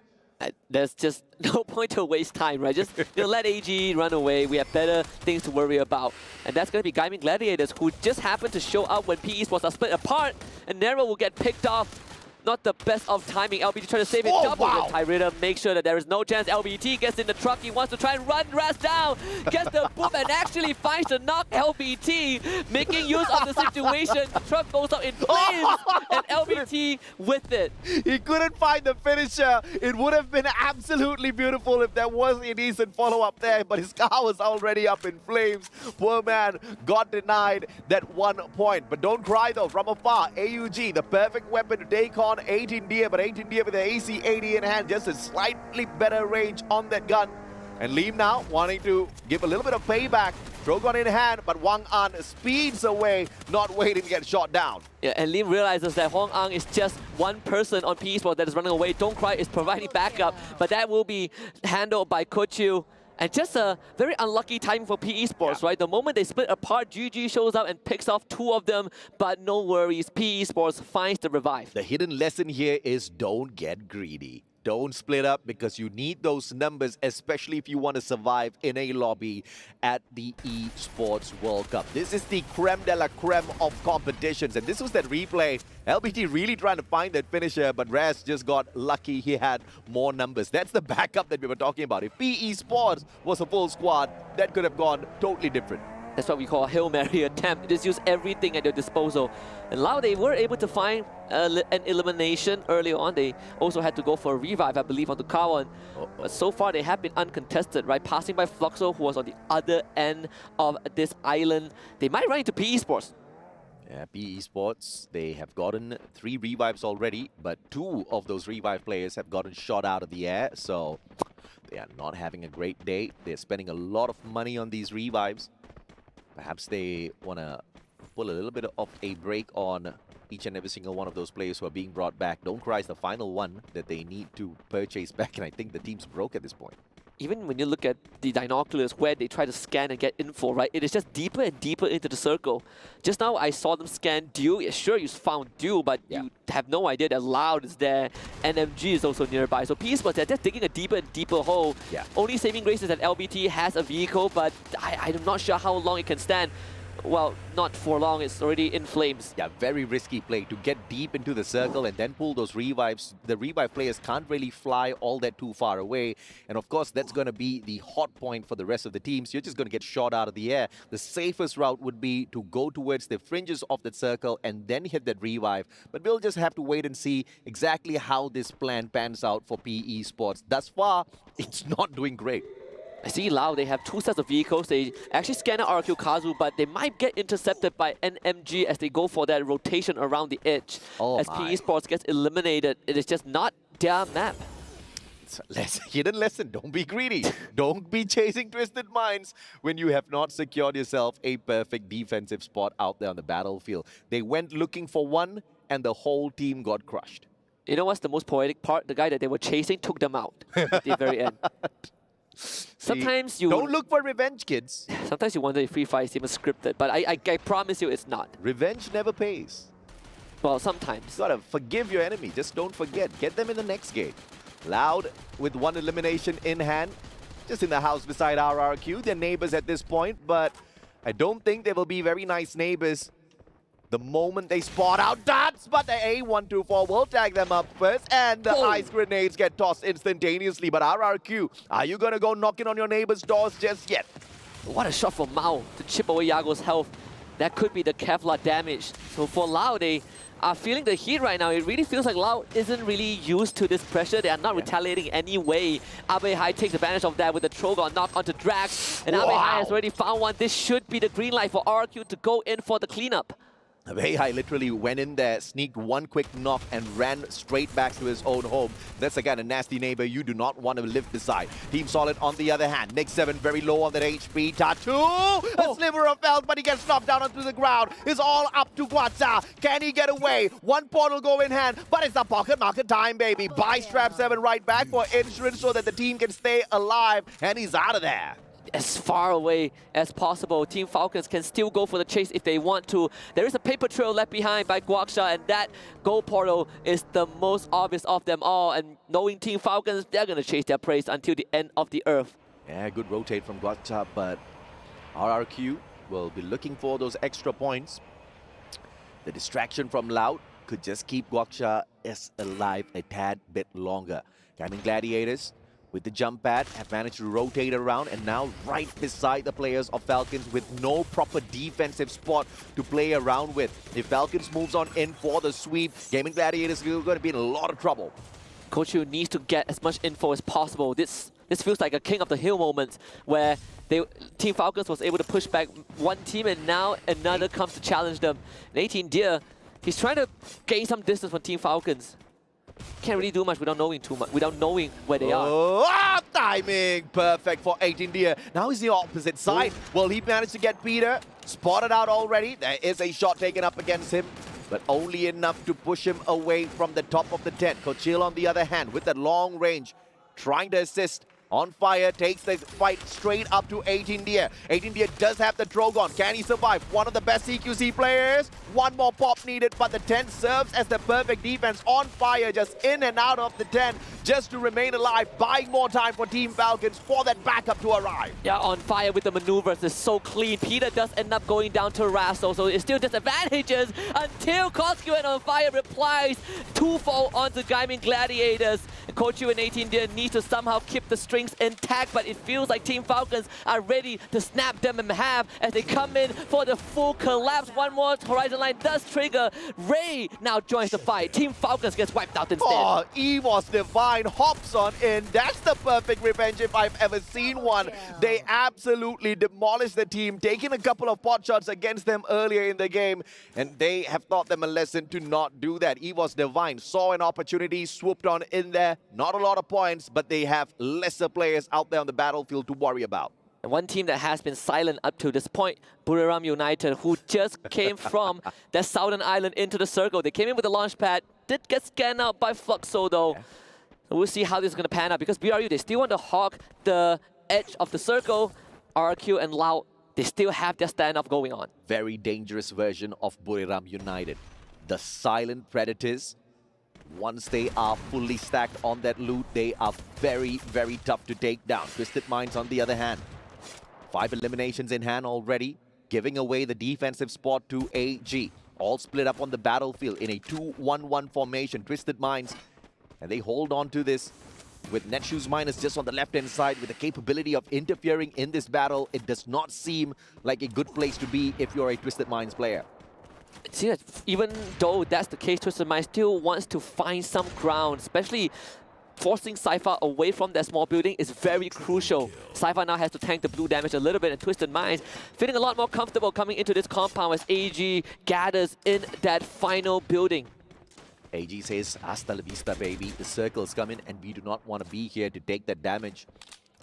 There's just no point to waste time, right? Just let AG run away. We have better things to worry about. And that's going to be Gaming Gladiators, who just happen to show up when PE Sports are split apart. And Nero will get picked off. Not the best of timing. LBT trying to save it double. Tyrita makes sure that there is no chance. LBT gets in the truck. He wants to try and run Raz down. Gets the boop and actually finds the knock LBT. Making use of the situation. The truck goes up in flames. And LBT with it. He couldn't find the finisher. It would have been absolutely beautiful if there was a decent follow-up there. But his car was already up in flames. Poor man got denied that 1 point. But don't cry though. From afar, AUG, the perfect weapon to take on 18 Deer, but 18 Deer with the AC-80 in hand, just a slightly better range on that gun. And Liam now wanting to give a little bit of payback. Drogon in hand, but Wang An speeds away, not waiting to get shot down. Yeah, and Liam realizes that Hong Ang is just one person on PE Sports that is running away. Don't Cry is providing backup, but that will be handled by Kochu. And just a very unlucky time for PE Sports, right? The moment they split apart, GG shows up and picks off 2 of them, but no worries, PE Sports finds the revive. The hidden lesson here is don't get greedy. Don't split up because you need those numbers, especially if you want to survive in a lobby at the Esports World Cup. This is the creme de la creme of competitions, and this was that replay. LBT really trying to find that finisher, but Raz just got lucky he had more numbers. That's the backup that we were talking about. If PE Sports was a full squad, that could have gone totally different. That's what we call a Hail Mary attempt. Just use everything at their disposal. And now they were able to find an elimination early on. They also had to go for a revive, I believe, on the Kawan. But so far, they have been uncontested, right? Passing by Fluxo, who was on the other end of this island. They might run into PE Sports. Yeah, PE Sports, they have gotten 3 revives already, but 2 of those revive players have gotten shot out of the air, so they are not having a great day. They're spending a lot of money on these revives. Perhaps they want to pull a little bit of a break on each and every single one of those players who are being brought back. Don't Cry is the final one that they need to purchase back, and I think the team's broke at this point. Even when you look at the binoculars where they try to scan and get info, right? It is just deeper and deeper into the circle. Just now, I saw them scan Dew. Yeah, sure, you found Dew, but you have no idea that Loud is there. NMG is also nearby. So PE Sports, they're just digging a deeper and deeper hole. Yeah. Only saving grace is that LBT has a vehicle, but I'm not sure how long it can stand. Well, not for long, it's already in flames. Yeah, very risky play to get deep into the circle and then pull those revives. The revive players can't really fly all that too far away. And of course, that's going to be the hot point for the rest of the teams. You're just going to get shot out of the air. The safest route would be to go towards the fringes of that circle and then hit that revive. But we'll just have to wait and see exactly how this plan pans out for PE Sports. Thus far, it's not doing great. I see Lao, they have 2 sets of vehicles. They actually scan out RQ Kazu, but they might get intercepted by NMG as they go for that rotation around the edge. As PE Sports gets eliminated, it is just not their map. Hidden lesson, don't be greedy. Don't be chasing Twisted Minds when you have not secured yourself a perfect defensive spot out there on the battlefield. They went looking for one, and the whole team got crushed. You know what's the most poetic part? The guy that they were chasing took them out at the very end. Sometimes you don't look for revenge, kids. Sometimes you wonder if Free Fire is even scripted, but I promise you it's not. Revenge never pays. Well, sometimes. You gotta forgive your enemy. Just don't forget. Get them in the next game. Loud with one elimination in hand. Just in the house beside RRQ. They're neighbors at this point, but I don't think they will be very nice neighbors the moment they spot out dots, but the A124 will tag them up first, and the ice grenades get tossed instantaneously. But RRQ, are you gonna go knocking on your neighbors' doors just yet? What a shot from Mao to chip away Yago's health. That could be the Kevlar damage. So for Lao, they are feeling the heat right now. It really feels like Lao isn't really used to this pressure. They are not retaliating anyway. Abe Hai takes advantage of that with the Trogon knock onto Drax, and Abe Hai has already found one. This should be the green light for RRQ to go in for the cleanup. Weihai literally went in there, sneaked one quick knock, and ran straight back to his own home. That's again a nasty neighbor you do not want to live beside. Team Solid on the other hand. Nick 7 very low on that HP. Tattoo! A sliver of health, but he gets knocked down onto the ground. It's all up to Guaza. Can he get away? One portal go in hand, but it's a pocket market time, baby. Buy Strap 7 right back for insurance so that the team can stay alive, and he's out of there. As far away as possible. Team Falcons can still go for the chase if they want to. There is a paper trail left behind by Guaksha, and that goal portal is the most obvious of them all. And knowing Team Falcons, they're going to chase their prey until the end of the earth. Yeah, good rotate from Guaksha, but RRQ will be looking for those extra points. The distraction from Loud could just keep Guaksha alive a tad bit longer. Gaming Gladiators with the jump pad have managed to rotate around, and now right beside the players of Falcons with no proper defensive spot to play around with. If Falcons moves on in for the sweep, Gaming Gladiators are going to be in a lot of trouble. Coach Yu needs to get as much info as possible. This feels like a King of the Hill moment where Team Falcons was able to push back one team, and now another comes to challenge them. And 18 Deer, he's trying to gain some distance from Team Falcons. Can't really do much without knowing where they are. Oh, timing! Perfect for 18 Deer. Now he's the opposite side. Well, he managed to get Peter spotted out already. There is a shot taken up against him, but only enough to push him away from the top of the tent. Kochil, on the other hand, with that long range, trying to assist. On fire, takes the fight straight up to 18 Deer. 18 Deer does have the Drogon. Can he survive? One of the best CQC players. One more pop needed, but the tent serves as the perfect defense. On fire, just in and out of the tent, just to remain alive, buying more time for Team Falcons for that backup to arrive. Yeah, on fire with the maneuvers. It's so clean. Peter does end up going down to Rasso, so it's still disadvantages until Koskyu and On Fire replies twofold onto Gaming Gladiators. And Coach Yu and 18 Deer need to somehow keep the string intact, but it feels like Team Falcons are ready to snap them in half as they come in for the full collapse. One more horizon line does trigger. Ray now joins the fight. Team Falcons gets wiped out instead. Oh, Esports Divine hops on in. That's the perfect revenge if I've ever seen one. They absolutely demolished the team, taking a couple of pot shots against them earlier in the game, and they have taught them a lesson to not do that. Esports Divine saw an opportunity, swooped on in there. Not a lot of points, but they have lesser players out there on the battlefield to worry about. And one team that has been silent up to this point, Buriram United, who just came from their southern island into the circle. They came in with a launch pad, did get scanned out by Fluxo though. Yeah. So we'll see how this is going to pan out, because BRU, they still want to hog the edge of the circle. RQ and Lao, they still have their standoff going on. Very dangerous version of Buriram United. The silent predators. Once they are fully stacked on that loot, they are very, very tough to take down. Twisted Minds, on the other hand, 5 eliminations in hand already, giving away the defensive spot to AG. All split up on the battlefield in a 2-1-1 formation. Twisted Minds, and they hold on to this with Netshoes Minus just on the left-hand side with the capability of interfering in this battle. It does not seem like a good place to be if you're a Twisted Minds player. See that even though that's the case, Twisted Mind still wants to find some ground, especially forcing Cypher away from that small building is very crucial. Cypher now has to tank the blue damage a little bit, and Twisted Minds feeling a lot more comfortable coming into this compound as AG gathers in that final building. AG says, hasta la vista, baby. The circle's coming, and we do not want to be here to take that damage.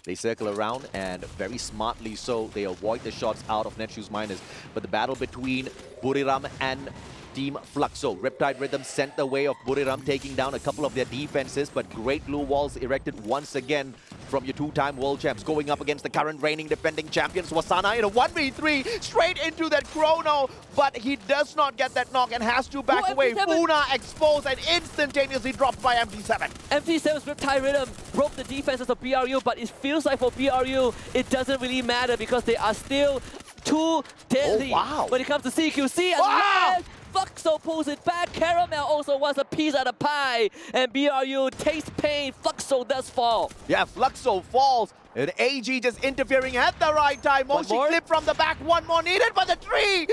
They circle around, and very smartly so, they avoid the shots out of Netshoes Miners. But the battle between Buriram and Team Fluxo. Riptide Rhythm sent the way of Buriram, taking down a couple of their defenses, but great blue walls erected once again from your two-time world champs, going up against the current reigning defending champions, Wasana, in a 1v3, straight into that chrono, but he does not get that knock and has to back away. Funa exposed and instantaneously dropped by MT7. MT7's Riptide Rhythm broke the defenses of BRU, but it feels like for BRU, it doesn't really matter because they are still too deadly when it comes to CQC. And Fluxo pulls it back. Caramel also wants a piece of the pie. And BRU takes pain. Fluxo does fall. Yeah, Fluxo falls. And AG just interfering at the right time. Moshi clip from the back. One more needed, but the tree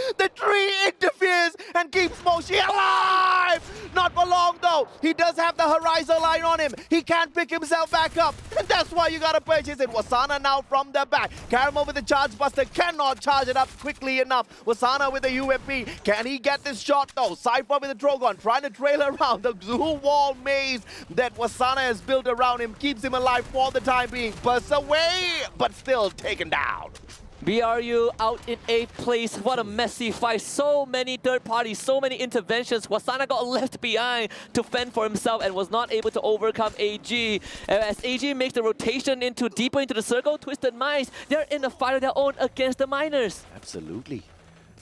interferes and keeps Moshi alive. Not for long though. He does have the Horizon line on him. He can't pick himself back up. And that's why you gotta purchase it. Wasana now from the back. Caramel with the charge buster cannot charge it up quickly enough. Wasana with the UMP. Can he get this shot though? Cypher with the Drogon trying to trail around. The glue wall maze that Wasana has built around him keeps him alive for the time being. Bursts away, but still taken down. BRU out in 8th place. What a messy fight. So many third parties, so many interventions. Wasana got left behind to fend for himself and was not able to overcome AG. As AG makes the rotation deeper into the circle, Twisted Minds, they're in a fight of their own against the Miners. Absolutely.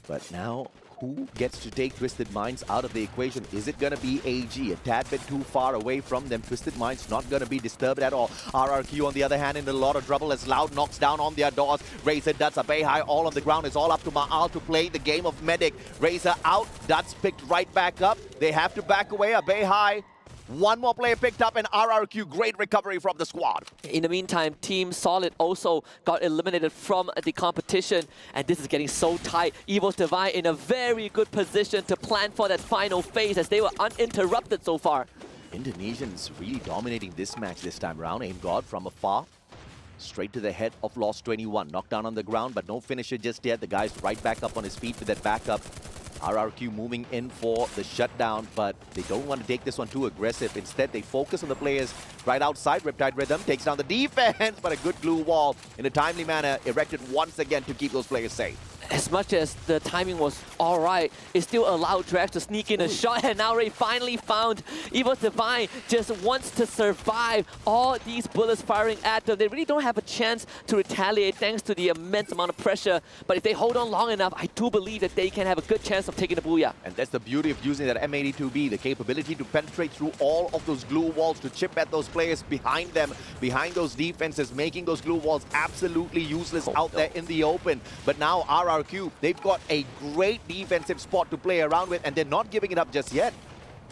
But now, who gets to take Twisted Minds out of the equation? Is it going to be AG? A tad bit too far away from them. Twisted Minds not going to be disturbed at all. RRQ, on the other hand, in a lot of trouble as Loud knocks down on their doors. Razor, Duts, Beihai all on the ground. It's all up to Ma'al to play the game of Medic. Razor out. Duts picked right back up. They have to back away. Beihai. One more player picked up, and RRQ, great recovery from the squad. In the meantime, Team Solid also got eliminated from the competition, and this is getting so tight. Evil's Divine in a very good position to plan for that final phase as they were uninterrupted so far. Indonesians really dominating this match this time around. Aim God from afar. Straight to the head of Lost 21. Knocked down on the ground, but no finisher just yet. The guy's right back up on his feet with that backup. RRQ moving in for the shutdown, but they don't want to take this one too aggressive. Instead, they focus on the players right outside. Riptide Rhythm takes down the defense, but a good glue wall in a timely manner erected once again to keep those players safe. As much as the timing was alright, it still allowed Drax to sneak in a shot, and now Ray finally found Evil's Divine just wants to survive all these bullets firing at them. They really don't have a chance to retaliate thanks to the immense amount of pressure, but if they hold on long enough, I do believe that they can have a good chance of taking the booyah. And that's the beauty of using that M82B, the capability to penetrate through all of those glue walls, to chip at those players behind them, behind those defenses, making those glue walls absolutely useless out there in the open. But now RRQ, they've got a great defensive spot to play around with, and they're not giving it up just yet.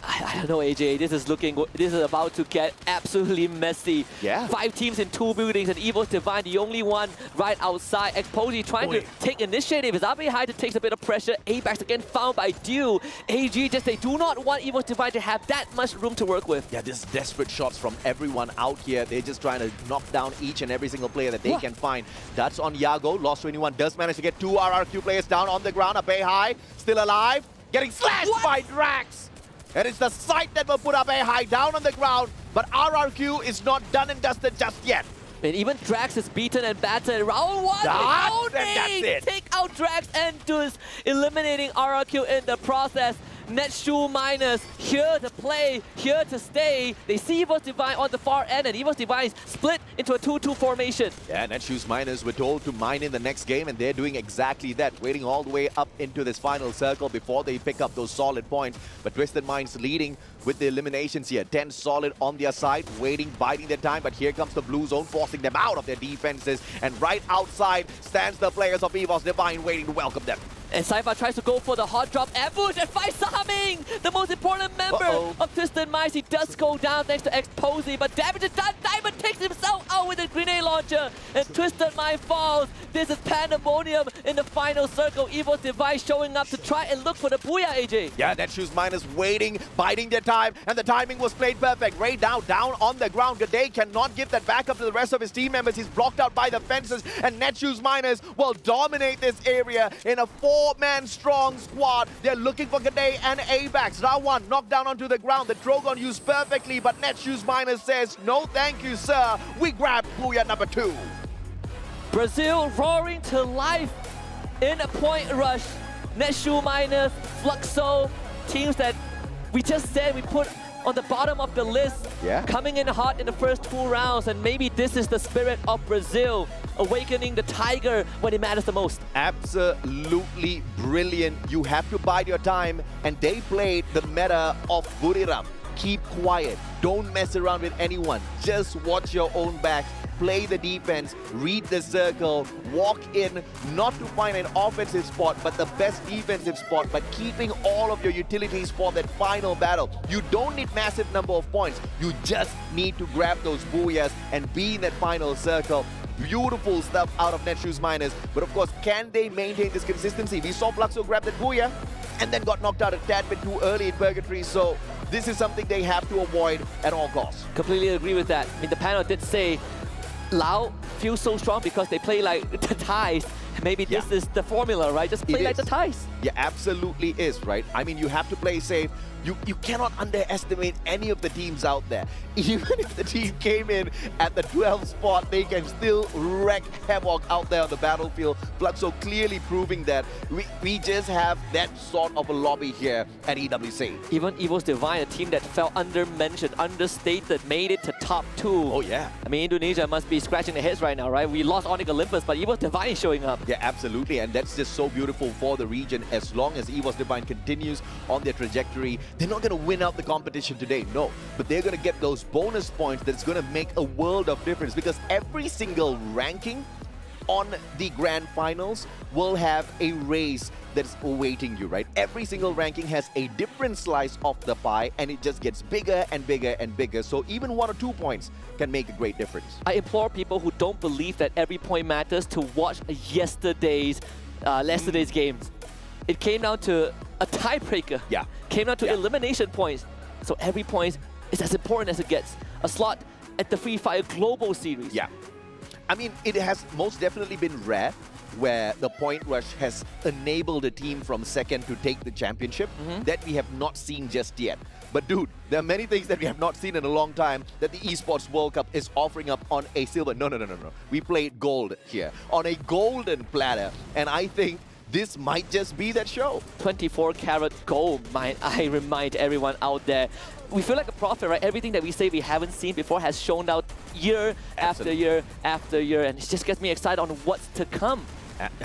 I don't know, AJ. This is about to get absolutely messy. Yeah. 5 teams in 2 buildings, and Evil's Divine, the only one right outside. Exposy trying to take initiative. As Abeihai takes a bit of pressure. Apex again found by Dew. AG they do not want Evil's Divine to have that much room to work with. Yeah, this desperate shots from everyone out here. They're just trying to knock down each and every single player that they can find. That's on Yago. Lost 21 does manage to get 2 RRQ players down on the ground. Abeihai still alive. Getting slashed by Drax. And it's the sight that will put Abeihai down on the ground, but RRQ is not done and dusted just yet. And even Drax is beaten and battered. Round 1, and that's it. Take out Drax and just eliminating RRQ in the process. Netshoe Miners here to play, here to stay. They see Evil's Divine on the far end, and Evil's Divine split into a 2-2 formation. Yeah, Netshoe's Miners were told to mine in the next game, and they're doing exactly that, waiting all the way up into this final circle before they pick up those solid points. But Twisted Minds leading with the eliminations here. 10 solid on their side, waiting, biding their time, but here comes the blue zone, forcing them out of their defenses, and right outside stands the players of Evil's Divine waiting to welcome them. And Saifa tries to go for the hot drop ambush and finds Saming, the most important member of Twisted Minds. He does go down thanks to Exposy, but damage is done. Diamond takes himself out with a grenade launcher, and Twisted Mind falls. This is pandemonium in the final circle. Evil's Divine showing up to try and look for the booyah, AJ. Yeah, Netshoe's Miners waiting, biding their time, and the timing was played perfect. Ray down on the ground. Gade cannot give that back up to the rest of his team members. He's blocked out by the fences, and Netshoe's Miners will dominate this area in a 4-man strong squad. They're looking for Gade and Abax. Rawan knocked down onto the ground. The Drogon used perfectly, but Netshoe's Miners says, no thank you, sir. We grab booyah number 2. Brazil roaring to life in a point rush. Netshoe Miners, Fluxo, teams that we just said we put on the bottom of the list, coming in hot in the first 2 rounds, and maybe this is the spirit of Brazil, awakening the tiger when it matters the most. Absolutely brilliant. You have to bide your time, and they played the meta of Buriram. Keep quiet. Don't mess around with anyone. Just watch your own back. Play the defense, read the circle, walk in, not to find an offensive spot, but the best defensive spot, but keeping all of your utilities for that final battle. You don't need massive number of points. You just need to grab those booyahs and be in that final circle. Beautiful stuff out of Netshoes Miners. But of course, can they maintain this consistency? We saw Fluxo grab that booyah and then got knocked out a tad bit too early in Purgatory. So this is something they have to avoid at all costs. Completely agree with that. I mean, the panel did say Lao feels so strong because they play like the Thais. Maybe this is the formula, right? Just play like the Thais. Yeah, absolutely is, right? I mean, you have to play safe. You cannot underestimate any of the teams out there. Even if the team came in at the 12th spot, they can still wreak havoc out there on the battlefield. Fluxo clearly proving that we just have that sort of a lobby here at EWC. Even Evo's Divine, a team that felt undermentioned, understated, made it to top 2. Oh yeah. I mean, Indonesia must be scratching their heads right now, right? We lost Onyx Olympus, but Evo's Divine is showing up. Yeah, absolutely. And that's just so beautiful for the region. As long as Evo's Divine continues on their trajectory, they're not going to win out the competition today, no. But they're going to get those bonus points that's going to make a world of difference, because every single ranking on the grand finals will have a race that's awaiting you, right? Every single ranking has a different slice of the pie, and it just gets bigger and bigger and bigger. So even 1 or 2 points can make a great difference. I implore people who don't believe that every point matters to watch yesterday's games. It came down to a tiebreaker. Yeah. Came down to elimination points. So every point is as important as it gets. A slot at the Free Fire Global Series. Yeah. I mean, it has most definitely been rare where the point rush has enabled a team from second to take the championship. That we have not seen just yet. But dude, there are many things that we have not seen in a long time that the Esports World Cup is offering up on a silver. No. We played gold here on a golden platter. And I think this might just be that show. 24-karat gold, I remind everyone out there. We feel like a prophet, right? Everything that we say we haven't seen before has shown out year after year after year, and it just gets me excited on what's to come.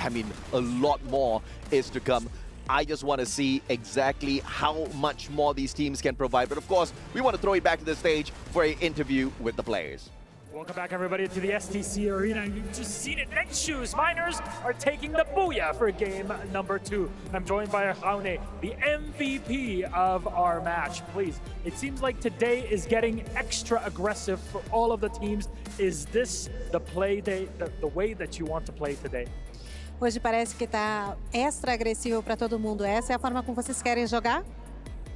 I mean, a lot more is to come. I just want to see exactly how much more these teams can provide. But of course, we want to throw it back to the stage for an interview with the players. Welcome back, everybody, to the STC Arena. You've just seen it. Netshoes Miners are taking the booyah for game number 2. I'm joined by Jaune, the MVP of our match. Please, it seems like today is getting extra aggressive for all of the teams. Is this the play day, the way that you want to play today? Hoje parece que está extra agressivo para todo mundo. Essa é a forma como vocês querem jogar?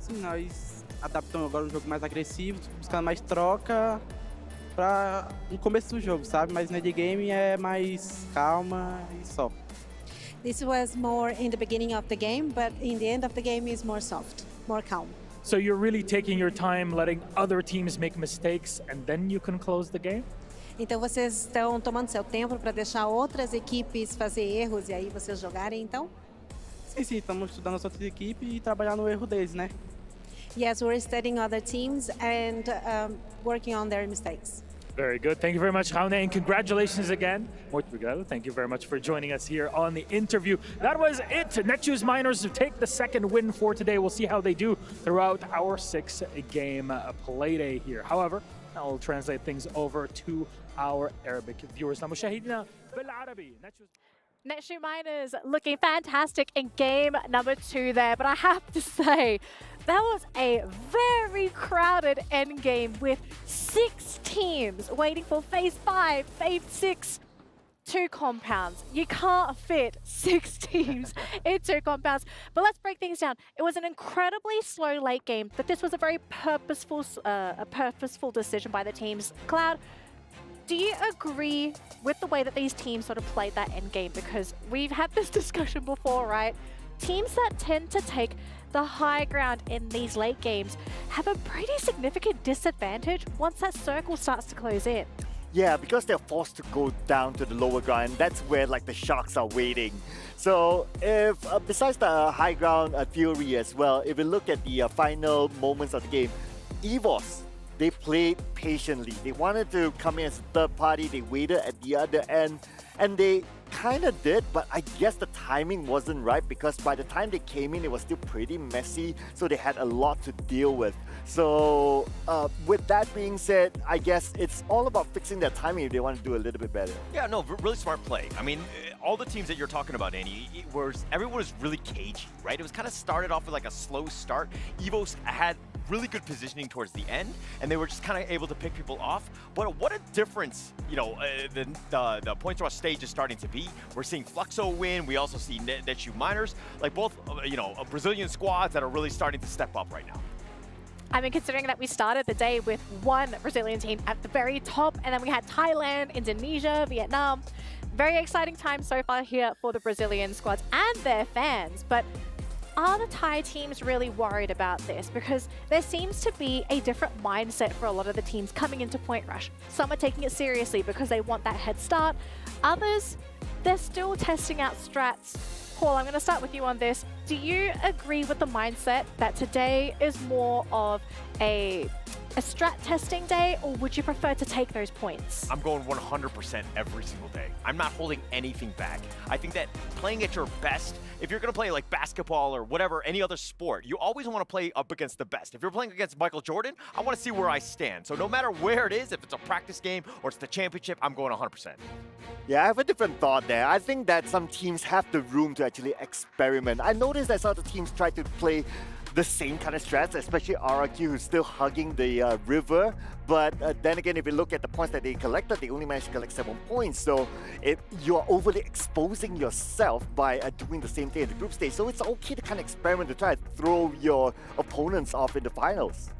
Sim, nós adaptamos agora um jogo mais agressivo, buscando mais troca para no começo do jogo, sabe? Mas no early game é mais calma e só. This was more in the beginning of the game, but in the end of the game is more soft, more calm. So you're really taking your time, letting other teams make mistakes, and then you can close the game? Então vocês estão tomando seu tempo para deixar outras equipes fazer erros e aí vocês jogarem, então? Sim, estamos estudando as outras equipes e trabalhar no erro deles, né? Yes, we're studying other teams and working on their mistakes. Very good. Thank you very much, Jaune, and congratulations again. Muito obrigado. Thank you very much for joining us here on the interview. That was it. Netshoes Miners take the second win for today. We'll see how they do throughout our 6-game play day here. However, I'll translate things over to our Arabic viewers. مشاهدينا بالعربي. Netshoes Miners looking fantastic in game number 2 there, but I have to say, that was a very crowded endgame with 6 teams waiting for phase 5, phase 6, 2 compounds. You can't fit 6 teams in 2 compounds. But let's break things down. It was an incredibly slow late game, but this was a very purposeful decision by the teams. Cloud, do you agree with the way that these teams sort of played that end game? Because we've had this discussion before, right? Teams that tend to take the high ground in these late games have a pretty significant disadvantage once that circle starts to close in. Yeah, because they're forced to go down to the lower ground. That's where like the sharks are waiting. So if besides the high ground theory as well, if we look at the final moments of the game, EVOS, they played patiently. They wanted to come in as a third party. They waited at the other end, and they kind of did, but I guess the timing wasn't right because by the time they came in, it was still pretty messy, so they had a lot to deal with. So with that being said, I guess it's all about fixing their timing if they want to do a little bit better. Yeah, no, really smart play. I mean, all the teams that you're talking about, Andy, everyone was really cagey, right? It was kind of started off with like a slow start. EVOS had really good positioning towards the end, and they were just kind of able to pick people off. But what a difference, you know, the points rush stage is starting to be. We're seeing Fluxo win. We also see Netshoe Miners, like both, you know, Brazilian squads that are really starting to step up right now. I mean, considering that we started the day with one Brazilian team at the very top, and then we had Thailand, Indonesia, Vietnam. Very exciting time so far here for the Brazilian squads and their fans. But are the Thai teams really worried about this? Because there seems to be a different mindset for a lot of the teams coming into Point Rush. Some are taking it seriously because they want that head start. Others, they're still testing out strats. Paul, I'm going to start with you on this. Do you agree with the mindset that today is more of a strat testing day, or would you prefer to take those points? I'm going 100% every single day. I'm not holding anything back. I think that playing at your best, if you're going to play like basketball or whatever, any other sport, you always want to play up against the best. If you're playing against Michael Jordan, I want to see where I stand. So no matter where it is, if it's a practice game or it's the championship, I'm going 100%. Yeah, I have a different thought there. I think that some teams have the room to actually experiment. I noticed that some of the teams try to play the same kind of strats, especially RRQ, who's still hugging the river. But then again, if you look at the points that they collected, they only managed to collect 7 points. So you're overly exposing yourself by doing the same thing in the group stage. So it's okay to kind of experiment to try to throw your opponents off in the finals.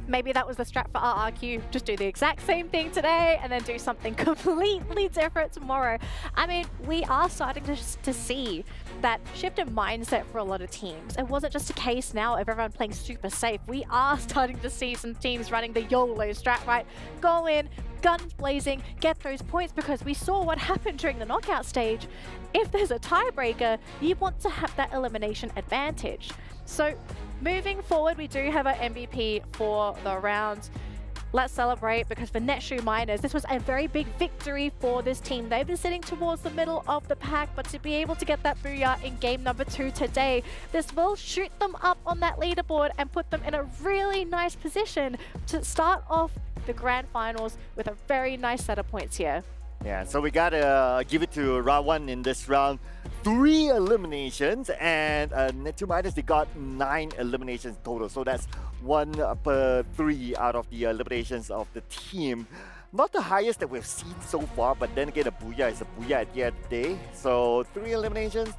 Maybe that was the strat for RRQ. Just do the exact same thing today and then do something completely different tomorrow. I mean, we are starting to see that shift in mindset for a lot of teams. It wasn't just a case now of everyone playing super safe. We are starting to see some teams running the YOLO strat, right? Go in, guns blazing, get those points, because we saw what happened during the knockout stage. If there's a tiebreaker, you want to have that elimination advantage. So moving forward, we do have our MVP for the round. Let's celebrate, because for Netshoe Miners, this was a very big victory for this team. They've been sitting towards the middle of the pack, but to be able to get that booyah in game number 2 today, this will shoot them up on that leaderboard and put them in a really nice position to start off the grand finals with a very nice set of points here. Yeah, so we gotta give it to round 1 in this round. 3 eliminations, and Netshoe Miners, they got 9 eliminations total. So that's 1 per 3 out of the eliminations of the team. Not the highest that we've seen so far, but then again, a booyah is a booyah at the end of the day. So 3 eliminations,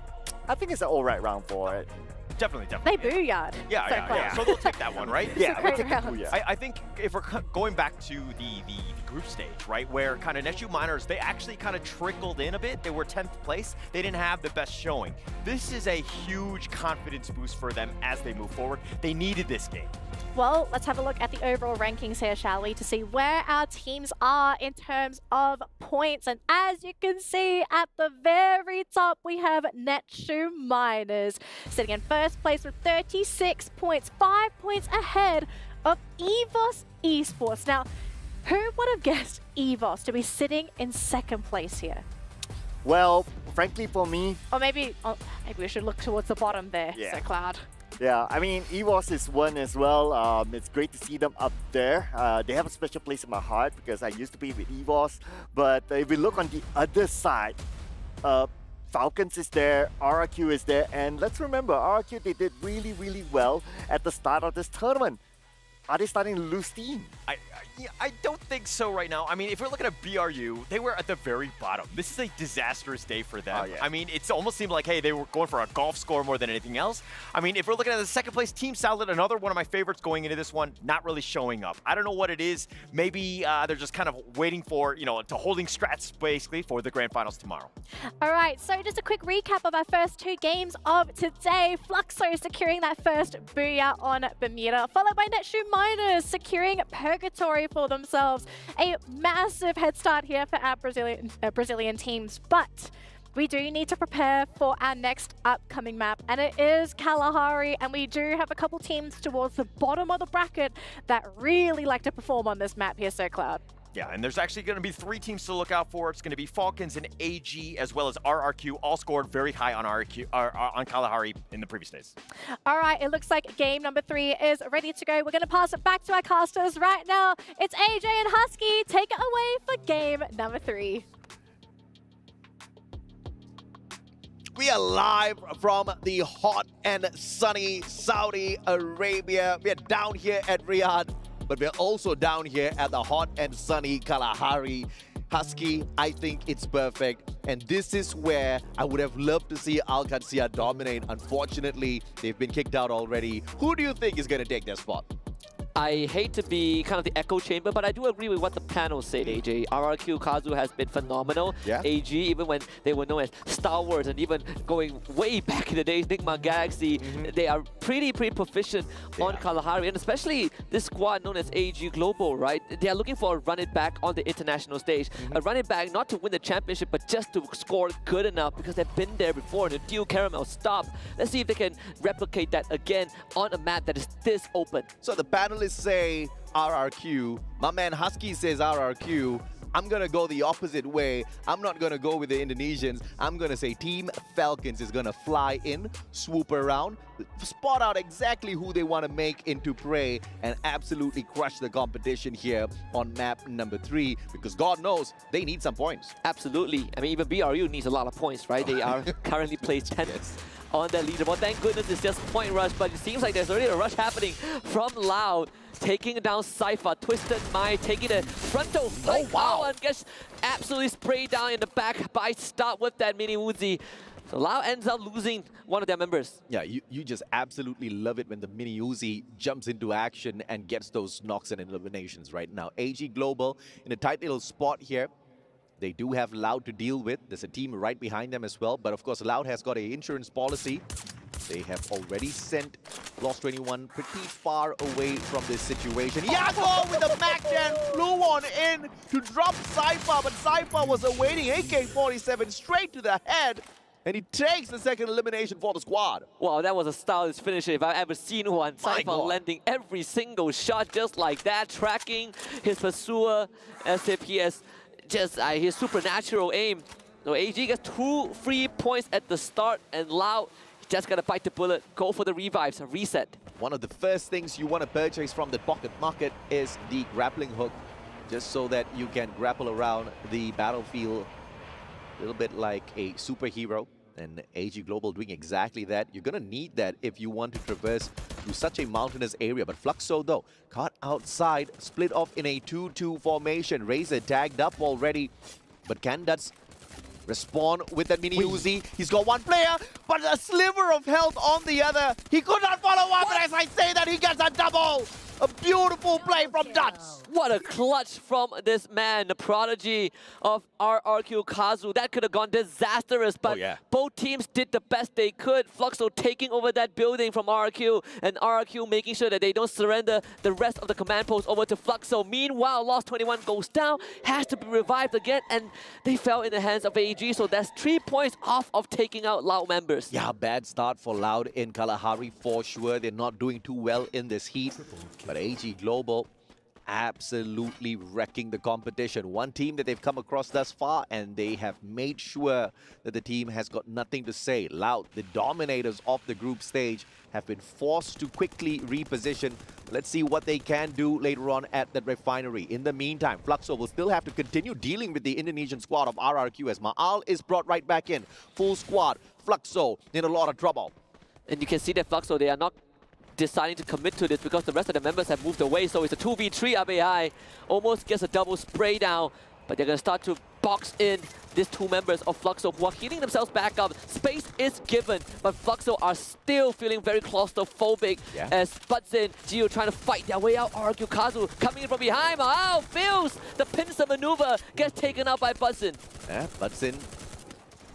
I think it's an alright round for it. Definitely. They booyah'd. Yeah. So they'll take that one, right? Yeah, we'll take the booyah. I think if we're going back to the group stage, right, where kind of Netshoe Miners, they actually kind of trickled in a bit. They were 10th place. They didn't have the best showing. This is a huge confidence boost for them as they move forward. They needed this game. Well, let's have a look at the overall rankings here, shall we, to see where our teams are in terms of points. And as you can see, at the very top, we have Netshoe Miners sitting in first place with 36 points, 5 points ahead of EVOS Esports. Now, who would have guessed EVOS to be sitting in second place here? Well, frankly for me... Or maybe we should look towards the bottom there, Yeah. so Cloud. Yeah, I mean, EVOS is one as well. It's great to see them up there. They have a special place in my heart because I used to be with EVOS. But if we look on the other side, Falcons is there, RRQ is there, and let's remember, RRQ, they did really, really well at the start of this tournament. Are they starting to lose steam? I don't think so right now. I mean, if we're looking at BRU, they were at the very bottom. This is a disastrous day for them. Oh, yeah. I mean, it almost seemed like, hey, they were going for a golf score more than anything else. I mean, if we're looking at the second place, Team Salad, another one of my favorites going into this one, not really showing up. I don't know what it is. Maybe they're just kind of waiting for, to holding strats, basically, for the grand finals tomorrow. All right, so just a quick recap of our first 2 games of today. Fluxo securing that first booyah on Bermuda, followed by Netshoe Miners securing Purgatory away for themselves a massive head start here for our Brazilian teams. But we do need to prepare for our next upcoming map, and it is Kalahari, and we do have a couple teams towards the bottom of the bracket that really like to perform on this map here, Sir Cloud. Yeah, and there's actually going to be 3 teams to look out for. It's going to be Falcons and AG, as well as RRQ, all scored very high on on Kalahari in the previous days. All right, it looks like game number 3 is ready to go. We're going to pass it back to our casters right now. It's AJ and Husky. Take it away for game number 3. We are live from the hot and sunny Saudi Arabia. We are down here at Riyadh, but we're also down here at the hot and sunny Kalahari. Husky, I think it's perfect. And this is where I would have loved to see Al Qadsiya dominate. Unfortunately, they've been kicked out already. Who do you think is going to take their spot? I hate to be kind of the echo chamber, but I do agree with what the panel said, AJ. RRQ Kazu has been phenomenal. Yeah. AG, even when they were known as Star Wars, and even going way back in the days, Nigma Galaxy, they are pretty proficient on Kalahari, and especially this squad known as AG Global, right? They are looking for a run it back on the international stage. A run it back not to win the championship, but just to score good enough, because they've been there before, and the Dew Caramel stopped. Let's see if they can replicate that again on a map that is this open. So the panelists say RRQ. My man Husky says RRQ. I'm going to go the opposite way. I'm not going to go with the Indonesians. I'm going to say Team Falcons is going to fly in, swoop around, spot out exactly who they want to make into prey, and absolutely crush the competition here on map number 3, because God knows they need some points. Absolutely. I mean, even BRU needs a lot of points, right? They are currently placed 10th on their leaderboard. Thank goodness it's just point rush, but it seems like there's already a rush happening from Loud, taking down Cypher. Twisted Mai taking a frontal flank. Oh, and gets absolutely sprayed down in the back by Start with that mini Uzi. So Loud ends up losing one of their members. Yeah, you just absolutely love it when the mini Uzi jumps into action and gets those knocks and eliminations right now. AG Global in a tight little spot here. They do have Loud to deal with. There's a team right behind them as well. But of course, Loud has got an insurance policy. They have already sent Lost 21 pretty far away from this situation. Yago with the Mac-10 flew on in to drop Cypher, but Cypher was awaiting AK-47 straight to the head. And he takes the second elimination for the squad. Wow, that was a stylish finisher if I've ever seen one. Cypher landing every single shot just like that, tracking his pursuer as if he has just his supernatural aim. So AG gets 2 free points at the start, and Loud just gotta bite the bullet, go for the revives, reset. One of the first things you want to purchase from the pocket market is the grappling hook, just so that you can grapple around the battlefield a little bit like a superhero. And AG Global doing exactly that. You're going to need that if you want to traverse through such a mountainous area. But Fluxo, though, caught outside, split off in a 2-2 formation. Razor tagged up already. But can Duts respawn with that mini Uzi? He's got one player, but a sliver of health on the other. He could not follow up, but as I say that, he gets a double. A beautiful play from Duts. What a clutch from this man, the prodigy of RRQ Kazu. That could have gone disastrous, but both teams did the best they could. Fluxo taking over that building from RRQ, and RRQ making sure that they don't surrender the rest of the command post over to Fluxo. Meanwhile, Lost 21 goes down, has to be revived again, and they fell in the hands of AG, so that's 3 points off of taking out Loud members. Yeah, bad start for Loud in Kalahari for sure. They're not doing too well in this heat. But AG Global absolutely wrecking the competition. One team that they've come across thus far, and they have made sure that the team has got nothing to say. Loud, the dominators of the group stage, have been forced to quickly reposition. Let's see what they can do later on at that refinery. In the meantime, Fluxo will still have to continue dealing with the Indonesian squad of RRQ as Ma'al is brought right back in. Full squad. Fluxo in a lot of trouble. And you can see that Fluxo, they are not deciding to commit to this because the rest of the members have moved away. So it's a 2v3 ABI. Almost gets a double spray down, but they're going to start to box in these 2 members of Fluxo who are healing themselves back up. Space is given, but Fluxo are still feeling very claustrophobic as Butsin, Gio trying to fight their way out. RRQ Kazu coming in from behind. Fails the pincer maneuver, gets taken out by Butsin. Yeah, Butsin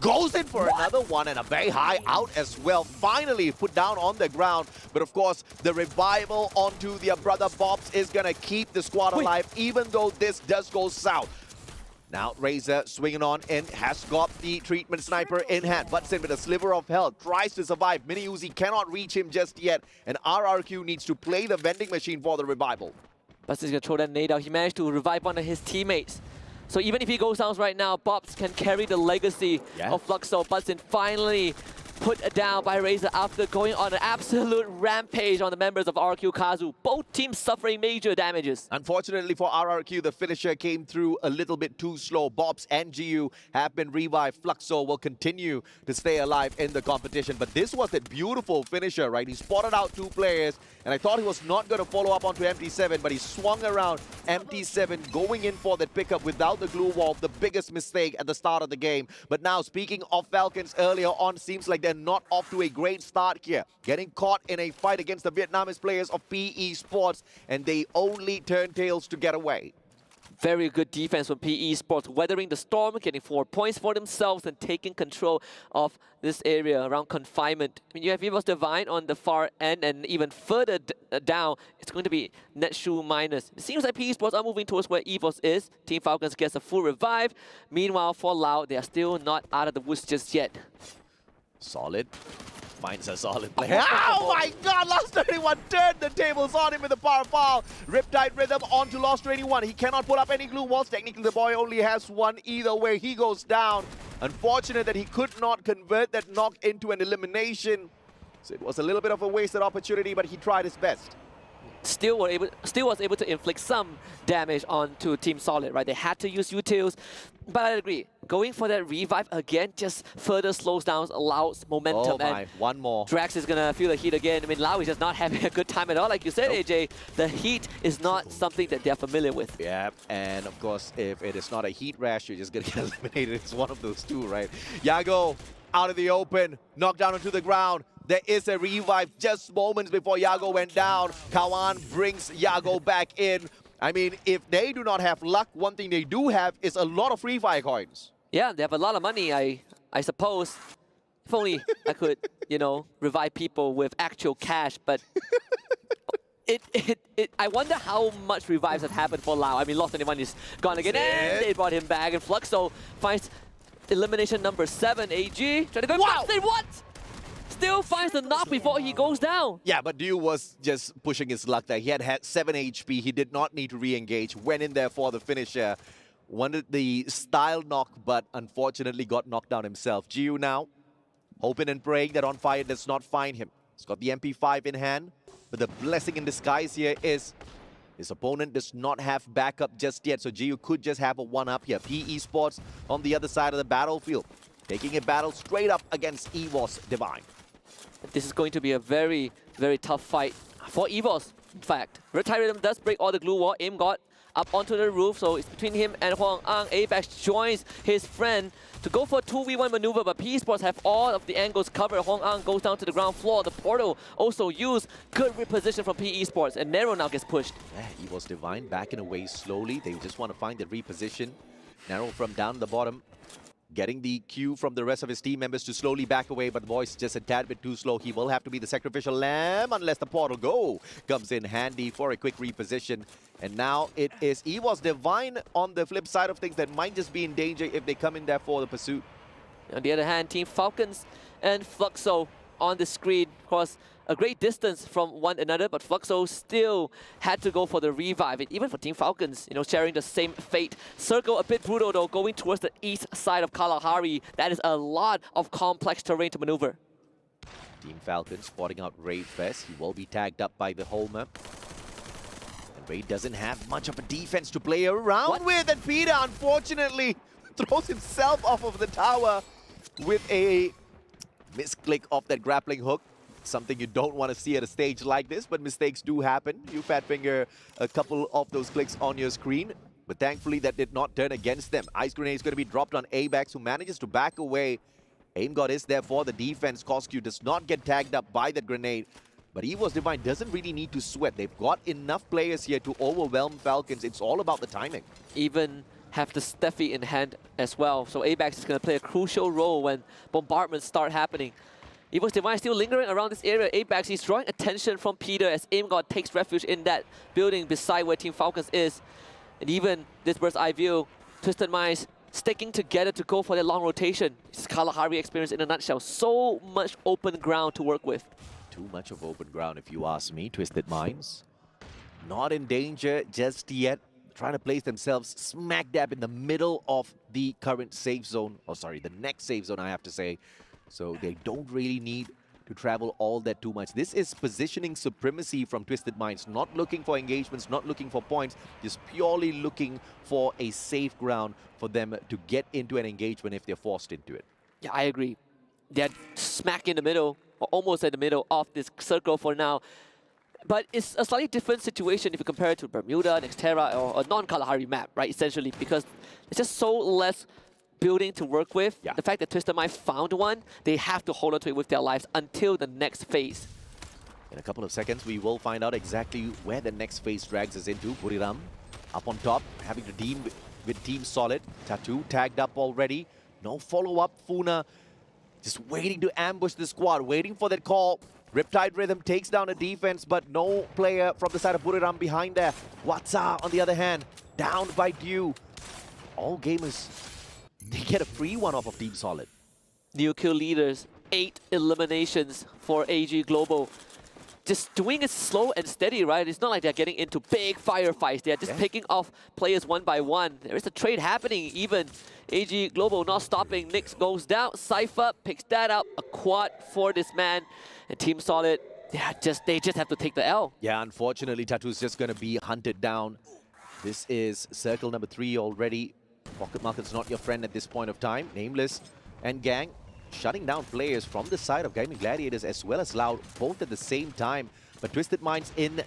Goes in for another one and a very high out as well. Finally put down on the ground. But of course, the revival onto their brother Bobs is going to keep the squad alive, even though this does go south. Now Razor swinging on in, has got the treatment sniper in hand. Butts in with a sliver of health, tries to survive. Mini Uzi cannot reach him just yet. And RRQ needs to play the vending machine for the revival. Buster's gonna throw that nade out. He managed to revive one of his teammates. So even if he goes down right now, Bobs can carry the legacy of Fluxo. Butson finally put down by Razor after going on an absolute rampage on the members of RRQ Kazu. Both teams suffering major damages. Unfortunately for RRQ, the finisher came through a little bit too slow. Bobs and GU have been revived. Fluxo will continue to stay alive in the competition. But this was a beautiful finisher, right? He spotted out 2 players, and I thought he was not going to follow up onto MT7, but he swung around MT7, going in for that pickup without the glue wall. The biggest mistake at the start of the game. But now, speaking of Falcons earlier on, seems like they're not off to a great start here. Getting caught in a fight against the Vietnamese players of PE Sports, and they only turn tails to get away. Very good defense from PE Sports, weathering the storm, getting 4 points for themselves and taking control of this area around confinement. I mean, you have Evos Divine on the far end, and even further down, it's going to be Netshu minus. It seems like PE Sports are moving towards where Evos is. Team Falcons gets a full revive. Meanwhile, for Lao, they are still not out of the woods just yet. Solid. Finds a solid play. Oh my god! Lost 21 turned the tables on him with a power foul. Riptide Rhythm onto Lost 21. He cannot put up any glue walls. Technically, the boy only has one. Either way, he goes down. Unfortunate that he could not convert that knock into an elimination. So it was a little bit of a wasted opportunity, but he tried his best. Still was able to inflict some damage onto Team Solid, right? They had to use utils, but I agree. Going for that revive again just further slows down Lau's momentum. Oh my, one more. Drax is gonna feel the heat again. I mean, Lau is just not having a good time at all. Like you said, AJ, the heat is not something that they're familiar with. Yeah, and of course, if it is not a heat rash, you're just gonna get eliminated. It's one of those two, right? Yago out of the open, knocked down onto the ground. There is a revive just moments before Yago went down. Kawan brings Yago back in. I mean, if they do not have luck, one thing they do have is a lot of free fire coins. Yeah, they have a lot of money, I suppose. If only I could, you know, revive people with actual cash, but I wonder how much revives have happened for Lau. I mean, Lost 21 is gone again, and they brought him back, and Fluxo finds elimination number 7. AG trying to go fast, what? Still finds the knock before he goes down. Yeah, but Dew was just pushing his luck there. He had 7 HP. He did not need to re-engage. Went in there for the finisher. Wanted the style knock, but unfortunately got knocked down himself. GU now, hoping and praying that On Fire does not find him. He's got the MP5 in hand, but the blessing in disguise here is his opponent does not have backup just yet, so GU could just have a one-up here. PE Sports on the other side of the battlefield, taking a battle straight up against EVOS Divine. This is going to be a very, very tough fight for EVOS, in fact. Riptide Rhythm does break all the glue wall. Aim got up onto the roof, so it's between him and Huang Ang. Apex joins his friend to go for a 2v1 maneuver, but PE Sports have all of the angles covered. Huang Ang goes down to the ground floor. The portal also used. Good reposition from PE Sports, and Nero now gets pushed. Yeah, EVOS Divine backing away slowly. They just want to find the reposition. Nero from down the bottom, getting the cue from the rest of his team members to slowly back away, but the boy's just a tad bit too slow. He will have to be the sacrificial lamb unless the portal go comes in handy for a quick reposition. And now it is EVOS Divine on the flip side of things that might just be in danger if they come in there for the pursuit. On the other hand, Team Falcons and Fluxo on the screen, of course, a great distance from one another, but Fluxo still had to go for the revive. And even for Team Falcons, you know, sharing the same fate. Circle a bit brutal though, going towards the east side of Kalahari. That is a lot of complex terrain to maneuver. Team Falcons spotting out Raid Fest. He will be tagged up by the Homer. And Raid doesn't have much of a defense to play around with, and Peter unfortunately throws himself off of the tower with a misclick of that grappling hook. Something you don't want to see at a stage like this, but mistakes do happen. You fat finger a couple of those clicks on your screen, but thankfully that did not turn against them. Ice grenade is going to be dropped on Abex, who manages to back away. Aim God is there for the defense. Coscu does not get tagged up by that grenade, but EVOS Divine doesn't really need to sweat. They've got enough players here to overwhelm Falcons. It's all about the timing. Even have the Steffi in hand as well. So ABAX is going to play a crucial role when bombardments start happening. Evo's Divine still lingering around this area. ABAX is drawing attention from Peter as AimGod takes refuge in that building beside where Team Falcons is. And even this bird's eye view, Twisted Minds sticking together to go for their long rotation. It's Kalahari experience in a nutshell. So much open ground to work with. Too much of open ground if you ask me. Twisted Minds not in danger just yet. Trying to place themselves smack dab in the middle of the current safe zone. Oh, sorry, the next safe zone, I have to say. So they don't really need to travel all that too much. This is positioning supremacy from Twisted Minds. Not looking for engagements, not looking for points. Just purely looking for a safe ground for them to get into an engagement if they're forced into it. Yeah, I agree. They're smack in the middle, or almost in the middle of this circle for now. But it's a slightly different situation if you compare it to Bermuda, Nextera, or a non-Kalahari map, right, essentially, because it's just so less building to work with. Yeah. The fact that Twisted Mind found one, they have to hold on to it with their lives until the next phase. In a couple of seconds, we will find out exactly where the next phase drags us into. Buriram up on top, having to deal with Team Solid. Tattoo tagged up already. No follow-up. Funa just waiting to ambush the squad, waiting for that call. Riptide Rhythm takes down a defense, but no player from the side of Buriram behind there. Watsa, on the other hand, downed by Dew. All gamers, they get a free one off of Team Solid. New kill leaders, 8 eliminations for AG Global. Just doing it slow and steady, right? It's not like they're getting into big firefights. They're just picking off players one by one. There is a trade happening even. AG Global not stopping. Nyx goes down. Cypher picks that up. A quad for this man. And Team Solid, they just have to take the L. Yeah, unfortunately, Tattoo's just going to be hunted down. This is circle number 3 already. Pocket Market's not your friend at this point of time. Nameless and Gang shutting down players from the side of Gaming Gladiators as well as Loud, both at the same time. But Twisted Minds in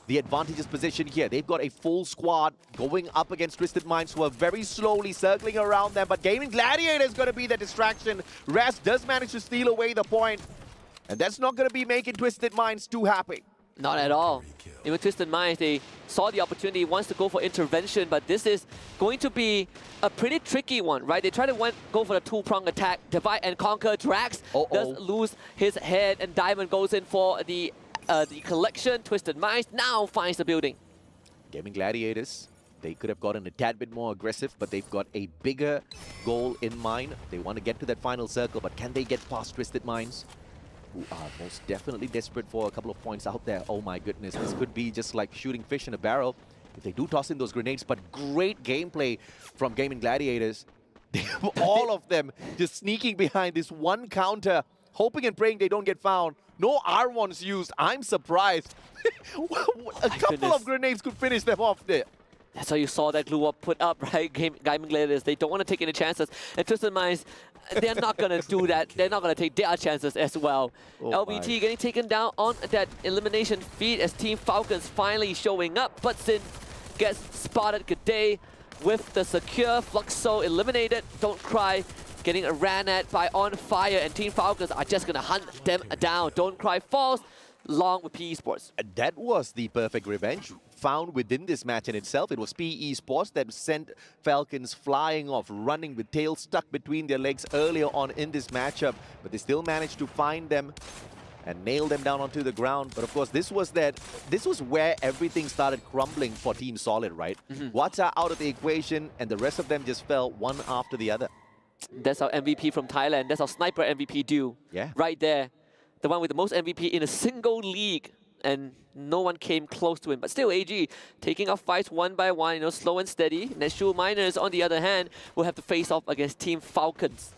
the advantageous position here. They've got a full squad going up against Twisted Minds, who are very slowly circling around them. But Gaming Gladiator is going to be the distraction. Raz does manage to steal away the point. And that's not going to be making Twisted Minds too happy. Not at all. Even Twisted Minds, they saw the opportunity, wants to go for intervention, but this is going to be a pretty tricky one, right? They try to go for the two-prong attack, divide and conquer. Drax does lose his head, and Diamond goes in for the collection. Twisted Minds now finds the building. Gaming Gladiators, they could have gotten a tad bit more aggressive, but they've got a bigger goal in mind. They want to get to that final circle, but can they get past Twisted Minds, who are most definitely desperate for a couple of points out there? Oh my goodness, this could be just like shooting fish in a barrel if they do toss in those grenades. But great gameplay from Gaming Gladiators. All of them just sneaking behind this one counter, hoping and praying they don't get found. No R1s used. I'm surprised. A couple of grenades could finish them off there. That's how you saw that glue up put up, right? Gaming Gladiators, they don't want to take any chances. And Twisted Minds, they're not going to do that. They're not going to take their chances as well. Oh LBT getting taken down on that elimination feed as Team Falcons finally showing up. But Sin gets spotted. Good day with the secure. Fluxo eliminated. Don't Cry getting ran at by On Fire. And Team Falcons are just going to hunt them down. Don't Cry falls along with PE Sports. That was the perfect revenge found within this match in itself. It was PE Sports that sent Falcons flying off, running with tails stuck between their legs earlier on in this matchup, but they still managed to find them and nail them down onto the ground. But of course, this was where everything started crumbling for Team Solid, right? Watsa out of the equation, and the rest of them just fell one after the other. That's our MVP from Thailand. That's our sniper MVP due. Yeah. Right there. The one with the most MVP in a single league. And no one came close to him. But still, AG taking off fights one by one, you know, slow and steady. Netshoe Miners, on the other hand, will have to face off against Team Falcons.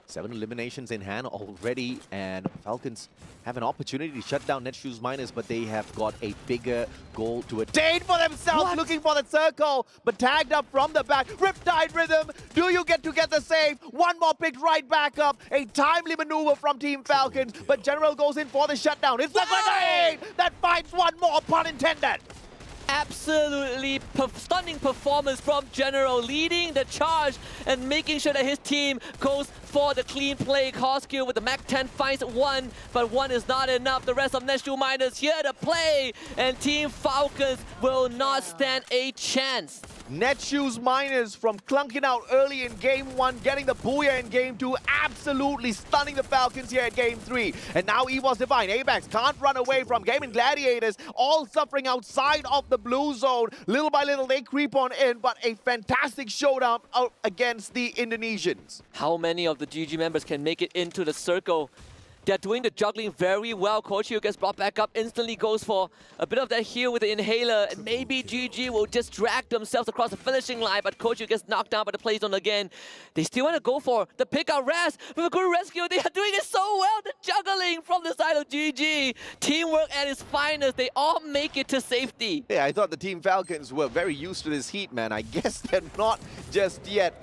7 eliminations in hand already, and Falcons have an opportunity to shut down Netshoe Miners, but they have got a bigger goal to attain for themselves, looking for the circle, but tagged up from the back. Riptide Rhythm, do you get to get the save? One more picked right back up. A timely maneuver from Team Falcons, but General goes in for the shutdown. It's the grenade that finds one more, pun intended. Absolutely stunning performance from General, leading the charge and making sure that his team goes for the clean play. Koskil with the Mac 10 finds one, but one is not enough. The rest of Netshoe Miners here to play, and Team Falcons will not stand a chance. Netshoe Miners from clunking out early in Game 1, getting the booyah in Game 2, absolutely stunning the Falcons here at Game 3. And now EVOS Divine, Apex can't run away from Gaming Gladiators, all suffering outside of the blue zone. Little by little, they creep on in, but a fantastic showdown out against the Indonesians. How many of the GG members can make it into the circle? They're doing the juggling very well. Kochio gets brought back up, instantly goes for a bit of that heal with the inhaler, and maybe GG will just drag themselves across the finishing line, but Kochio gets knocked down by the play zone again. They still want to go for the pick-out Raz. With a good rescue, they are doing it so well. The juggling from the side of GG. Teamwork at its finest. They all make it to safety. Yeah, I thought the Team Falcons were very used to this heat, man. I guess they're not just yet.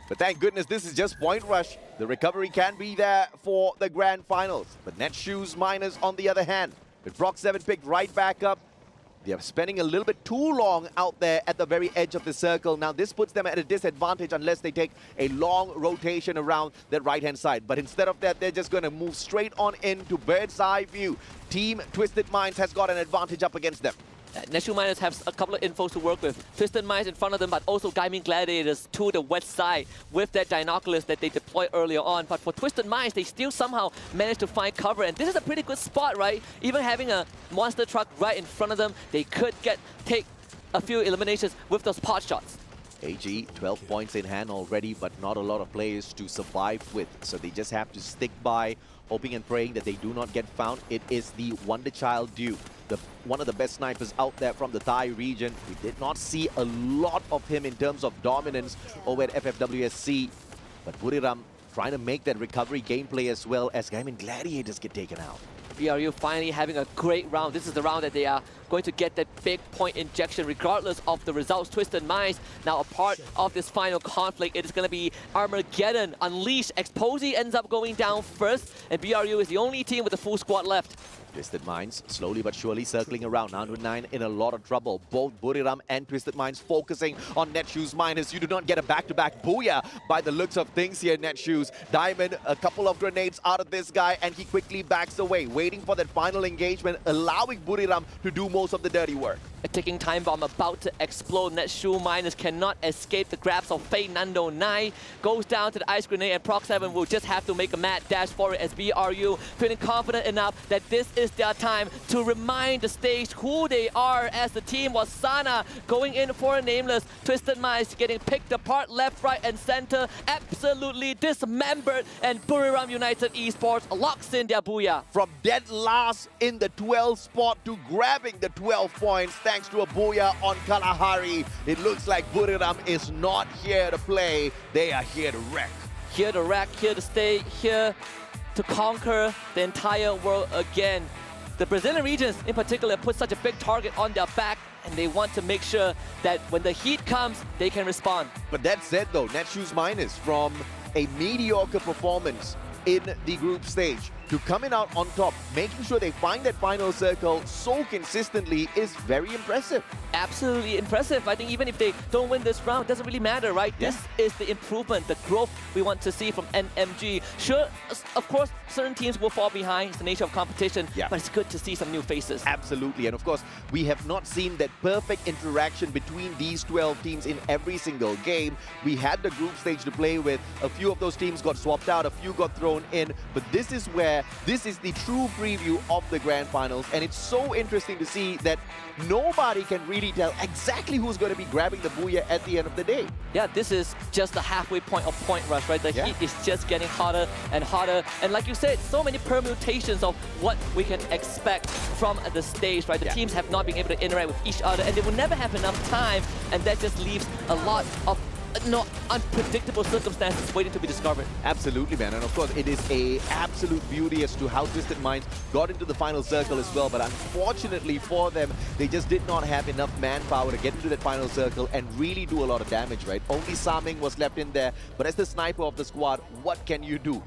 But thank goodness this is just Point Rush. The recovery can be there for the grand finals. But Netshoe Miners, on the other hand, with Brock 7 picked right back up, they are spending a little bit too long out there at the very edge of the circle. Now this puts them at a disadvantage unless they take a long rotation around their right-hand side. But instead of that, they're just going to move straight on into bird's eye view. Team Twisted Minds has got an advantage up against them. Netshoe Miners have a couple of infos to work with. Twisted Minds in front of them, but also Gaming Gladiators to the west side with that Dinoculus that they deployed earlier on. But for Twisted Minds, they still somehow managed to find cover, and this is a pretty good spot, right? Even having a monster truck right in front of them, they could take a few eliminations with those pot shots. AG, 12 points in hand already, but not a lot of players to survive with. So they just have to stick by, hoping and praying that they do not get found. It is the Wonder Child Duke, one of the best snipers out there from the Thai region. We did not see a lot of him in terms of dominance over at FFWSC. But Buriram trying to make that recovery gameplay as well as Gaming Gladiators get taken out. BRU finally having a great round. This is the round that they are going to get that big point injection regardless of the results. Twisted Minds now a part of this final conflict. It is going to be Armageddon unleashed. Exposé ends up going down first, and BRU is the only team with a full squad left. Twisted Minds slowly but surely circling around. 9-9 in a lot of trouble. Both Buriram and Twisted Minds focusing on Netshoe Miners. You do not get a back-to-back booyah by the looks of things here, Netshoe. Diamond, a couple of grenades out of this guy, and he quickly backs away, waiting for that final engagement, allowing Buriram to do most of the dirty work. A ticking time bomb about to explode. Netshoe Miners cannot escape the grasp of Fate. Nando 9 goes down to the ice grenade, and Proc 7 will just have to make a mad dash for it as BRU feeling confident enough that this is their time to remind the stage who they are as the team was Sana going in for a nameless. Twisted Minds getting picked apart left, right, and center, absolutely dismembered, and Buriram United Esports locks in their booyah. From dead last in the 12th spot to grabbing the 12 points thanks to a booyah on Kalahari. It looks like Buriram is not here to play. They are here to wreck. Here to wreck, here to stay, here to conquer the entire world again. The Brazilian regions in particular put such a big target on their back, and they want to make sure that when the heat comes, they can respond. But that said though, Netshoe Miners from a mediocre performance in the group stage to coming out on top, making sure they find that final circle so consistently is very impressive. Absolutely impressive. I think even if they don't win this round, it doesn't really matter, right? Yeah. This is the improvement, the growth we want to see from NMG. Sure, of course, certain teams will fall behind. It's the nature of competition, but it's good to see some new faces. Absolutely, and of course, we have not seen that perfect interaction between these 12 teams in every single game. We had the group stage to play with. A few of those teams got swapped out, a few got thrown in, but this is the true preview of the grand finals, and it's so interesting to see that nobody can really tell exactly who's going to be grabbing the booyah at the end of the day. Yeah, this is just the halfway point of Point Rush, right? The heat is just getting hotter and hotter, and like you said, so many permutations of what we can expect from the stage, right? The teams have not been able to interact with each other, and they will never have enough time, and that just leaves a lot of no unpredictable circumstances waiting to be discovered. Absolutely, man. And of course, it is a absolute beauty as to how Twisted Minds got into the final circle as well. But unfortunately for them, they just did not have enough manpower to get into that final circle and really do a lot of damage, right? Only Saming was left in there. But as the sniper of the squad, what can you do?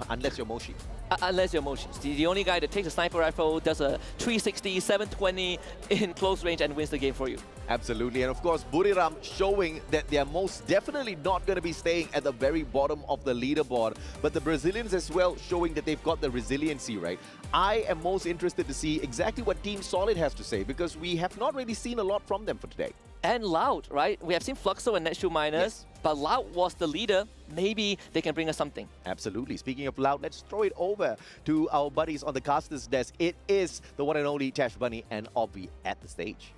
Unless you're Moshi. Unless you're Moshi. The only guy that takes a sniper rifle, does a 360, 720 in close range and wins the game for you. Absolutely. And of course, Buriram showing that they are most definitely not going to be staying at the very bottom of the leaderboard. But the Brazilians as well showing that they've got the resiliency, right? I am most interested to see exactly what Team Solid has to say because we have not really seen a lot from them for today. And Loud, right? We have seen Fluxo and Netshoe Miners, but Loud was the leader. Maybe they can bring us something. Absolutely. Speaking of Loud, let's throw it over to our buddies on the caster's desk. It is the one and only Tash Bunny and Obvi at the stage.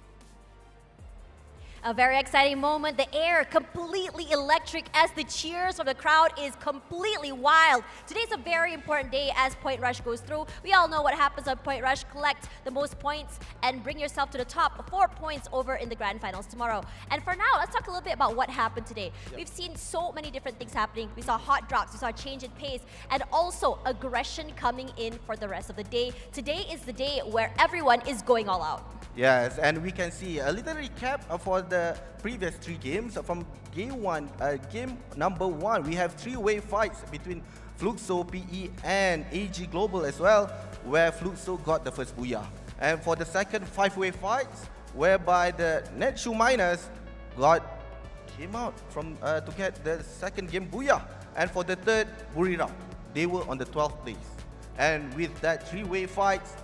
A very exciting moment. The air completely electric as the cheers from the crowd is completely wild. Today's a very important day as Point Rush goes through. We all know what happens on Point Rush. Collect the most points and bring yourself to the top. 4 points over in the grand finals tomorrow. And for now, let's talk a little bit about what happened today. We've seen so many different things happening. We saw hot drops, we saw change in pace, and also aggression coming in for the rest of the day. Today is the day where everyone is going all out. Yes, and we can see a little recap for the previous 3 games. From game number 1, we have 3-way fights between Fluxo, PE, and AG Global as well, where Fluxo got the first booyah. And for the second 5-way fights, whereby the Netshoe Miners came out from to get the second game booyah. And for the third, Buriram, they were on the 12th place. And with that 3-way fights,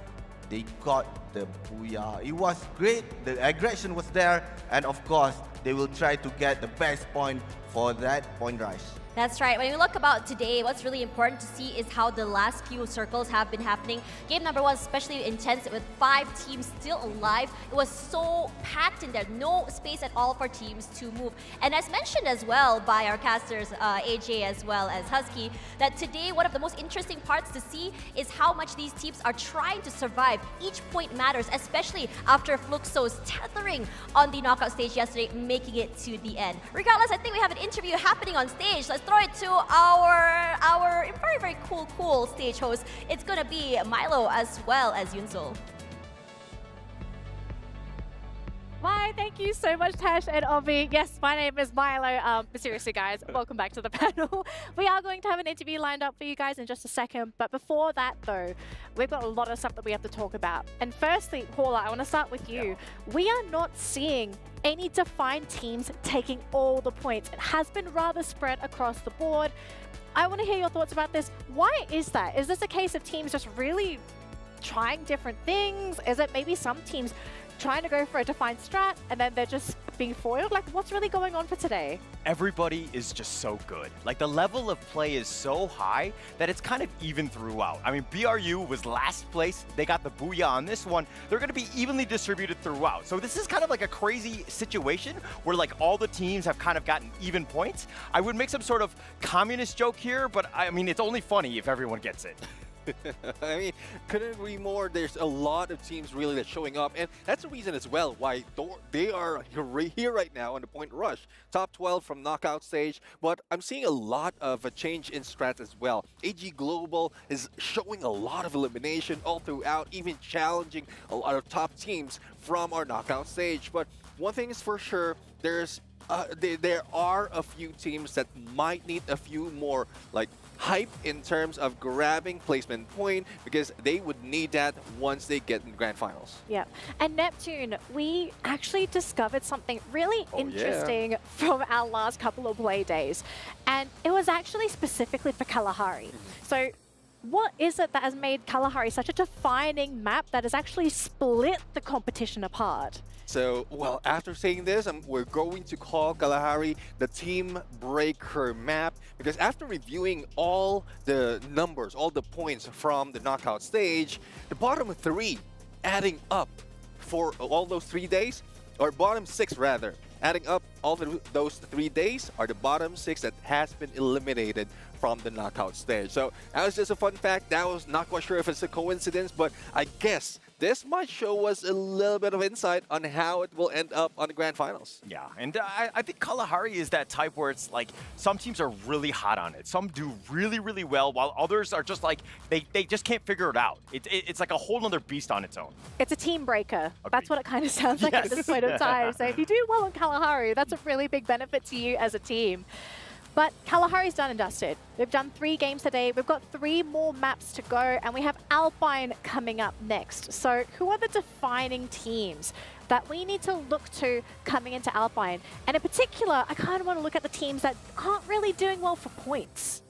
they got the booyah. It was great, the aggression was there, and of course, they will try to get the best point for that point rush. That's right. When we look about today, what's really important to see is how the last few circles have been happening. Game number 1 especially intense with 5 teams still alive. It was so packed in there, no space at all for teams to move. And as mentioned as well by our casters, AJ as well as Husky, that today one of the most interesting parts to see is how much these teams are trying to survive. Each point matters, especially after Fluxo's tethering on the knockout stage yesterday, making it to the end. Regardless, I think we have an interview happening on stage. Let's throw it to our very, very cool stage host. It's gonna be Milo as well as Yunsul. Why, thank you so much, Tash and Ovi. Yes, my name is Milo. But seriously, guys, welcome back to the panel. We are going to have an interview lined up for you guys in just a second. But before that, though, we've got a lot of stuff that we have to talk about. And firstly, Paula, I want to start with you. We are not seeing any defined teams taking all the points. It has been rather spread across the board. I want to hear your thoughts about this. Why is that? Is this a case of teams just really trying different things? Is it maybe some teams trying to go for a defined strat and then they're just being foiled? Like, what's really going on for today? Everybody is just so good. Like, the level of play is so high that it's kind of even throughout. I mean, BRU was last place. They got the booyah on this one. They're going to be evenly distributed throughout. So this is kind of like a crazy situation where, like, all the teams have kind of gotten even points. I would make some sort of communist joke here, but I mean, it's only funny if everyone gets it. I mean, couldn't agree more. There's a lot of teams really that's showing up, and that's the reason as well why they are here right now on the point rush. Top 12 from knockout stage, but I'm seeing a lot of a change in strats as well. AG Global is showing a lot of elimination all throughout, even challenging a lot of top teams from our knockout stage. But one thing is for sure, there are a few teams that might need a few more, like, hype in terms of grabbing placement point, because they would need that once they get in the grand finals. Yeah. And Neptune, we actually discovered something really interesting from our last couple of play days. And it was actually specifically for Kalahari. So what is it that has made Kalahari such a defining map that has actually split the competition apart? So, well, after saying this, we're going to call Kalahari the Team Breaker map, because after reviewing all the numbers, all the points from the knockout stage, the bottom 3 adding up for all those 3 days, or bottom 6 rather, adding up all those 3 days are the bottom 6 that has been eliminated from the knockout stage. So that was just a fun fact. That was not quite sure if it's a coincidence, but I guess this might show us a little bit of insight on how it will end up on the grand finals. Yeah, and I think Kalahari is that type where it's like some teams are really hot on it. Some do really, really well, while others are just like, they just can't figure it out. It's like a whole other beast on its own. It's a team breaker. That's what it kind of sounds like at this point in time. So if you do well in Kalahari, that's a really big benefit to you as a team. But Kalahari's done and dusted. We've done 3 games today. We've got 3 more maps to go, and we have Alpine coming up next. So who are the defining teams that we need to look to coming into Alpine? And in particular, I kind of want to look at the teams that aren't really doing well for points.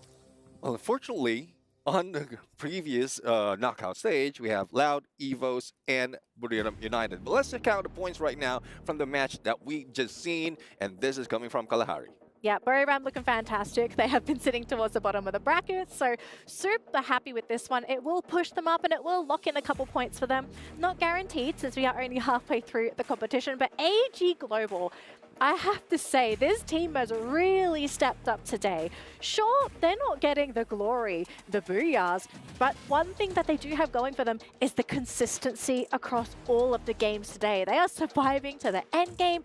Well, unfortunately, on the previous knockout stage, we have Loud, Evos, and Buriram United. But let's check out the points right now from the match that we just seen, and this is coming from Kalahari. Yeah, Buriram looking fantastic. They have been sitting towards the bottom of the bracket, so super happy with this one. It will push them up and it will lock in a couple points for them. Not guaranteed since we are only halfway through the competition, but AG Global, I have to say, this team has really stepped up today. Sure, they're not getting the glory, the booyahs, but one thing that they do have going for them is the consistency across all of the games today. They are surviving to the end game,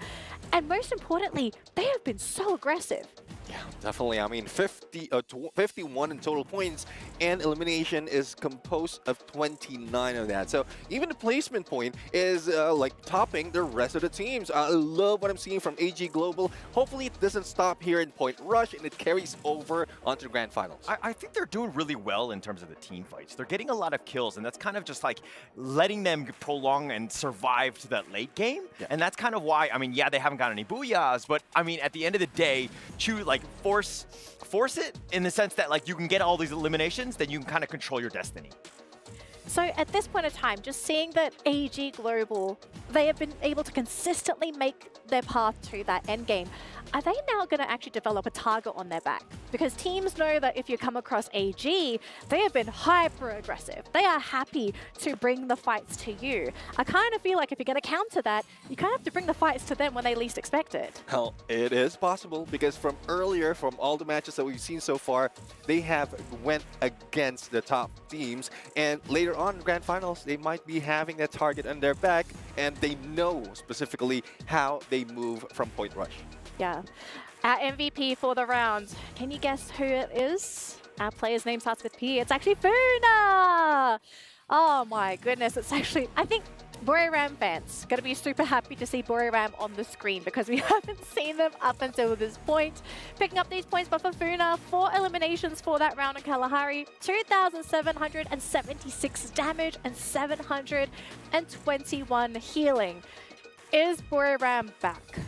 and most importantly, they have been so aggressive. Yeah, definitely. I mean, 51 in total points, and elimination is composed of 29 of that. So even the placement point is like topping the rest of the teams. I love what I'm seeing from AG Global. Hopefully it doesn't stop here in Point Rush and it carries over onto the grand finals. I think they're doing really well in terms of the team fights. They're getting a lot of kills, and that's kind of just like letting them prolong and survive to that late game. Yeah. And that's kind of why, I mean, yeah, they haven't got any booyahs, but I mean, at the end of the day, force it in the sense that like you can get all these eliminations, then you can kind of control your destiny. So at this point in time, just seeing that AG Global, they have been able to consistently make their path to that end game. Are they now going to actually develop a target on their back? Because teams know that if you come across AG, they have been hyper aggressive. They are happy to bring the fights to you. I kind of feel like if you're going to counter that, you kind of have to bring the fights to them when they least expect it. Well, it is possible because from earlier, from all the matches that we've seen so far, they have went against the top teams, and later on in grand finals, they might be having that target on their back, and they know specifically how they move from Point Rush. Yeah. Our MVP for the round. Can you guess who it is? Our player's name starts with P. It's actually Funa! Oh my goodness, it's actually, I think Buriram fans going to be super happy to see Buriram on the screen because we haven't seen them up until this point. Picking up these points, but for Funa, 4 eliminations for that round in Kalahari, 2,776 damage and 721 healing. Is Buriram back?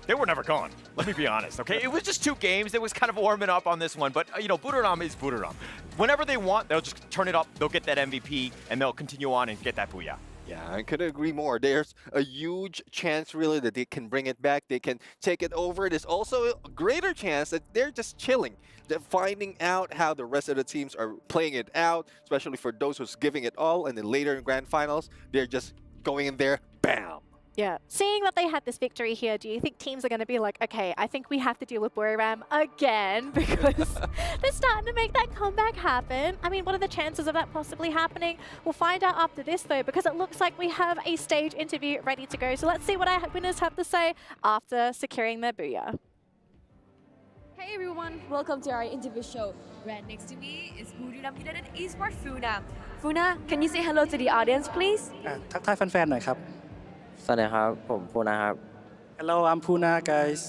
They were never gone. Let me be honest, okay? It was just 2 games. It was kind of warming up on this one, but you know, Buriram is Buriram. Whenever they want, they'll just turn it up, they'll get that MVP, and they'll continue on and get that booyah. Yeah, I couldn't agree more. There's a huge chance, really, that they can bring it back. They can take it over. There's also a greater chance that they're just chilling. They're finding out how the rest of the teams are playing it out, especially for those who's giving it all. And then later in grand finals, they're just going in there, bam. Yeah. Seeing that they had this victory here, do you think teams are going to be like, okay, I think we have to deal with Buriram again because they're starting to make that comeback happen? I mean, what are the chances of that possibly happening? We'll find out after this, though, because it looks like we have a stage interview ready to go. So let's see what our winners have to say after securing their booyah. Hey everyone, welcome to our interview show. Right next to me is Buriram United Esports Funa. Funa, can you say hello to the audience, please? ทักทายแฟนๆหน่อยครับ สวัสดีครับ ผมปูนะครับ Hello, I'm Puna, guys.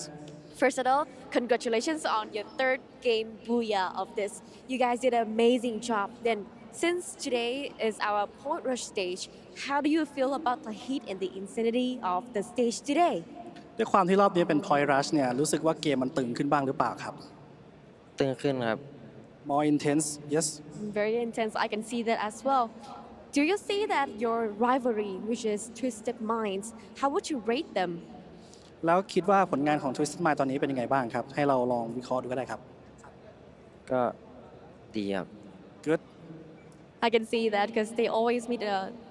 First of all, congratulations on your 3rd game booyah of this. You guys did an amazing job. Then, since today is our Point Rush stage, how do you feel about the heat and the intensity of the stage today? ด้วยความที่รอบนี้เป็น Point Rush เนี่ยรู้สึกว่าเกมมันตึงขึ้นบ้างหรือเปล่าครับ ตึงขึ้นครับ More intense, yes. Very intense, I can see that as well. Do you see that your rivalry, which is Twisted Minds, how would you rate them? แล้วคิดว่าผลงานของ Twisted Mind ตอนนี้เป็นยังไงบ้างครับ ให้เราลองวิเคราะห์ดูก็ได้ครับ ก็ดีครับ Good. I can see that because they always meet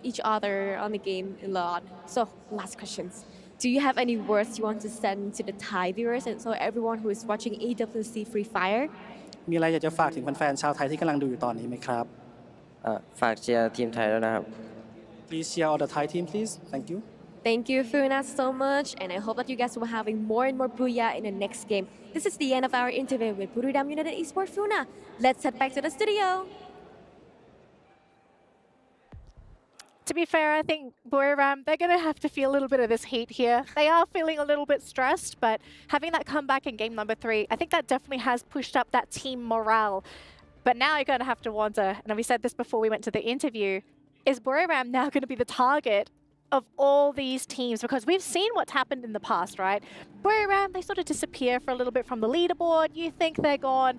each other on the game a lot. So, last questions. Do you have any words you want to send to the Thai viewers and so everyone who is watching AWC Free Fire? มีอะไรอยากจะฝากถึงแฟนๆชาวไทยที่กำลังดูอยู่ตอนนี้ไหมครับ ฝากเชียร์ทีมไทยด้วยนะครับ Please cheer all the Thai team please thank you Thank you, Funa, so much, and I hope that you guys will be having more and more booyah in the next game. This is the end of our interview with Burudam United Esports Funa. Let's head back to the studio. To be fair, I think Buriram, they're going to have to feel a little bit of this heat here. They are feeling a little bit stressed, but having that comeback in game number 3, I think that definitely has pushed up that team morale. But now you're going to have to wonder, and we said this before we went to the interview, is Buriram now going to be the target of all these teams? Because we've seen what's happened in the past, right? Buriram, they sort of disappear for a little bit from the leaderboard, you think they're gone,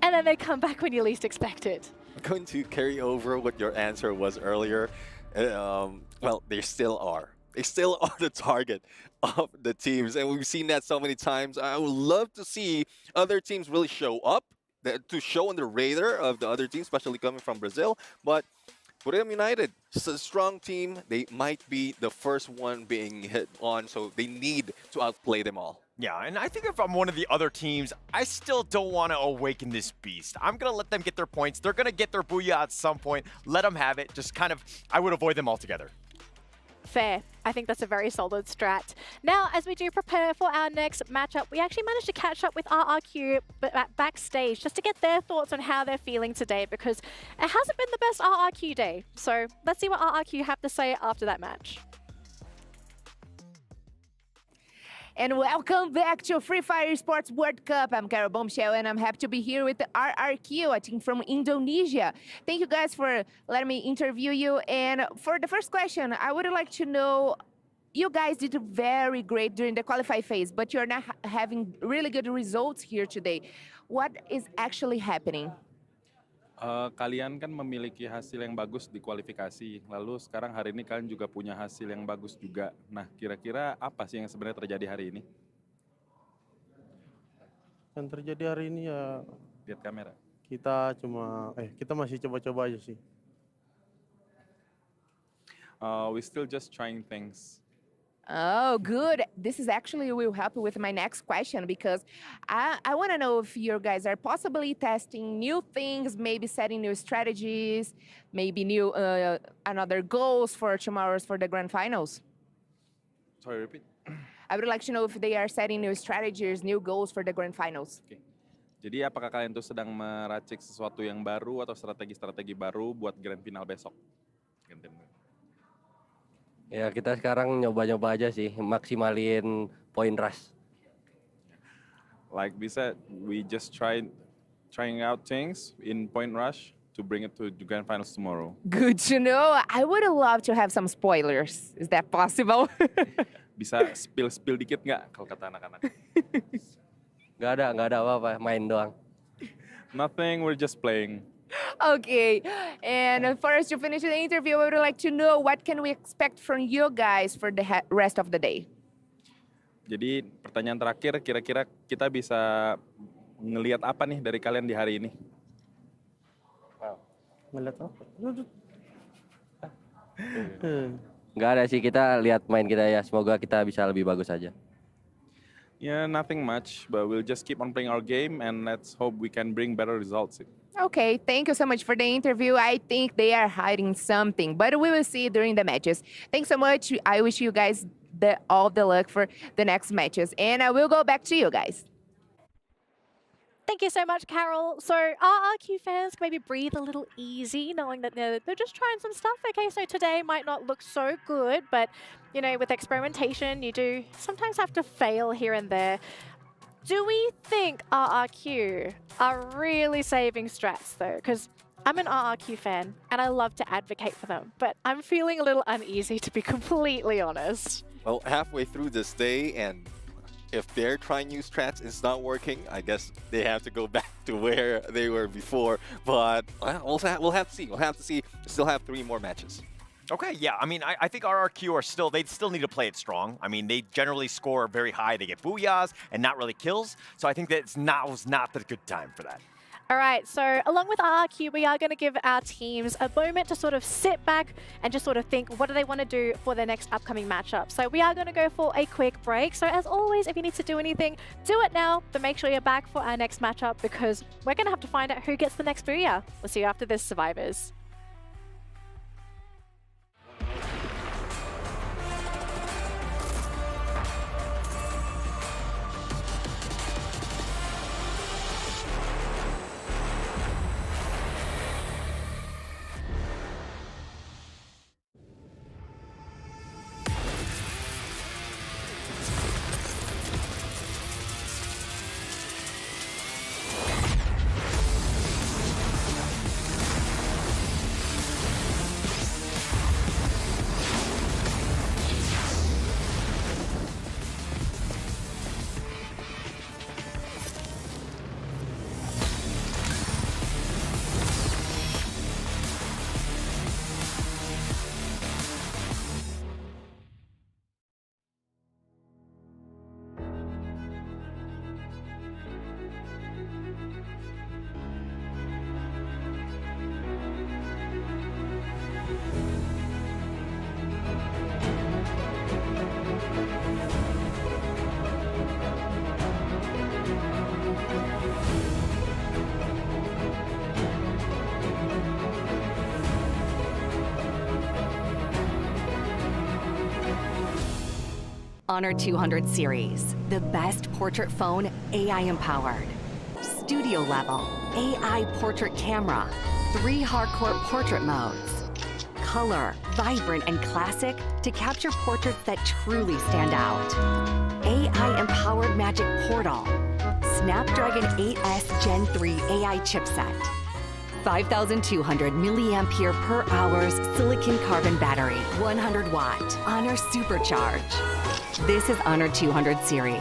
and then they come back when you least expect it. I'm going to carry over what your answer was earlier. Well, they still are. They still are the target of the teams, and we've seen that so many times. I would love to see other teams really show up, to show on the radar of the other teams, especially coming from Brazil. But Buriram United, it's a strong team. They might be the first one being hit on, so they need to outplay them all. Yeah, and I think if I'm one of the other teams, I still don't want to awaken this beast. I'm going to let them get their points. They're going to get their booyah at some point. Let them have it. Just kind of, I would avoid them altogether. Fair. I think that's a very solid strat. Now, as we do prepare for our next matchup, we actually managed to catch up with RRQ backstage just to get their thoughts on how they're feeling today, because it hasn't been the best RRQ day. So let's see what RRQ have to say after that match. And welcome back to Free Fire Esports World Cup. I'm Carol Bombshell, and I'm happy to be here with the RRQ, a team from Indonesia. Thank you guys for letting me interview you. And for the first question, I would like to know, you guys did very great during the qualify phase, but you're not having really good results here today. What is actually happening? Kalian kan memiliki hasil yang bagus di kualifikasi, lalu sekarang hari ini kalian juga punya hasil yang bagus juga. Nah, kira-kira apa sih yang sebenarnya terjadi hari ini? Yang terjadi hari ini ya, lihat kamera. Kita masih coba-coba aja sih. We still just trying things. Oh, good. This is actually will help with my next question, because I want to know if you guys are possibly testing new things, maybe setting new strategies, maybe new another goals for tomorrow's for the grand finals. Sorry, repeat. I would like to know if they are setting new strategies, new goals for the grand finals. Okay. Jadi apakah kalian tuh sedang meracik sesuatu yang baru atau strategi-strategi baru buat grand final besok? Ya, kita sekarang nyoba-nyoba aja sih, maksimalin point rush. Like we said, we just trying out things in point rush to bring it to the grand finals tomorrow. Good to know. I would love to have some spoilers. Is that possible? Bisa spill dikit nggak kalau kata anak-anak? Nggak ada apa-apa, main doang. Nothing, we're just playing. Okay, and for us to finish the interview, I would like to know what can we expect from you guys for the rest of the day. Jadi pertanyaan terakhir, kira-kira kita bisa ngelihat apa nih dari kalian di hari ini? Ngelihat apa? Nggak ada sih, kita lihat main kita ya. Semoga kita bisa lebih bagus aja. Yeah, nothing much, but we'll just keep on playing our game and let's hope we can bring better results. Okay, thank you so much for the interview. I think they are hiding something, but we will see during the matches. Thanks so much. I wish you guys all the luck for the next matches, and I will go back to you guys. Thank you so much, Carol. So RRQ fans can maybe breathe a little easy knowing that they're just trying some stuff. Okay, so today might not look so good, but you know, with experimentation, you do sometimes have to fail here and there. Do we think RRQ are really saving strats though? Because I'm an RRQ fan and I love to advocate for them, but I'm feeling a little uneasy, to be completely honest. Well, halfway through this day, and if they're trying new strats, it's not working, I guess they have to go back to where they were before. But we'll have to see. We'll have to see. We still have 3 more matches. Okay, yeah, I mean, I think RRQ they still need to play it strong. I mean, they generally score very high. They get booyahs and not really kills. So I think that was not the good time for that. All right, so along with RRQ, we are going to give our teams a moment to sort of sit back and just sort of think, what do they want to do for their next upcoming matchup? So we are going to go for a quick break. So as always, if you need to do anything, do it now, but make sure you're back for our next matchup because we're going to have to find out who gets the next Booyah. We'll see you after this, Survivors. Honor 200 series, the best portrait phone AI empowered. Studio level, AI portrait camera, 3 hardcore portrait modes. Color, vibrant and classic to capture portraits that truly stand out. AI empowered magic portal. Snapdragon 8S Gen 3 AI chipset. 5,200 milliampere per hours silicon carbon battery, 100 watt, Honor Supercharge. This is Honor 200 series.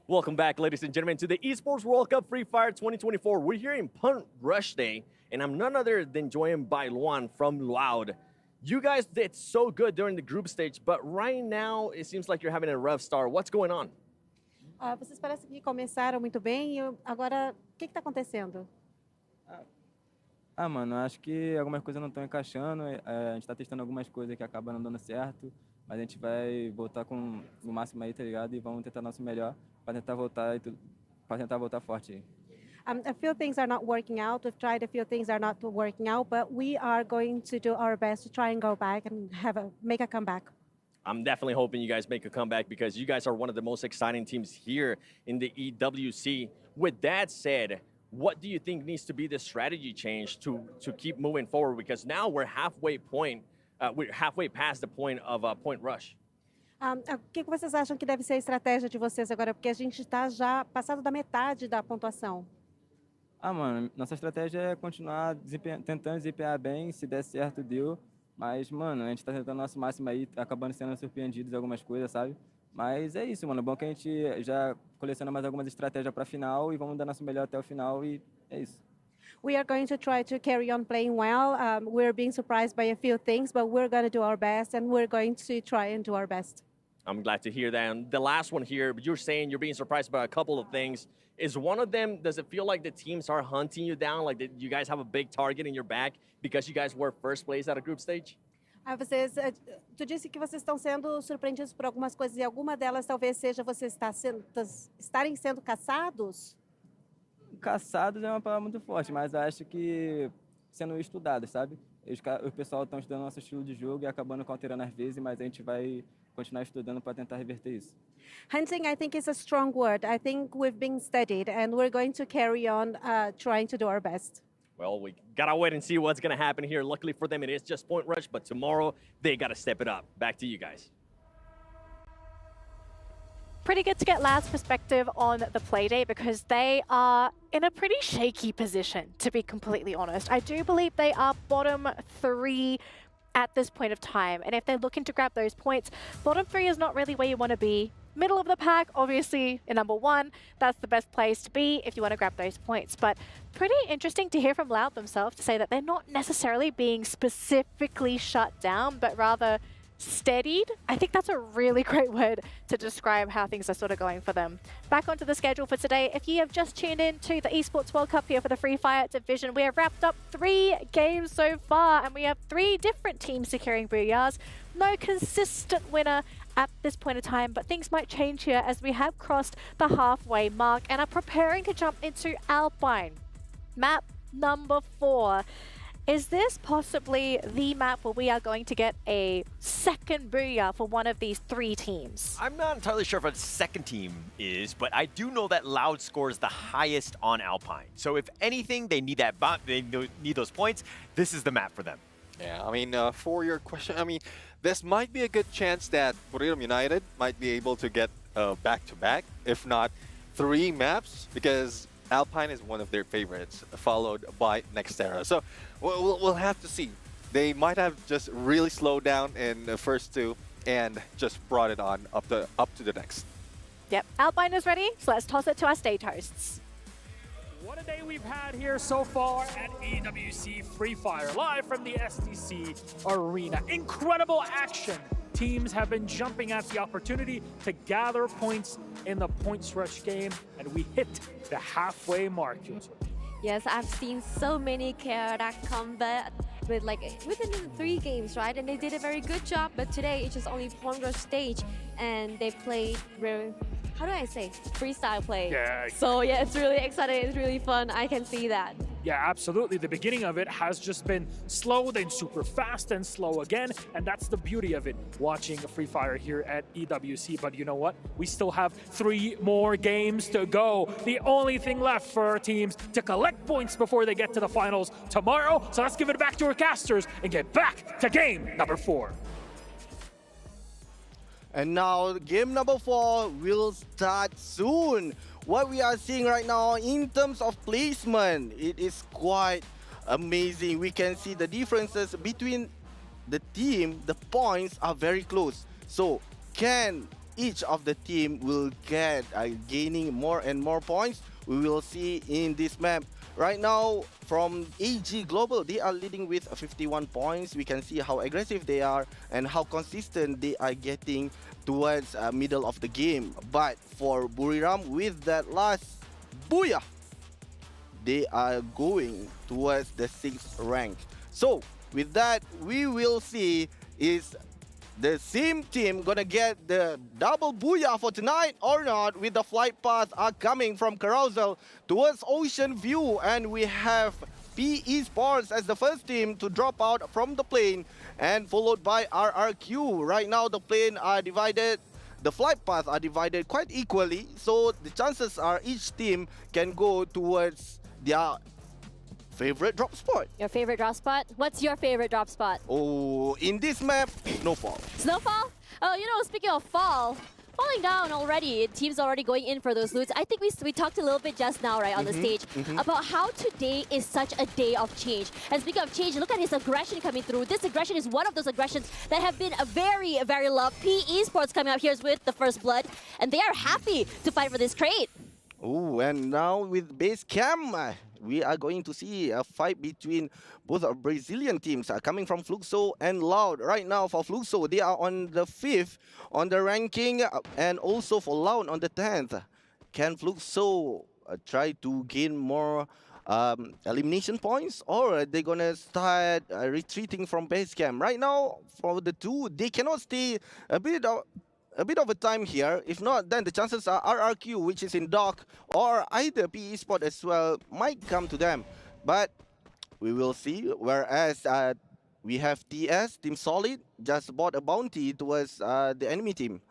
Welcome back, ladies and gentlemen, to the Esports World Cup Free Fire 2024. We're here in Punt Rush Day, and I'm none other than joined by Luan from Loud. You guys did so good during the group stage, but right now it seems like you're having a rough start. What's going on? Vocês parecem que começaram muito bem e agora o que está acontecendo? Mano, acho que algumas coisas não estão encaixando. A gente tá testando algumas coisas que acabam não dando certo, mas a gente vai voltar com o máximo aí, tá ligado? E vamos tentar nosso melhor para tentar voltar forte aí. A few things are not working out. We've tried a few things are not working out, but we are going to do our best to try and go back and make a comeback. I'm definitely hoping you guys make a comeback because you guys are one of the most exciting teams here in the EWC. With that said, what do you think needs to be the strategy change to keep moving forward? Because now we're halfway past the point of point rush. O que vocês acham que deve ser a estratégia de vocês agora? Porque a gente está já passado da metade da pontuação. Mano, nossa estratégia é continuar tentando desempenhar bem. Se der certo, deu. Mas, mano, a gente tá tentando o nosso máximo aí, acabando sendo surpreendidos em algumas coisas, sabe? Mas é isso, mano. Bom que a gente já coleciona mais algumas estratégias para final e vamos dar nosso melhor até o final e é isso. We are going to try to carry on playing well. We're being surprised by a few things, but we're going to do our best and we're going to try and do our best. I'm glad to hear that. And the last one here, you're saying you're being surprised by a couple of things. Is one of them, does it feel like the teams are hunting you down? Like you guys have a big target in your back because you guys were first place at a group stage? Tu disse que vocês estão sendo surpreendidos por algumas coisas e alguma delas talvez seja vocês estarem sendo caçados? Caçados é uma palavra muito forte, mas acho que sendo estudados, sabe? O pessoal estão estudando nosso estilo de jogo e acabando alterando às vezes, mas a gente vai continuar estudando para tentar reverter isso. Hunting, I think, is a strong word. I think we've been studied and we're going to carry on trying to do our best. Well, we gotta wait and see what's gonna happen here. Luckily for them, it is just Point Rush, but tomorrow they gotta step it up. Back to you guys. Pretty good to get Lad's perspective on the playdate because they are in a pretty shaky position, to be completely honest. I do believe they are bottom 3 at this point of time. And if they're looking to grab those points, bottom 3 is not really where you want to be. Middle of the pack, obviously, in number 1, that's the best place to be if you want to grab those points. But pretty interesting to hear from Loud themselves to say that they're not necessarily being specifically shut down, but rather steadied. I think that's a really great word to describe how things are sort of going for them. Back onto the schedule for today. If you have just tuned in to the Esports World Cup here for the Free Fire division, we have wrapped up 3 games so far, and we have 3 different teams securing booyahs. No consistent winner at this point in time, but things might change here as we have crossed the halfway mark and are preparing to jump into Alpine. Map number 4. Is this possibly the map where we are going to get a second booyah for one of these 3 teams? I'm not entirely sure if a second team is, but I do know that Loud scores the highest on Alpine. So if anything, they need that they need those points. This is the map for them. Yeah, I mean, for your question, I mean, this might be a good chance that Buriram United might be able to get back-to-back, if not 3 maps, because Alpine is one of their favorites, followed by Nextera. So we'll have to see. They might have just really slowed down in the first 2 and just brought it on up to the next. Yep, Alpine is ready, so let's toss it to our stage hosts. What a day we've had here so far at EWC Free Fire, live from the STC Arena. Incredible action. Teams have been jumping at the opportunity to gather points in the points rush game, and we hit the halfway mark. Yes, I've seen so many chaotic combat with within the 3 games, right? And they did a very good job, but today it's just only point rush stage, and they played very, how do I say, freestyle play. Yeah. So yeah, it's really exciting, it's really fun, I can see that. Yeah, absolutely. The beginning of it has just been slow, then super fast, and slow again. And that's the beauty of it, watching Free Fire here at EWC. But you know what? We still have 3 more games to go. The only thing left for our teams to collect points before they get to the finals tomorrow. So let's give it back to our casters and get back to game number 4. And now game number 4 will start soon. What we are seeing right now in terms of placement, it is quite amazing. We can see the differences between the team. The points are very close. So can each of the team will get gaining more and more points? We will see in this map. Right now, from AG Global, they are leading with 51 points. We can see how aggressive they are and how consistent they are getting towards middle of the game. But for Buriram, with that last booyah, they are going towards the 6th rank. So with that, we will see is the same team gonna get the double booyah for tonight or not, with the flight paths are coming from Carousel towards Ocean View, and we have Esports as the first team to drop out from the plane, and followed by RRQ. Right now the plane are divided, the flight paths are divided quite equally, so the chances are each team can go towards their favorite drop spot. Your favorite drop spot? What's your favorite drop spot? Oh, in this map, Snowfall. Snowfall? Oh, you know, speaking of falling down already, teams already going in for those loots. I think we talked a little bit just now, right, on the stage, about how today is such a day of change. And speaking of change, look at his aggression coming through. This aggression is one of those aggressions that have been very, very loved. Esports coming out here with the first blood, and they are happy to fight for this crate. Oh, and now with base cam, we are going to see a fight between both Brazilian teams coming from Fluxo and Loud. Right now for Fluxo, they are on the 5th on the ranking, and also for Loud on the 10th. Can Fluxo try to gain more elimination points, or are they gonna start retreating from base cam? Right now for the 2, they cannot stay a bit of a time here. If not, then the chances are RRQ, which is in dock, or either PE Sport as well, might come to them. But we will see. Whereas we have TS, Team Solid, just bought a bounty towards the enemy team.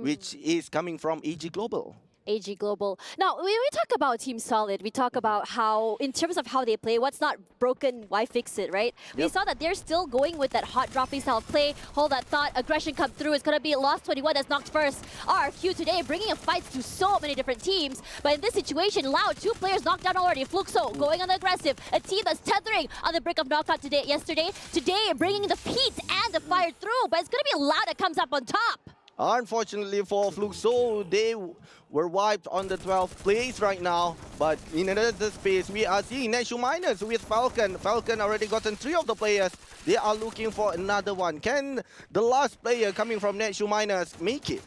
which is coming from AG Global. AG Global. Now, when we talk about Team Solid, we talk about how, in terms of how they play, what's not broken, why fix it, right? We saw that they're still going with that hot dropping style of play, hold that thought, aggression come through. It's going to be Lost 21 that's knocked first. RRQ today bringing a fight to so many different teams. But in this situation, Loud, 2 players knocked down already. Fluxo going on the aggressive. A team that's tethering on the brink of knockout yesterday. Today, bringing the heat and the fire through. But it's going to be Loud that comes up on top. Unfortunately for Fluxo, they were wiped on the 12th place right now. But in another space, we are seeing Neshu Miners with Falcon. Falcon already gotten 3 of the players. They are looking for another one. Can the last player coming from Neshu Miners make it?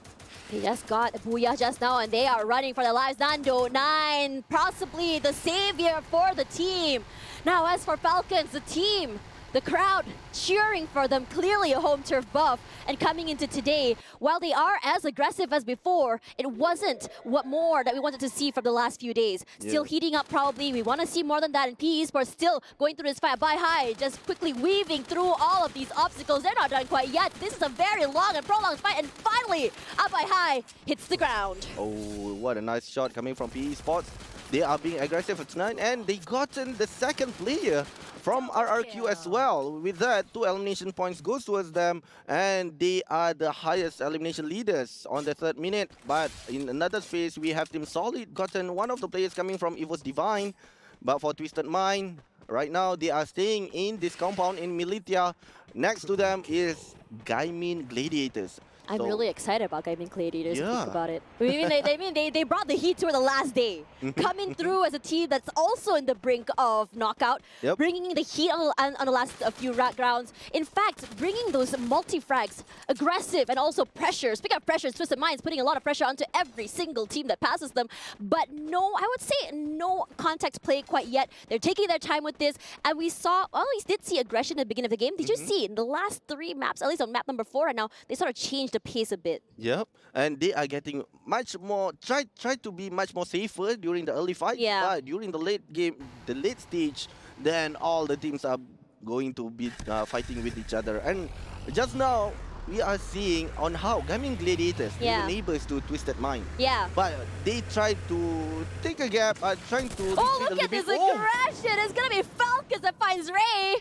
They just got Booyah just now and they are running for their lives. Nando, 9, possibly the savior for the team. Now as for Falcons, the team, the crowd cheering for them, clearly a home turf buff. And coming into today, while they are as aggressive as before, it wasn't what more that we wanted to see from the last few days. Still heating up probably, we want to see more than that. And PE Esports still going through this fight by high, just quickly weaving through all of these obstacles. They're not done quite yet. This is a very long and prolonged fight, and finally, up by high, hits the ground. Oh, what a nice shot coming from PE Esports. They are being aggressive tonight, and they gotten the second player from RRQ as well. With that, 2 elimination points goes towards them, and they are the highest elimination leaders on the 3rd minute. But in another phase, we have Team Solid gotten 1 of the players coming from Evo's Divine. But for Twisted Mind, right now they are staying in this compound in Militia. Next to them is Gaimin Gladiators. I'm really excited about Gaimin Gladiators. Think about it. They brought the heat to the last day, coming through as a team that's also in the brink of knockout, bringing the heat on the last few rounds. In fact, bringing those multi-frags, aggressive and also pressure. Speaking of pressure, Twisted Minds putting a lot of pressure onto every single team that passes them. But no, I would say no contact play quite yet. They're taking their time with this, and we saw, well, we did see aggression at the beginning of the game. Did you see in the last 3 maps, at least on map number 4 right now, they sort of changed the pace a bit. Yep, and they are getting much more, try to be much more safer during the early fight. But during the late game, the late stage, then all the teams are going to be fighting with each other. And just now, we are seeing on how Gaming Gladiators, they were neighbors to Twisted Mind. But they tried to take a gap, trying to look at this aggression! It's gonna be Falcons that finds Ray!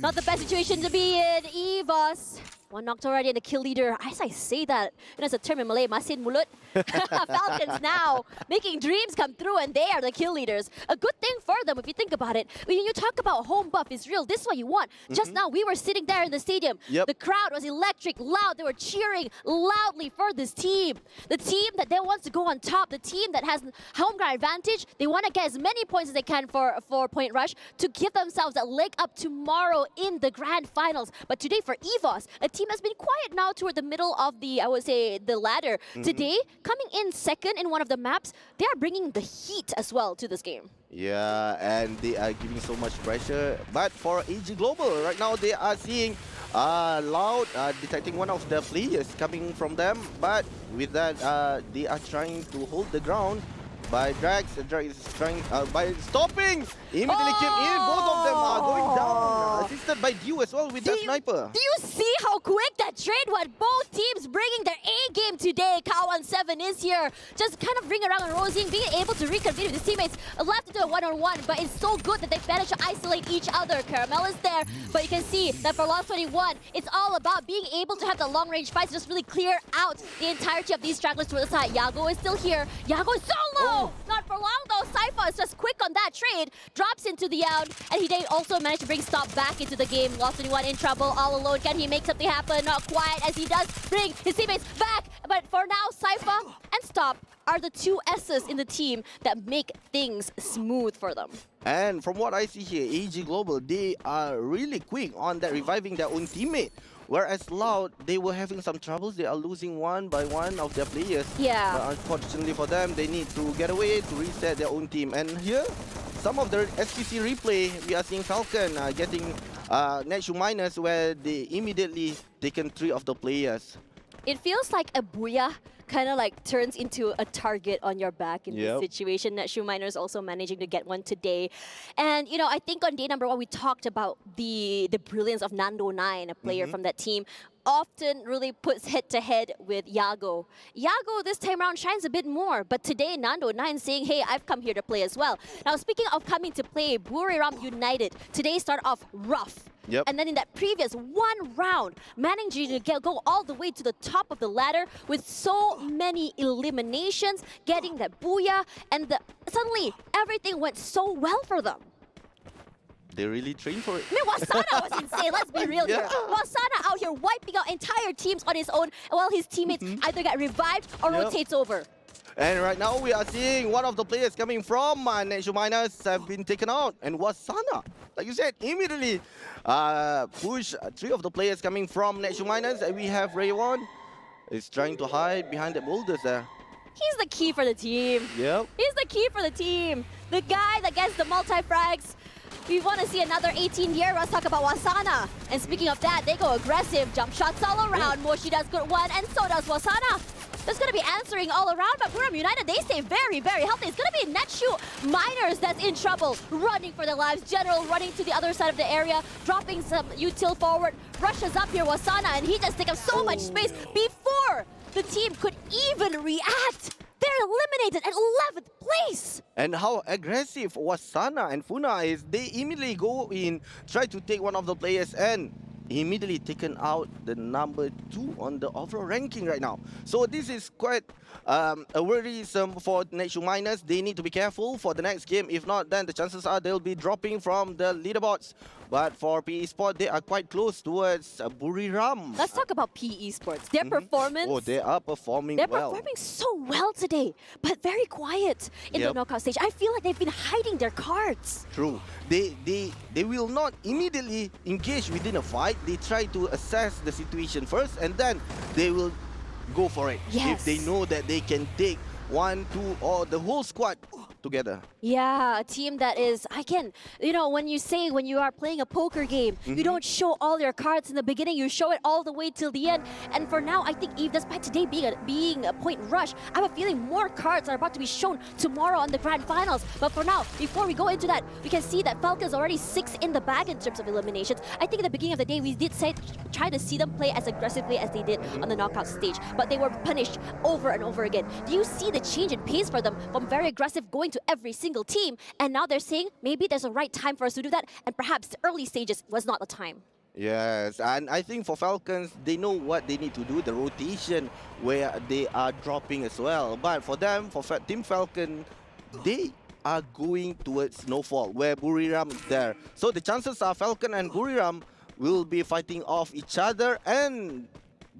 Not the best situation to be in. Evos. 1 knocked already, and the kill leader, as I say that, and as a term in Malay, masin mulut. Falcons now making dreams come through, and they are the kill leaders. A good thing for them, if you think about it. When you talk about home buff is real, this is what you want. Just now, we were sitting there in the stadium. The crowd was electric, loud. They were cheering loudly for this team. The team that then wants to go on top, the team that has home ground advantage. They want to get as many points as they can for Point Rush to give themselves a leg up tomorrow in the grand finals. But today for Evos, a team has been quiet now toward the middle of the, I would say, the ladder. Today, coming in second in one of the maps, they are bringing the heat as well to this game. Yeah, and they are giving so much pressure. But for AG Global, right now they are seeing Loud detecting 1 of the players coming from them. But with that, they are trying to hold the ground. By Drax, Drax is trying, by stopping, immediately came in, both of them are going down, assisted by Dew as well with that sniper. Do you see how quick that trade was? Both teams bringing their A game today. Cow17 is here, just kind of ring around and Rosing, being able to reconvene with his teammates, left into a one-on-one, but it's so good that they managed to isolate each other. Caramel is there, but you can see that for Lost 21, it's all about being able to have the long-range fights, just really clear out the entirety of these stragglers to the side. Yago is still here. Yago is solo! Not for long though. Sypha is just quick on that trade, drops into the out, and he also managed to bring Stop back into the game. Lost 21 in trouble, all alone. Can he make something happen? Not quite, as he does bring his teammates back. But for now, Sypha and Stop are the 2 S's in the team that make things smooth for them. And from what I see here, AG Global, they are really quick on that reviving their own teammate. Whereas Loud, they were having some troubles. They are losing 1 by 1 of their players. But unfortunately for them, they need to get away to reset their own team. And here, some of the SPC replay, we are seeing Falcon getting Neshu Miners, where they immediately taken 3 of the players. It feels like a booyah kind of like turns into a target on your back in Yep. this situation. Netshoe Miners also managing to get one today. And, you know, I think on day number 1, we talked about the brilliance of Nando 9, a player from that team. Often really puts head-to-head with Yago. Yago this time around shines a bit more, but today Nando 9 saying, hey, I've come here to play as well. Now, speaking of coming to play, Buriram United today start off rough. Yep. And then in that previous one round, managing to go all the way to the top of the ladder with so many eliminations, getting that booyah, and suddenly everything went so well for them. They really trained for it. I mean, Wasana was insane, let's be real here. Wasana out here wiping out entire teams on his own while his teammates either get revived or rotates over. And right now we are seeing one of the players coming from Netshoe Miners have been taken out. And Wasana, like you said, immediately push 3 of the players coming from Netshoe Miners. And we have Raywon is trying to hide behind the boulders there. He's the key for the team. Yep. He's the key for the team. The guy that gets the multi-frags. We want to see another 18-year. Let's talk about Wasana. And speaking of that, they go aggressive. Jump shots all around. Moshi does good one, and so does Wasana. There's going to be answering all around, but Buriram United, they stay very, very healthy. It's going to be Netshoe Miners that's in trouble, running for their lives. General running to the other side of the area, dropping some util forward, rushes up here, Wasana, and he just takes up so much space before the team could even react. They're eliminated at 11th place. And how aggressive Wasana and Funa is, they immediately go in, try to take one of the players, and immediately taken out the number 2 on the overall ranking right now. So this is quite a worrisome for Netshoe Miners. They need to be careful for the next game. If not, then the chances are they'll be dropping from the leaderboards. But for PE Sport, they are quite close towards Buriram. Let's talk about PE Sports. Their performance. Oh, they are performing They're well. performing so well today, but very quiet in the knockout stage. I feel like they've been hiding their cards. True. They will not immediately engage within a fight. They try to assess the situation first, and then they will go for it. Yes. If they know that they can take 1, 2, or the whole squad together. Yeah, a team that is, you know, when you are playing a poker game, you don't show all your cards in the beginning, you show it all the way till the end. And for now, I think Eve, despite today being a point rush, I have a feeling more cards are about to be shown tomorrow on the grand finals. But for now, before we go into that, we can see that Falcon's already 6 in the bag in terms of eliminations. I think at the beginning of the day, we did try to see them play as aggressively as they did on the knockout stage, but they were punished over and over again. Do you see the change in pace for them from very aggressive going to every single team, and now they're saying maybe there's a right time for us to do that, and perhaps the early stages was not the time. Yes, and I think for Falcons, they know what they need to do, the rotation where they are dropping as well. But for them, for Team Falcon, they are going towards Snowfall, where Buriram is there. So the chances are Falcon and Buriram will be fighting off each other, and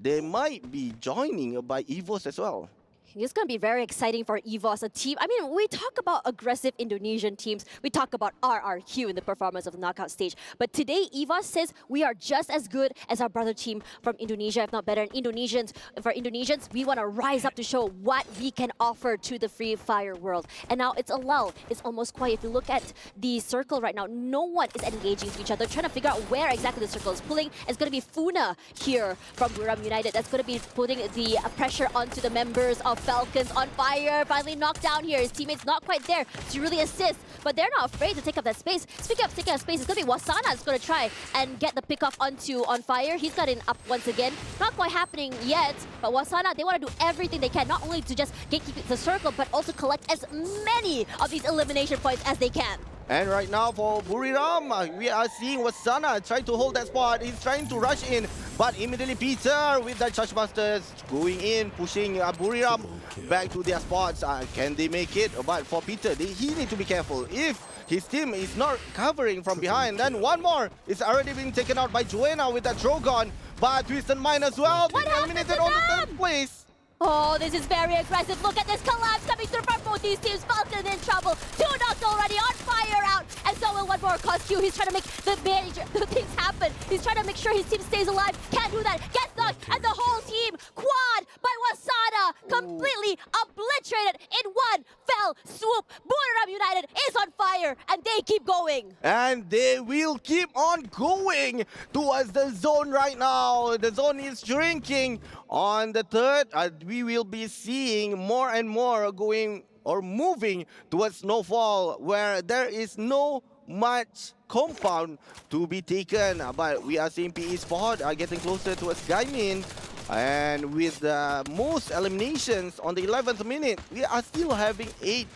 they might be joining by EVOS as well. It's going to be very exciting for EVOS, a team. I mean, we talk about aggressive Indonesian teams. We talk about RRQ in the performance of the knockout stage. But today, EVOS says we are just as good as our brother team from Indonesia, if not better. And for Indonesians, we want to rise up to show what we can offer to the Free Fire world. And now it's a lull. It's almost quiet. If you look at the circle right now, no one is engaging to each other, trying to figure out where exactly the circle is pulling. It's going to be Funa here from Buriram United. That's going to be putting the pressure onto the members of Falcons. On fire, finally knocked down here. His teammates not quite there to really assist, but they're not afraid to take up that space. Speaking of taking up space, it's going to be Wasana that's going to try and get the pick off onto On Fire. He's got it up once again. Not quite happening yet, but Wasana, they want to do everything they can, not only to just gatekeep the circle, but also collect as many of these elimination points as they can. And right now for Buriram, we are seeing Wasana trying to hold that spot. He's trying to rush in, but immediately Peter with that Chargebusters going in, pushing Buriram back to their spots. Can they make it? But for Peter, he needs to be careful. If his team is not covering from behind, then one more is already being taken out by Joanna with that Drogon. But Twisted Mind as well, being eliminated on the 3rd place. Oh, this is very aggressive. Look at this collapse coming through from both these teams. Falcon in trouble. 2 knocked already. On Fire out. And so will one more cause Q. He's trying to make the things happen. He's trying to make sure his team stays alive. Can't do that. Gets knocked. And the whole team quad by Wasana. completely obliterated in one fell swoop. Buriram United is on fire, and they keep going. And they will keep on going towards the zone right now. The zone is shrinking. On the third, we will be seeing more and more going or moving towards Snowfall, where there is no much compound to be taken. But we are seeing PE Sport are getting closer towards Gaimin. And with the most eliminations on the 11th minute, we are still having 8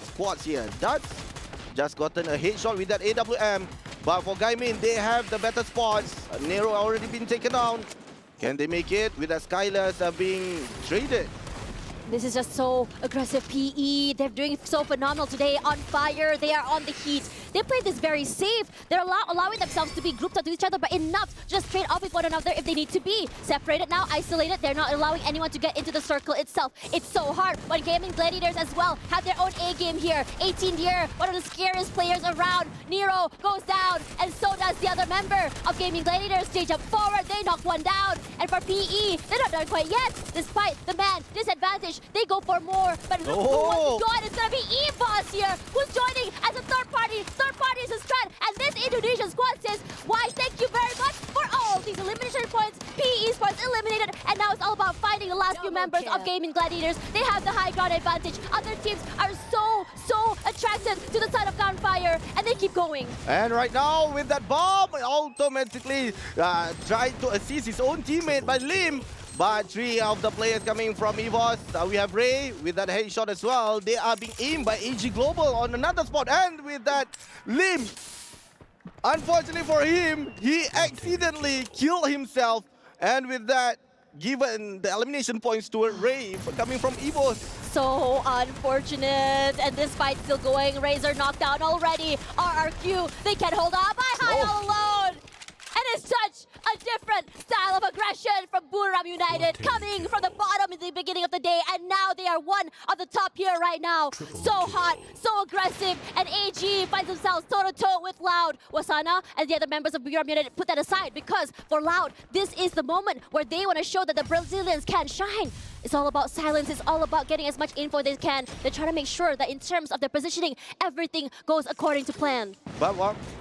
squads here. That's just gotten a headshot with that AWM. But for Gaimin, they have the better spots. Nero already been taken down. Can they make it with the Skylers being traded? This is just so aggressive PE. They're doing so phenomenal today. On fire, they are on the heat. They play this very safe. They're allowing themselves to be grouped up to each other, but enough to just trade off with one another if they need to be. Separated now, isolated. They're not allowing anyone to get into the circle itself. It's so hard when Gaming Gladiators as well have their own A game here. 18 year, one of the scariest players around. Nero goes down, and so does the other member of Gaming Gladiators. They jump forward, they knock one down. And for PE, they're not done quite yet. Despite the man disadvantage, they go for more. But who wants to join? It's gonna be EVOS here, who's joining as a third party. Third party is a strat, and this Indonesian squad says, why, thank you very much for all these elimination points. PE Esports eliminated, and now it's all about finding the last few members of Gaming Gladiators. They have the high ground advantage. Other teams are so attracted to the side of Gunfire, and they keep going. And right now, with that bomb, automatically tried to assist his own teammate by Lim. But 3 of the players coming from EVOS. We have Ray with that headshot as well. They are being aimed by AG Global on another spot. And with that, Lim, unfortunately for him, he accidentally killed himself. And with that, given the elimination points to Ray coming from EVOS. So unfortunate, and this fight's still going. Razor knocked down already. RRQ, they can't hold on by high all alone. And it's such a different style of aggression from Buriram United, coming from the bottom in the beginning of the day, and now they are one of the top here right now. So hot, so aggressive, and AG finds themselves toe-to-toe with Loud. Wasana and the other members of Buriram United put that aside, because for Loud, this is the moment where they want to show that the Brazilians can shine. It's all about silence. It's all about getting as much info they can. They're trying to make sure that in terms of their positioning, everything goes according to plan. But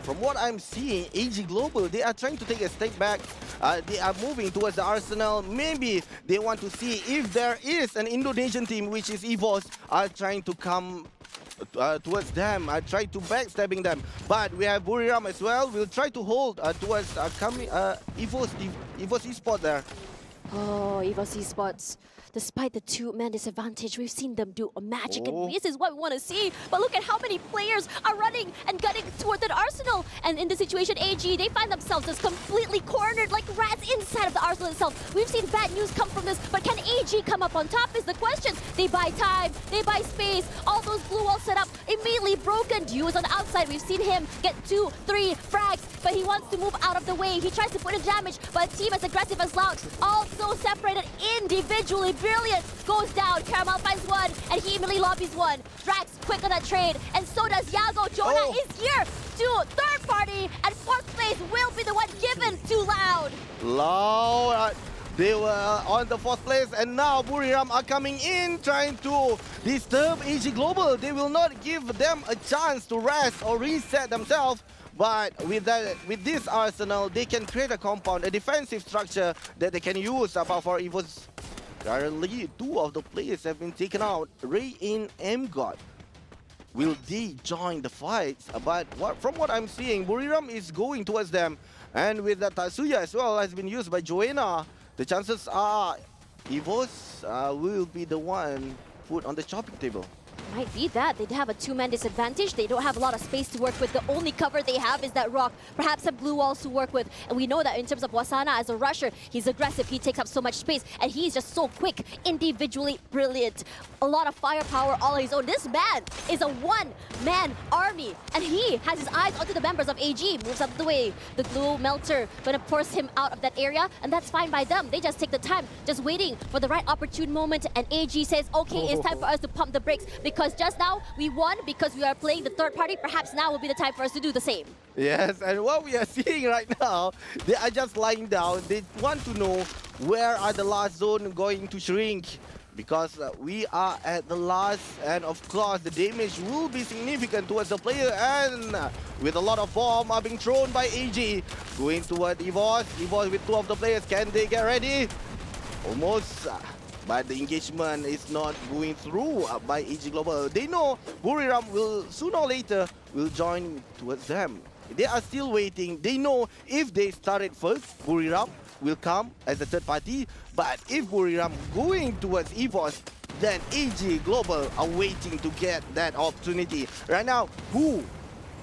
from what I'm seeing, AG Global, they are trying to take a step back. They are moving towards the Arsenal. Maybe they want to see if there is an Indonesian team, which is EVOS, are trying to come towards them. I try to backstabbing them. But we have Buriram as well. We'll try to hold towards coming EVOS Esports there. Oh, EVOS Esports. Despite the 2-man disadvantage, we've seen them do a magic, and this is what we want to see. But look at how many players are running and gunning toward the Arsenal. And in this situation, AG, they find themselves just completely cornered like rats inside of the Arsenal itself. We've seen bad news come from this, but can AG come up on top is the question. They buy time, they buy space. All those blue walls set up, immediately broken. Dio is on the outside. We've seen him get 2, 3 frags, but he wants to move out of the way. He tries to put in damage, but a team as aggressive as Loud, also separated individually. Brilliant goes down. Caramel finds one, and he immediately lobbies one. Drax quick on that trade, and so does Yago. Jonah is here to third party, and fourth place will be the one given to Loud. Loud, they were on the 4th place, and now Buriram are coming in, trying to disturb AG Global. They will not give them a chance to rest or reset themselves. But with this Arsenal, they can create a compound, a defensive structure that they can use. But for EVOS, currently 2 of the players have been taken out. Ray and MGod. Will they join the fights? But from what I'm seeing, Buriram is going towards them. And with that Tatsuya as well has been used by Joanna, the chances are EVOS will be the one put on the chopping table. Might be that. They have a 2-man disadvantage. They don't have a lot of space to work with. The only cover they have is that rock. Perhaps some blue walls to work with. And we know that in terms of Wasana as a rusher, he's aggressive. He takes up so much space. And he's just so quick. Individually brilliant. A lot of firepower all on his own. This man is a 1-man army. And he has his eyes onto the members of AG. Moves out of the way. The glue melter gonna force him out of that area. And that's fine by them. They just take the time. Just waiting for the right opportune moment. And AG says, okay, it's time for us to pump the brakes. Because just now, we won because we are playing the third party. Perhaps now will be the time for us to do the same. Yes, and what we are seeing right now, they are just lying down. They want to know where are the last zone going to shrink. because we are at the last, and of course the damage will be significant towards the player, and with a lot of bomb are being thrown by AG, going toward EVOS. EVOS with two of the players, can they get ready? Almost, but the engagement is not going through by AG Global. They know Buriram will sooner or later will join towards them. They are still waiting. They know if they start it first, Buriram will come as a third party. But if Buriram going towards EVOS, then AG Global are waiting to get that opportunity. Right now, who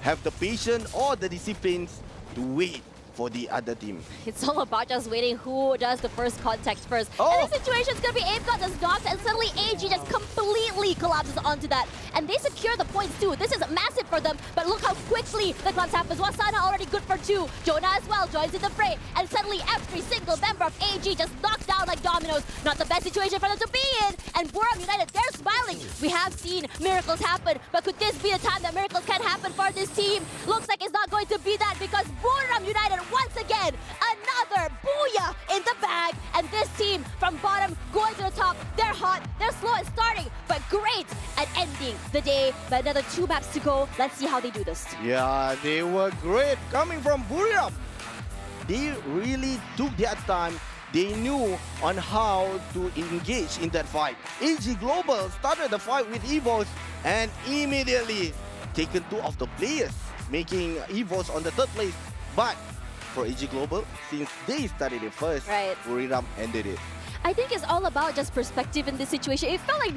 have the patience or the disciplines to wait for the other team? It's all about just waiting who does the first contact first. Oh. And the situation is going to be Apegot does not, and suddenly AG just completely collapses onto that. And they secure the points too. This is massive for them, but look how quickly the collapse happens. Wasana already good for 2. Jonah as well joins in the fray, and suddenly every single member of AG just knocked down like dominoes. Not the best situation for them to be in, and Buriram United, they're smiling. We have seen miracles happen, but could this be the time that miracles can happen for this team? Looks like it's not going to be that, because Buriram United once again, another booyah in the bag, and this team from bottom going to the top. They're hot, they're slow at starting, but great at ending the day. But another 2 maps to go. Let's see how they do this. Yeah, they were great coming from Buriram. They really took their time. They knew on how to engage in that fight. AG Global started the fight with EVOS and immediately taken 2 of the players, making EVOS on the 3rd place. But for AG Global, since they started it first, Right. Buriram ended it. I think it's all about just perspective in this situation. It felt like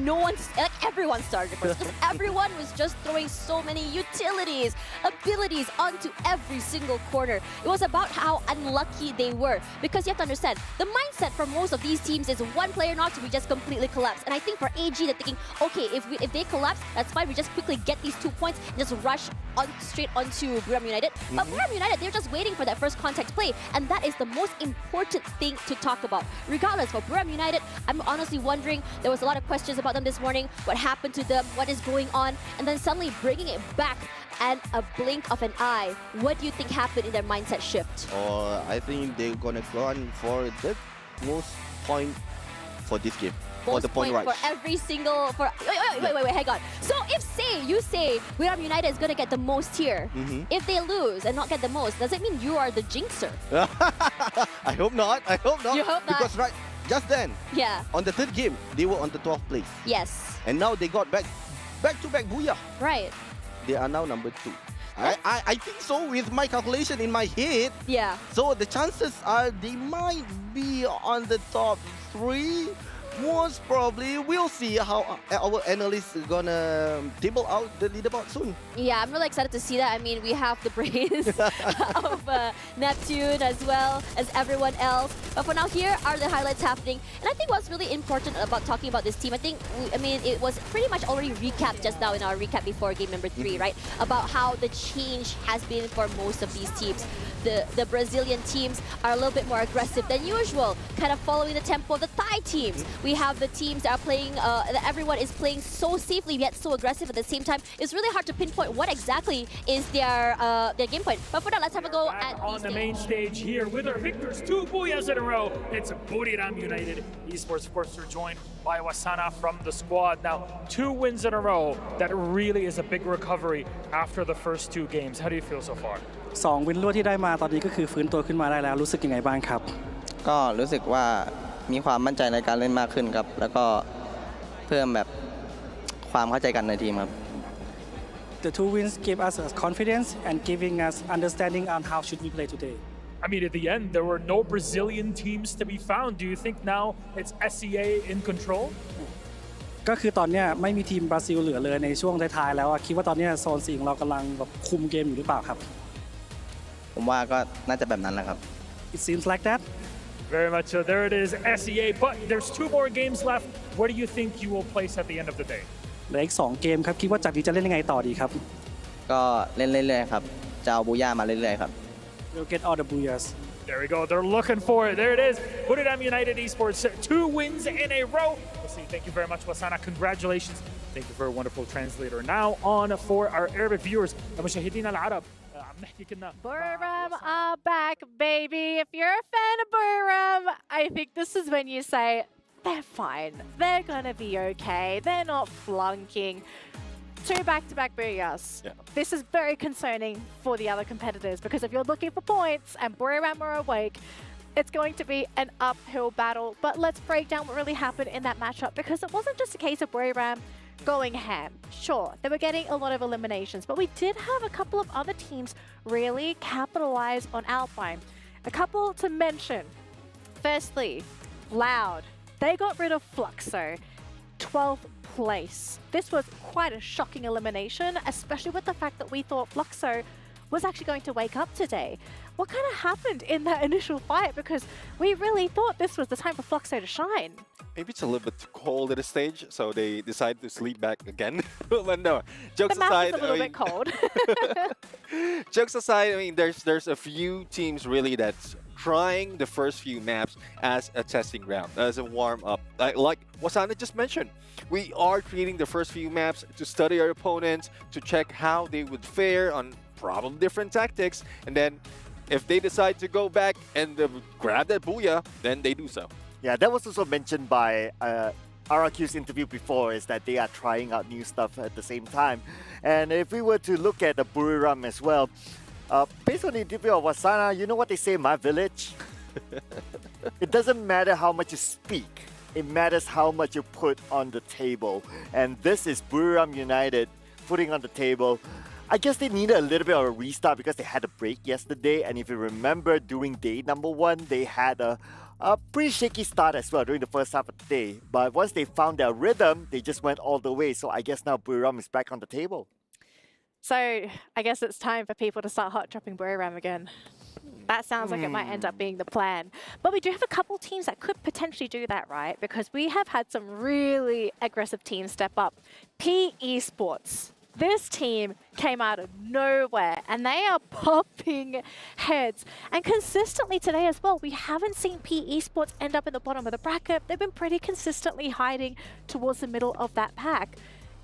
everyone started first, because everyone was just throwing so many utilities, abilities onto every single corner. It was about how unlucky they were, because you have to understand, the mindset for most of these teams is one player knocks, we just completely collapse. And I think for AG, they're thinking, okay, if they collapse, that's fine, we just quickly get these 2 points and just rush straight onto Buriram United. But Buriram United, they're just waiting for that first contact play, and that is the most important thing to talk about. Regardless, for Buriram United, I'm honestly wondering, there was a lot of questions about them this morning, what happened to them, what is going on, and then suddenly bringing it back and a blink of an eye. What do you think happened in their mindset shift? I think they're gonna go on for the most point for this game. For Most the point rush. for every single... Wait, hang on. So if you say Buriram United is going to get the most here, if they lose and not get the most, does it mean you are the jinxer? I hope not. I hope not. You hope not? Because just then, Yeah. on the 3rd game, they were on the 12th place. Yes. And now they got back-to-back booyah. Right. They are now number 2. I think so, with my calculation in my head. Yeah. So the chances are they might be on the top 3. Most probably, we'll see how our analysts are gonna table out the leaderboard soon. Yeah, I'm really excited to see that. I mean, we have the brains of Neptune as well as everyone else. But for now, here are the highlights happening. And I think what's really important about talking about this team, it was pretty much already recapped just now in our recap before game number 3, right? About how the change has been for most of these teams. The Brazilian teams are a little bit more aggressive than usual, kind of following the tempo of the Thai teams. We have the teams that are playing, that everyone is playing so safely yet so aggressive at the same time. It's really hard to pinpoint what exactly is their game point. But for now, let's have a go at on the main stage here with our victors, 2 booyahs in a row. It's Buriram United. Esports, of course, are joined by Wasana from the squad. Now, 2 wins in a row. That really is a big recovery after the first 2 games. How do you feel so far? 2 วินรวดที่ได้มาตอนนี้ก็คือฟื้นตัวขึ้นมาได้แล้วรู้สึกยังไงบ้างครับ ก็รู้สึกว่ามีความมั่นใจในการเล่นมากขึ้นครับแล้วก็เพิ่มแบบความเข้าใจกันในทีมครับ The 2 wins give us confidence and giving us understanding on how should we play today. I mean, at the end, there were no Brazilian teams to be found. Do you think now it's SEA in control? ก็คือตอนนี้ไม่มีทีมบราซิลเหลือเลยในช่วงท้ายๆแล้วคิดว่าตอนนี้โซน4ของเรากำลังแบบคุมเกมอยู่หรือเปล่าครับ ผมว่าก็น่าจะแบบนั้นแหละครับ It seems like that. Very much so. There it is, SEA. But there's 2 more games left. Where do you think you will place at the end of the day? เหลืออีก2 เกมครับคิดว่าจากนี้จะเล่นยังไงต่อดีครับ ก็เล่นเรื่อยๆครับจะเอาบูย่ามาเรื่อยๆครับ We'll get all the booyahs. There we go. They're looking for it. There it is. Buriram United Esports, 2 wins in a row. We'll see. Thank you very much, Wasana. Congratulations. Thank you for a wonderful translator. Now on for our Arabic viewers. مشاهدينا العرب عم نحكي كنا Buriram are back, baby. If you're a fan of Buriram, I think this is when you say, they're fine. They're gonna be okay. They're not flunking. 2 back-to-back booyahs. Yeah. This is very concerning for the other competitors because if you're looking for points and Buriram are awake, it's going to be an uphill battle. But let's break down what really happened in that matchup because it wasn't just a case of Buriram going ham. Sure, they were getting a lot of eliminations, but we did have a couple of other teams really capitalize on Alpine. A couple to mention. Firstly, Loud. They got rid of Fluxo. 12th place. This was quite a shocking elimination, especially with the fact that we thought Fluxo was actually going to wake up today. What kind of happened in that initial fight? Because we really thought this was the time for Fluxo to shine. Maybe it's a little bit too cold at this stage, so they decided to sleep back again. But no, jokes The map aside, is a little bit cold. jokes aside, I mean, there's a few teams really that's trying the first few maps as a testing ground, as a warm-up. Like Wasana just mentioned, we are creating the first few maps to study our opponents, to check how they would fare on probably different tactics, and then if they decide to go back and grab that booyah, then they do so. Yeah, that was also mentioned by RRQ's interview before, is that they are trying out new stuff at the same time. And if we were to look at the Buriram as well, based on the interview of Wasana, you know what they say in my village? It doesn't matter how much you speak, it matters how much you put on the table. And this is Buriram United putting on the table. I guess they needed a little bit of a restart because they had a break yesterday. And if you remember, during day number 1, they had a pretty shaky start as well during the first half of the day. But once they found their rhythm, they just went all the way. So I guess now Buriram is back on the table. So I guess it's time for people to start hot dropping Buriram again. That sounds like it might end up being the plan. But we do have a couple teams that could potentially do that, right? Because we have had some really aggressive teams step up. P Esports. This team came out of nowhere and they are popping heads. And consistently today as well, we haven't seen P Esports end up in the bottom of the bracket. They've been pretty consistently hiding towards the middle of that pack.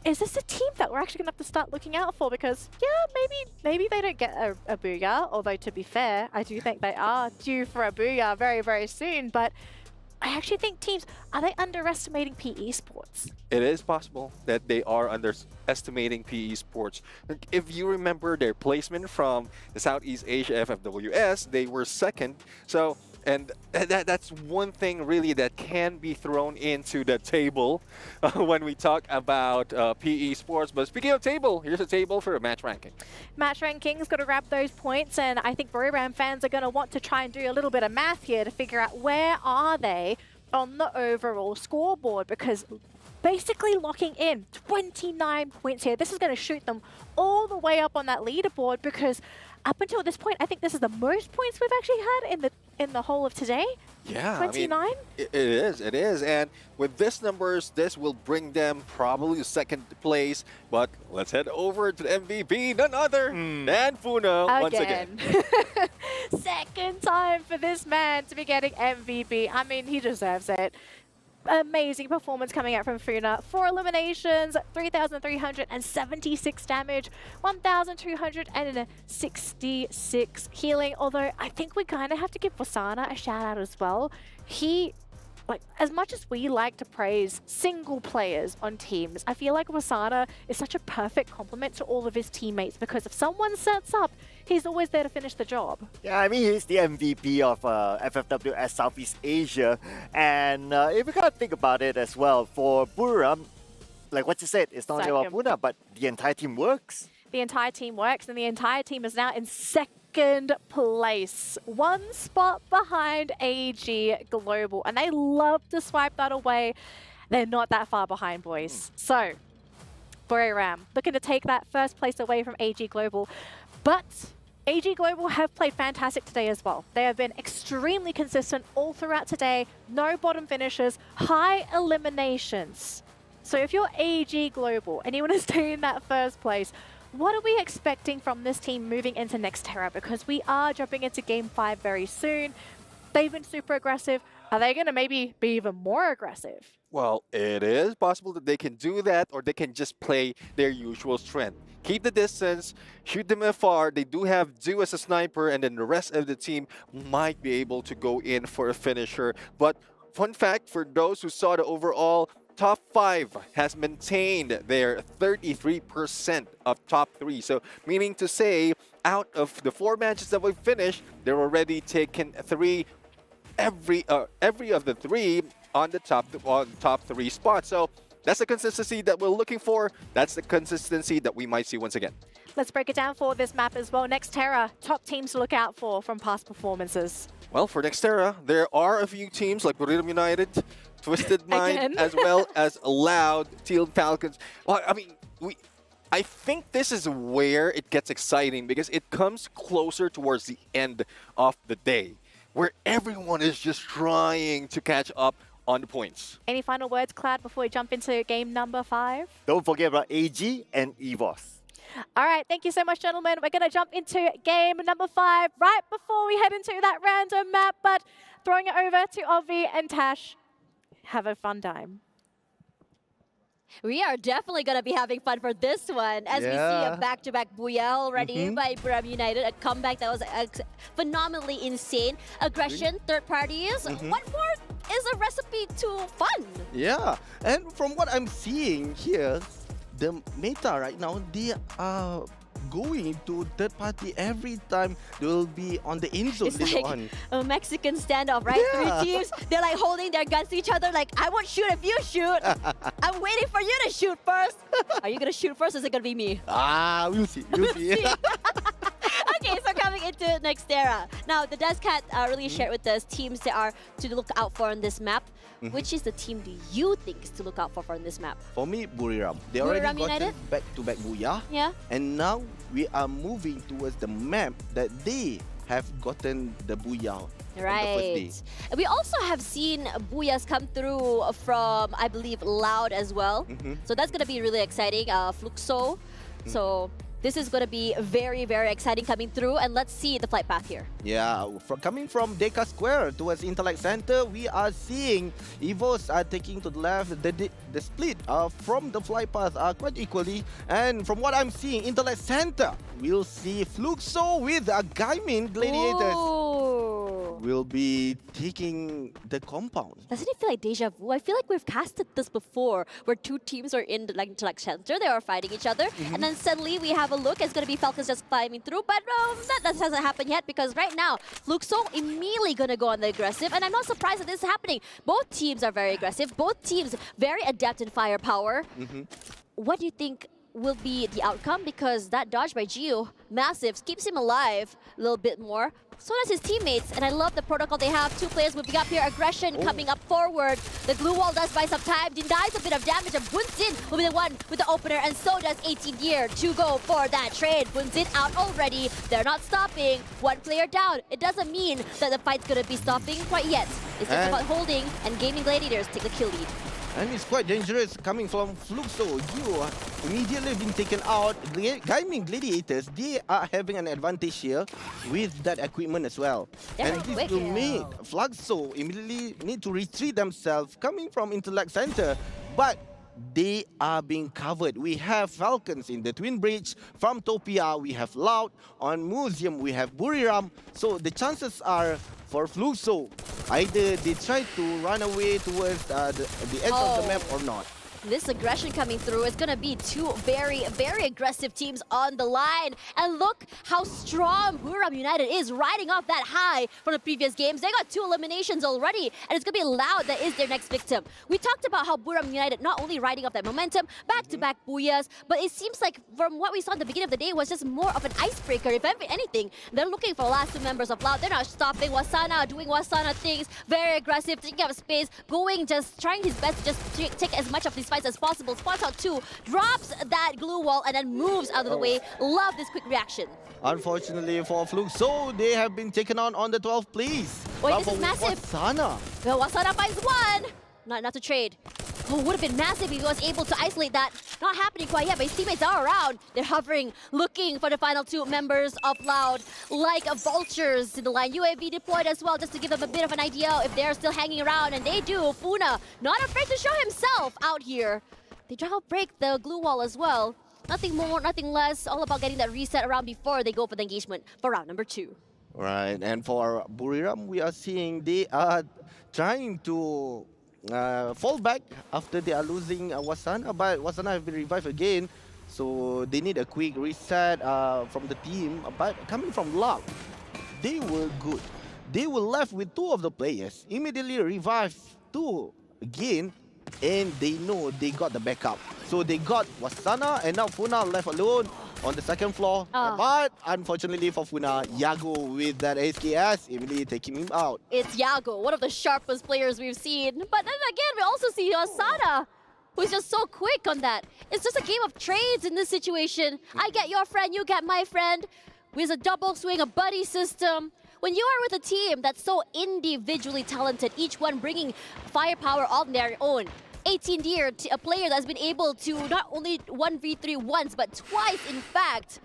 Is this a team that we're actually going to have to start looking out for? Because, yeah, maybe they don't get a booyah. Although, to be fair, I do think they are due for a booyah very, very soon. But I actually think teams, are they underestimating P Esports? It is possible that they are underestimating PE Sports. If you remember their placement from the Southeast Asia FFWS, they were second. So, and that's one thing really that can be thrown into the table when we talk about PE Sports. But speaking of table, here's a table for a match ranking. Match ranking's got to grab those points, and I think Buriram fans are going to want to try and do a little bit of math here to figure out where are they on the overall scoreboard, because basically locking in 29 points here. This is going to shoot them all the way up on that leaderboard, because up until this point, I think this is the most points we've actually had in the whole of today. Yeah, 29? I mean, it is. And with these numbers, this will bring them probably to second place. But let's head over to the MVP, none other than Funo once again. Second time for this man to be getting MVP. I mean, he deserves it. Amazing performance coming out from Funa. 4 eliminations, 3,376 damage, 1,266 healing. Although I think we kind of have to give Wasana a shout out as well. He, like, as much as we like to praise single players on teams, I feel like Wasana is such a perfect complement to all of his teammates, because if someone sets up, he's always there to finish the job. Yeah, I mean, he's the MVP of FFWS Southeast Asia. And if you gotta think about it as well, for Buriram, like what you said, it's not only about Puna, but the entire team works. The entire team works, and the entire team is now in second place. 1 spot behind AG Global, and they love to swipe that away. They're not that far behind, boys. So, Buriram looking to take that first place away from AG Global. But AG Global have played fantastic today as well. They have been extremely consistent all throughout today. No bottom finishes, high eliminations. So if you're AG Global and you want to stay in that first place, what are we expecting from this team moving into Nexterra? Because we are jumping into Game 5 very soon. They've been super aggressive. Are they going to maybe be even more aggressive? Well, it is possible that they can do that, or they can just play their usual strength. Keep the distance, shoot them afar. They do have Du as a sniper, and then the rest of the team might be able to go in for a finisher. But fun fact for those who saw the overall, top 5 has maintained their 33% of top 3. So meaning to say, out of the 4 matches that we've finished, they're already taken 3 every of the 3 on the top 3 spots. So that's the consistency that we're looking for. That's the consistency that we might see once again. Let's break it down for this map as well. Nextera, top teams to look out for from past performances. Well, for Nextera, there are a few teams like Buriram United, Twisted Mind, as well as Loud, Teal Falcons. Well, I mean, I think this is where it gets exciting because it comes closer towards the end of the day, where everyone is just trying to catch up on the points. Any final words, Clad, before we jump into game number 5? Don't forget about AG and EVOS. All right, thank you so much, gentlemen. We're going to jump into game number 5 right before we head into that random map, but throwing it over to Ovi and Tash. Have a fun time. We are definitely going to be having fun for this one as we see a back-to-back booyah already by Buriram United, a comeback that was phenomenally insane. Aggression, third parties. What more is a recipe to fun? Yeah, and from what I'm seeing here, the meta right now, they are going to third party every time they will be on the end zone It's later like on. a Mexican standoff, right? Yeah. 3 teams, they're like holding their guns to each other like, I won't shoot if you shoot. I'm waiting for you to shoot first. Are you going to shoot first or is it going to be me? We'll see. We'll see. Okay, so coming into Nextera. Now, the Dazcat really shared with us teams that are to look out for on this map. Which is the team do you think is to look out for on this map? For me, Buriram. They already Buriram got United? back-to-back booyah. Yeah. And now we are moving towards the map that they have gotten the booyah on the first day. Right. We also have seen booyahs come through from, I believe, Loud as well. So that's going to be really exciting. Fluxo. So this is going to be very, very exciting coming through. And let's see the flight path here. Yeah, coming from Deka Square towards Intellect Center, we are seeing EVOS are taking to the left. The split from the flight path are quite equally. And from what I'm seeing, Intellect Center, we'll see Fluxo with a Gaimin Gladiators. Ooh. Will be taking the compound. Doesn't it feel like deja vu? I feel like we've casted this before, where 2 teams are in the Intellect Center, they are fighting each other, and then suddenly we have a look, it's going to be Falcons just climbing through, but that hasn't happened yet, because right now, Fluxo immediately going to go on the aggressive, and I'm not surprised that this is happening. Both teams are very aggressive, both teams very adept in firepower. What do you think will be the outcome? Because that dodge by Gio, massive, keeps him alive a little bit more. So does his teammates, and I love the protocol they have. 2 players moving up here, aggression coming up forward. The glue wall does buy some time, denies a bit of damage, and Bunzin will be the one with the opener, and so does 18 Gear to go for that trade. Bunzin out already, they're not stopping. 1 player down, it doesn't mean that the fight's gonna be stopping quite yet. It's just about holding, and Gaming Gladiators take the kill lead. And it's quite dangerous coming from Fluxo. You immediately been taken out. Gaming Gladiators, they are having an advantage here with that equipment as well. And this will make Fluxo immediately need to retreat themselves coming from Intellect Center. But they are being covered. We have Falcons in the Twin Bridge. From Topia, we have Loud. On Museum, we have Buriram. So the chances are for Fluxo, either they try to run away towards the edge of the map or not. This aggression coming through is going to be 2 very, very aggressive teams on the line. And look how strong Buriram United is, riding off that high from the previous games. They got 2 eliminations already, and it's going to be Loud that is their next victim. We talked about how Buriram United not only riding off that momentum, back-to-back booyahs, but it seems like from what we saw at the beginning of the day was just more of an icebreaker. If anything, they're looking for the last 2 members of Loud. They're not stopping. Wasana doing Wasana things, very aggressive, taking up space, just trying his best to just take as much of these fights as possible. Spots out 2, drops that glue wall, and then moves out of the way. Love this quick reaction. Unfortunately for Fluxo, they have been taken on the 12th place. Wait, this is massive. Wasana. Well, Wasana finds 1. Not to trade. Oh, would have been massive if he was able to isolate that. Not happening quite yet, but his teammates are around. They're hovering, looking for the final 2 members of Loud, like vultures in the line. UAV deployed as well, just to give them a bit of an idea if they're still hanging around, and they do. Funa, not afraid to show himself out here. They try to break the glue wall as well. Nothing more, nothing less, all about getting that reset around before they go for the engagement for round number 2. Right, and for Buriram, we are seeing they are trying to fall back after they are losing Wasana, but Wasana have been revived again, so they need a quick reset from the team. But coming from Luck, they were good. They were left with two of the players, immediately revived two again, and they know they got the backup. So they got Wasana, and now Funa left alone on the second floor. But unfortunately for Funa, Yago with that SKS immediately taking him out. It's Yago, one of the sharpest players we've seen. But then again, we also see Asana, who's just so quick on that. It's just a game of trades in this situation. I get your friend, you get my friend. With a double swing, a buddy system. When you are with a team that's so individually talented, each one bringing firepower on their own, 18 Deer, a player that's been able to not only 1v3 once, but twice, in fact,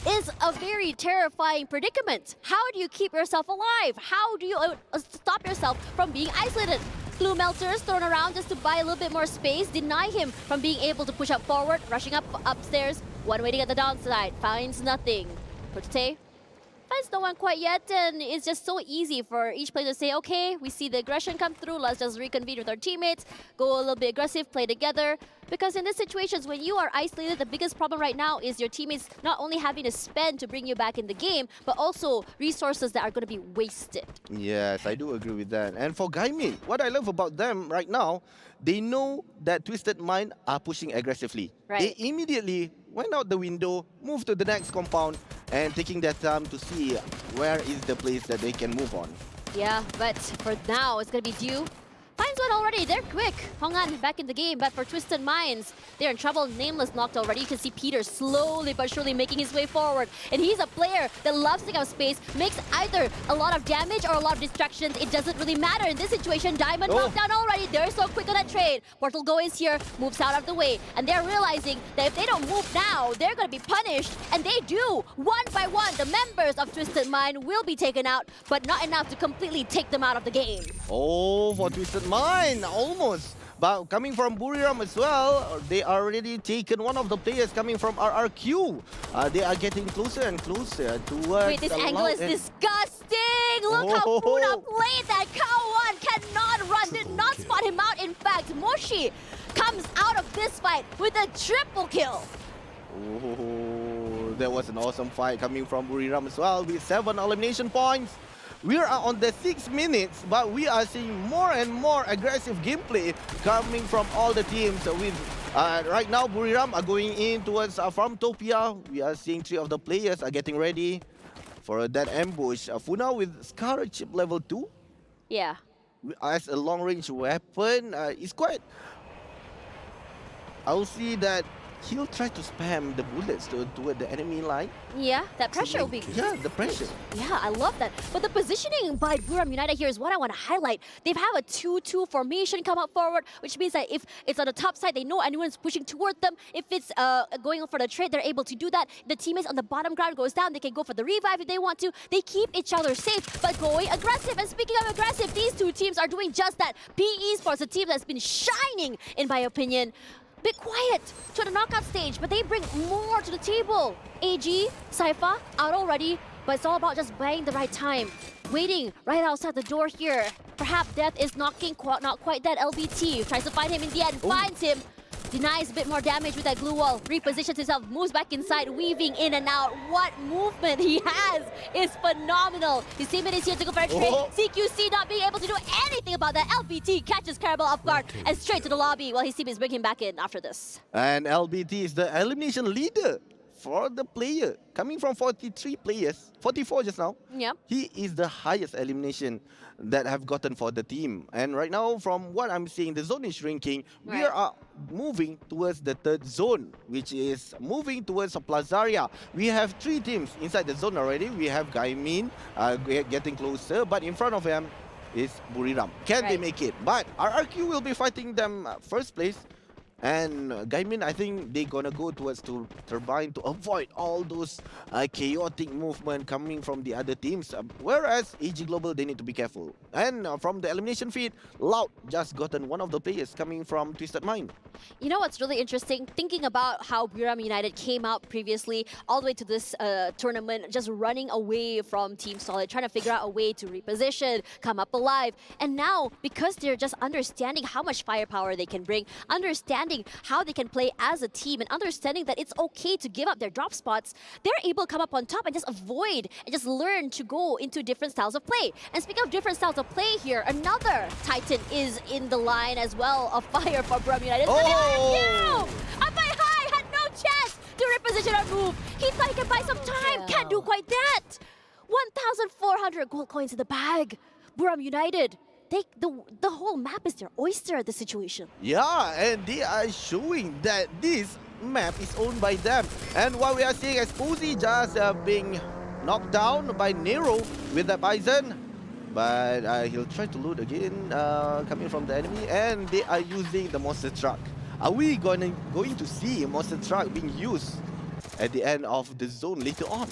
is a very terrifying predicament. How do you keep yourself alive? How do you stop yourself from being isolated? Blue Melters thrown around just to buy a little bit more space, deny him from being able to push up forward, rushing up upstairs. One waiting at the downside, finds nothing. Potate finds no one quite yet, and it's just so easy for each player to say, okay, we see the aggression come through, let's just reconvene with our teammates, go a little bit aggressive, play together. Because in these situations, when you are isolated, the biggest problem right now is your teammates not only having to spend to bring you back in the game, but also resources that are going to be wasted. Yes, I do agree with that. And for Gaimin, what I love about them right now, they know that Twisted Mind are pushing aggressively. Right. They immediately went out the window, moved to the next compound, and taking their time to see where is the place that they can move on. Yeah, but for now, it's going to be Dew. Finds one already, they're quick. Hongan back in the game, but for Twisted Minds, they're in trouble. Nameless knocked already. You can see Peter slowly but surely making his way forward. And he's a player that loves to take up space, makes either a lot of damage or a lot of distractions. It doesn't really matter in this situation. Diamond knocked down already. They're so quick on that trade. Portal Go is here, moves out of the way. And they're realizing that if they don't move now, they're going to be punished. And they do. One by one, the members of Twisted Mind will be taken out, but not enough to completely take them out of the game. Oh, for Twisted Mind, almost. But coming from Buriram as well, they already taken one of the players coming from RRQ. They are getting closer and closer towards... Wait, this angle is disgusting! Look how Funa played that! Kawan cannot run, did not spot him out. In fact, Moshi comes out of this fight with a triple kill. Oh, that was an awesome fight coming from Buriram as well with 7 elimination points. We are on the 6 minutes, but we are seeing more and more aggressive gameplay coming from all the teams. With right now, Buriram are going in towards Farmtopia. We are seeing 3 of the players are getting ready for that ambush. Funa with Scar chip level 2. Yeah. As a long-range weapon, it's quite... I'll see that he'll try to spam the bullets toward the enemy line. Yeah, that pressure will be... Yeah, the pressure. Yeah, I love that. But the positioning by Buriram United here is what I want to highlight. They've had a 2-2 formation come up forward, which means that if it's on the top side, they know anyone's pushing toward them. If it's going for the trade, they're able to do that. The teammates on the bottom ground goes down. They can go for the revive if they want to. They keep each other safe, but going aggressive. And speaking of aggressive, these two teams are doing just that. PE Esports, a team that's been shining, in my opinion. Bit quiet to the knockout stage, but they bring more to the table. AG, Sypha, out already, but it's all about just buying the right time. Waiting right outside the door here. Perhaps Death is knocking, not quite dead. LBT tries to find him in the end, finds him. Denies a bit more damage with that glue wall. Repositions himself, moves back inside, weaving in and out. What movement he has is phenomenal. His teammate is here to go for a trade. CQC not being able to do anything about that. LBT catches Carabel off guard and straight to the lobby while his teammates bring him back in after this. And LBT is the elimination leader for the player. Coming from 43 players, 44 just now. Yep. He is the highest elimination that have gotten for the team. And right now, from what I'm seeing, the zone is shrinking. We are moving towards the 3rd zone, which is moving towards Plazaria. We have 3 teams inside the zone already. We have Gaimin getting closer, but in front of him is Buriram. Can they make it? But RRQ will be fighting them first place. And Gaimin, I think they're gonna go towards Turbine to avoid all those chaotic movement coming from the other teams. Whereas AG Global, they need to be careful. And from the elimination feed, Loud just gotten one of the players coming from Twisted Mind. You know what's really interesting? Thinking about how Buram United came out previously, all the way to this tournament, just running away from Team Solid, trying to figure out a way to reposition, come up alive. And now, because they're just understanding how much firepower they can bring, understanding how they can play as a team, and understanding that it's okay to give up their drop spots, they're able to come up on top and just avoid and just learn to go into different styles of play. And speaking of different styles of play here, another Titan is in the line as well of fire for Buram United. Oh! Up by high, had no chance to reposition or move. He thought he could buy some time, can't do quite that. 1,400 gold coins in the bag. Buram United, the whole map is their oyster at the situation. Yeah, and they are showing that this map is owned by them. And what we are seeing is Posey just being knocked down by Nero with the Bison. But he'll try to loot again, coming from the enemy. And they are using the monster truck. Are we going to see a monster truck being used at the end of the zone later on?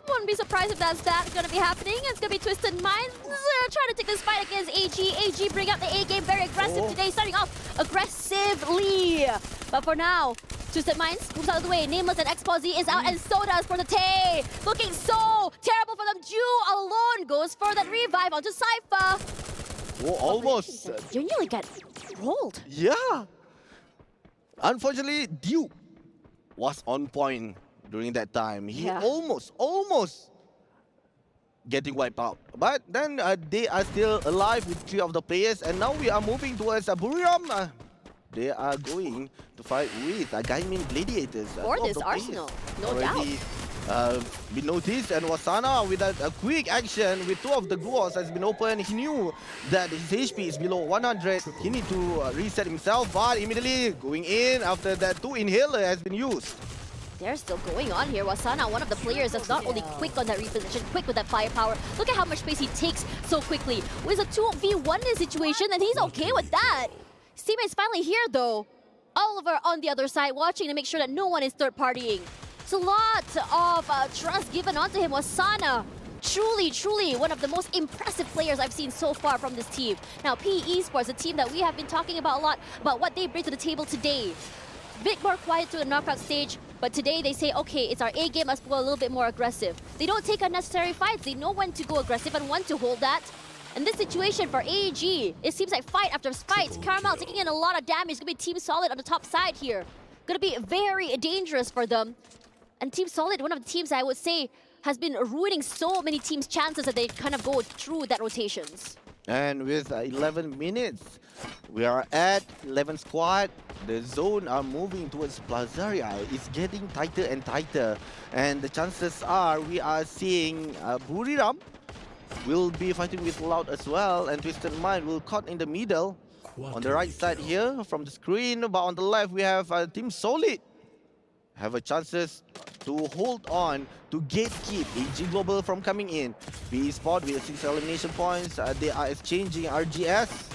Wouldn't be surprised if that's going to be happening. It's going to be Twisted Minds trying to take this fight against AG. AG bring out the A game, very aggressive today, starting off aggressively. But for now, Twisted Minds moves out of the way. Nameless and Exposy is out, and so does Portate. Looking so terrible for them. Ju alone goes for that revive onto Cypher. Oh, almost. You nearly get rolled. Yeah. Unfortunately, Duke was on point during that time. He almost getting wiped out. But then they are still alive with 3 of the players. And now we are moving towards Buram. They are going to fight with Gaimin Gladiators. For this Arsenal, no doubt. Been noticed, and Wasana with a quick action with 2 of the doors has been open. He knew that his HP is below 100. He need to reset himself, but immediately going in after that 2 inhaler has been used. They're still going on here. Wasana, one of the players that's not only quick on that reposition, quick with that firepower. Look at how much space he takes so quickly. It's a 2v1 in this situation, and he's okay with that. His teammate's finally here, though. Oliver on the other side, watching to make sure that no one is third-partying. It's a lot of trust given onto him. Wasana, truly one of the most impressive players I've seen so far from this team. Now, PE Esports, a team that we have been talking about a lot, about what they bring to the table today. Bit more quiet to the knockout stage, but today they say, okay, it's our A game, let's go a little bit more aggressive. They don't take unnecessary fights. They know when to go aggressive and when to hold that. In this situation for AEG, it seems like fight after fight. Caramel taking in a lot of damage. It's going to be Team Solid on the top side here. Going to be very dangerous for them. And Team Solid, one of the teams I would say, has been ruining so many teams' chances that they kind of go through that rotations. And with 11 minutes, we are at 11 squad. The zone are moving towards Plazaria. It's getting tighter and tighter. And the chances are we are seeing Buriram will be fighting with Loud as well. And Twisted Mind will caught in the middle. On the right side here from the screen. But on the left we have Team Solid. Have a chances to hold on to gatekeep AG Global from coming in. PE Sport with 6 elimination points. They are exchanging RGS.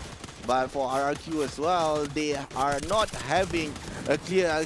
But for RRQ as well, they are not having a clear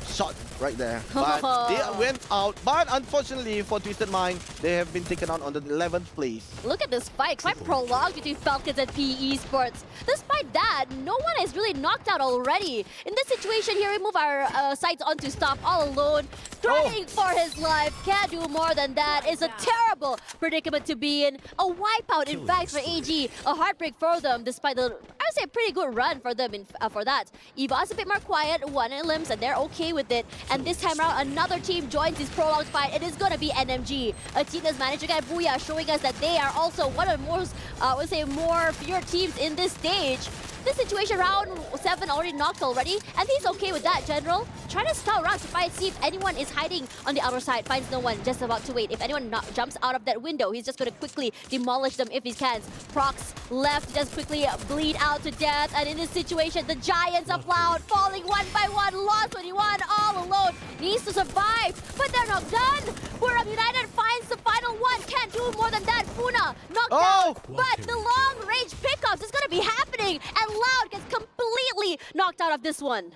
shot right there. But they went out. But unfortunately for Twisted Mind, they have been taken out on the 11th place. Look at this fight, quite prolonged between Falcons and PE Esports. Despite that, no one is really knocked out already. In this situation here, we move our sights onto Stop all alone, struggling for his life. Can't do more than that. It's a terrible predicament to be in. A wipeout, in fact, for AG. A heartbreak for them, despite the, I would say, a pretty good run for them for that. Eva's a bit more quiet, 1 in limbs, and they're okay with it. And this time around, another team joins this prolonged fight. It is going to be NMG, a team that's managed to get Booyah, showing us that they are also one of the most, I would say, more feared teams in this stage. This situation, round 7 already knocked already, and he's okay with that, General. Trying to scout around to find, see if anyone is hiding on the outer side. Finds no one, just about to wait. If anyone jumps out of that window, he's just going to quickly demolish them if he can. Procs left, just quickly bleed out to death. And in this situation, the Giants of Loud falling 1 by 1. Lost 21, all alone. Needs to survive, but they're not done. Buram United finds the final one. Can't do more than that. Funa knocked out, but the long-range pickups is going to be happening. And Loud gets completely knocked knocked out of this one.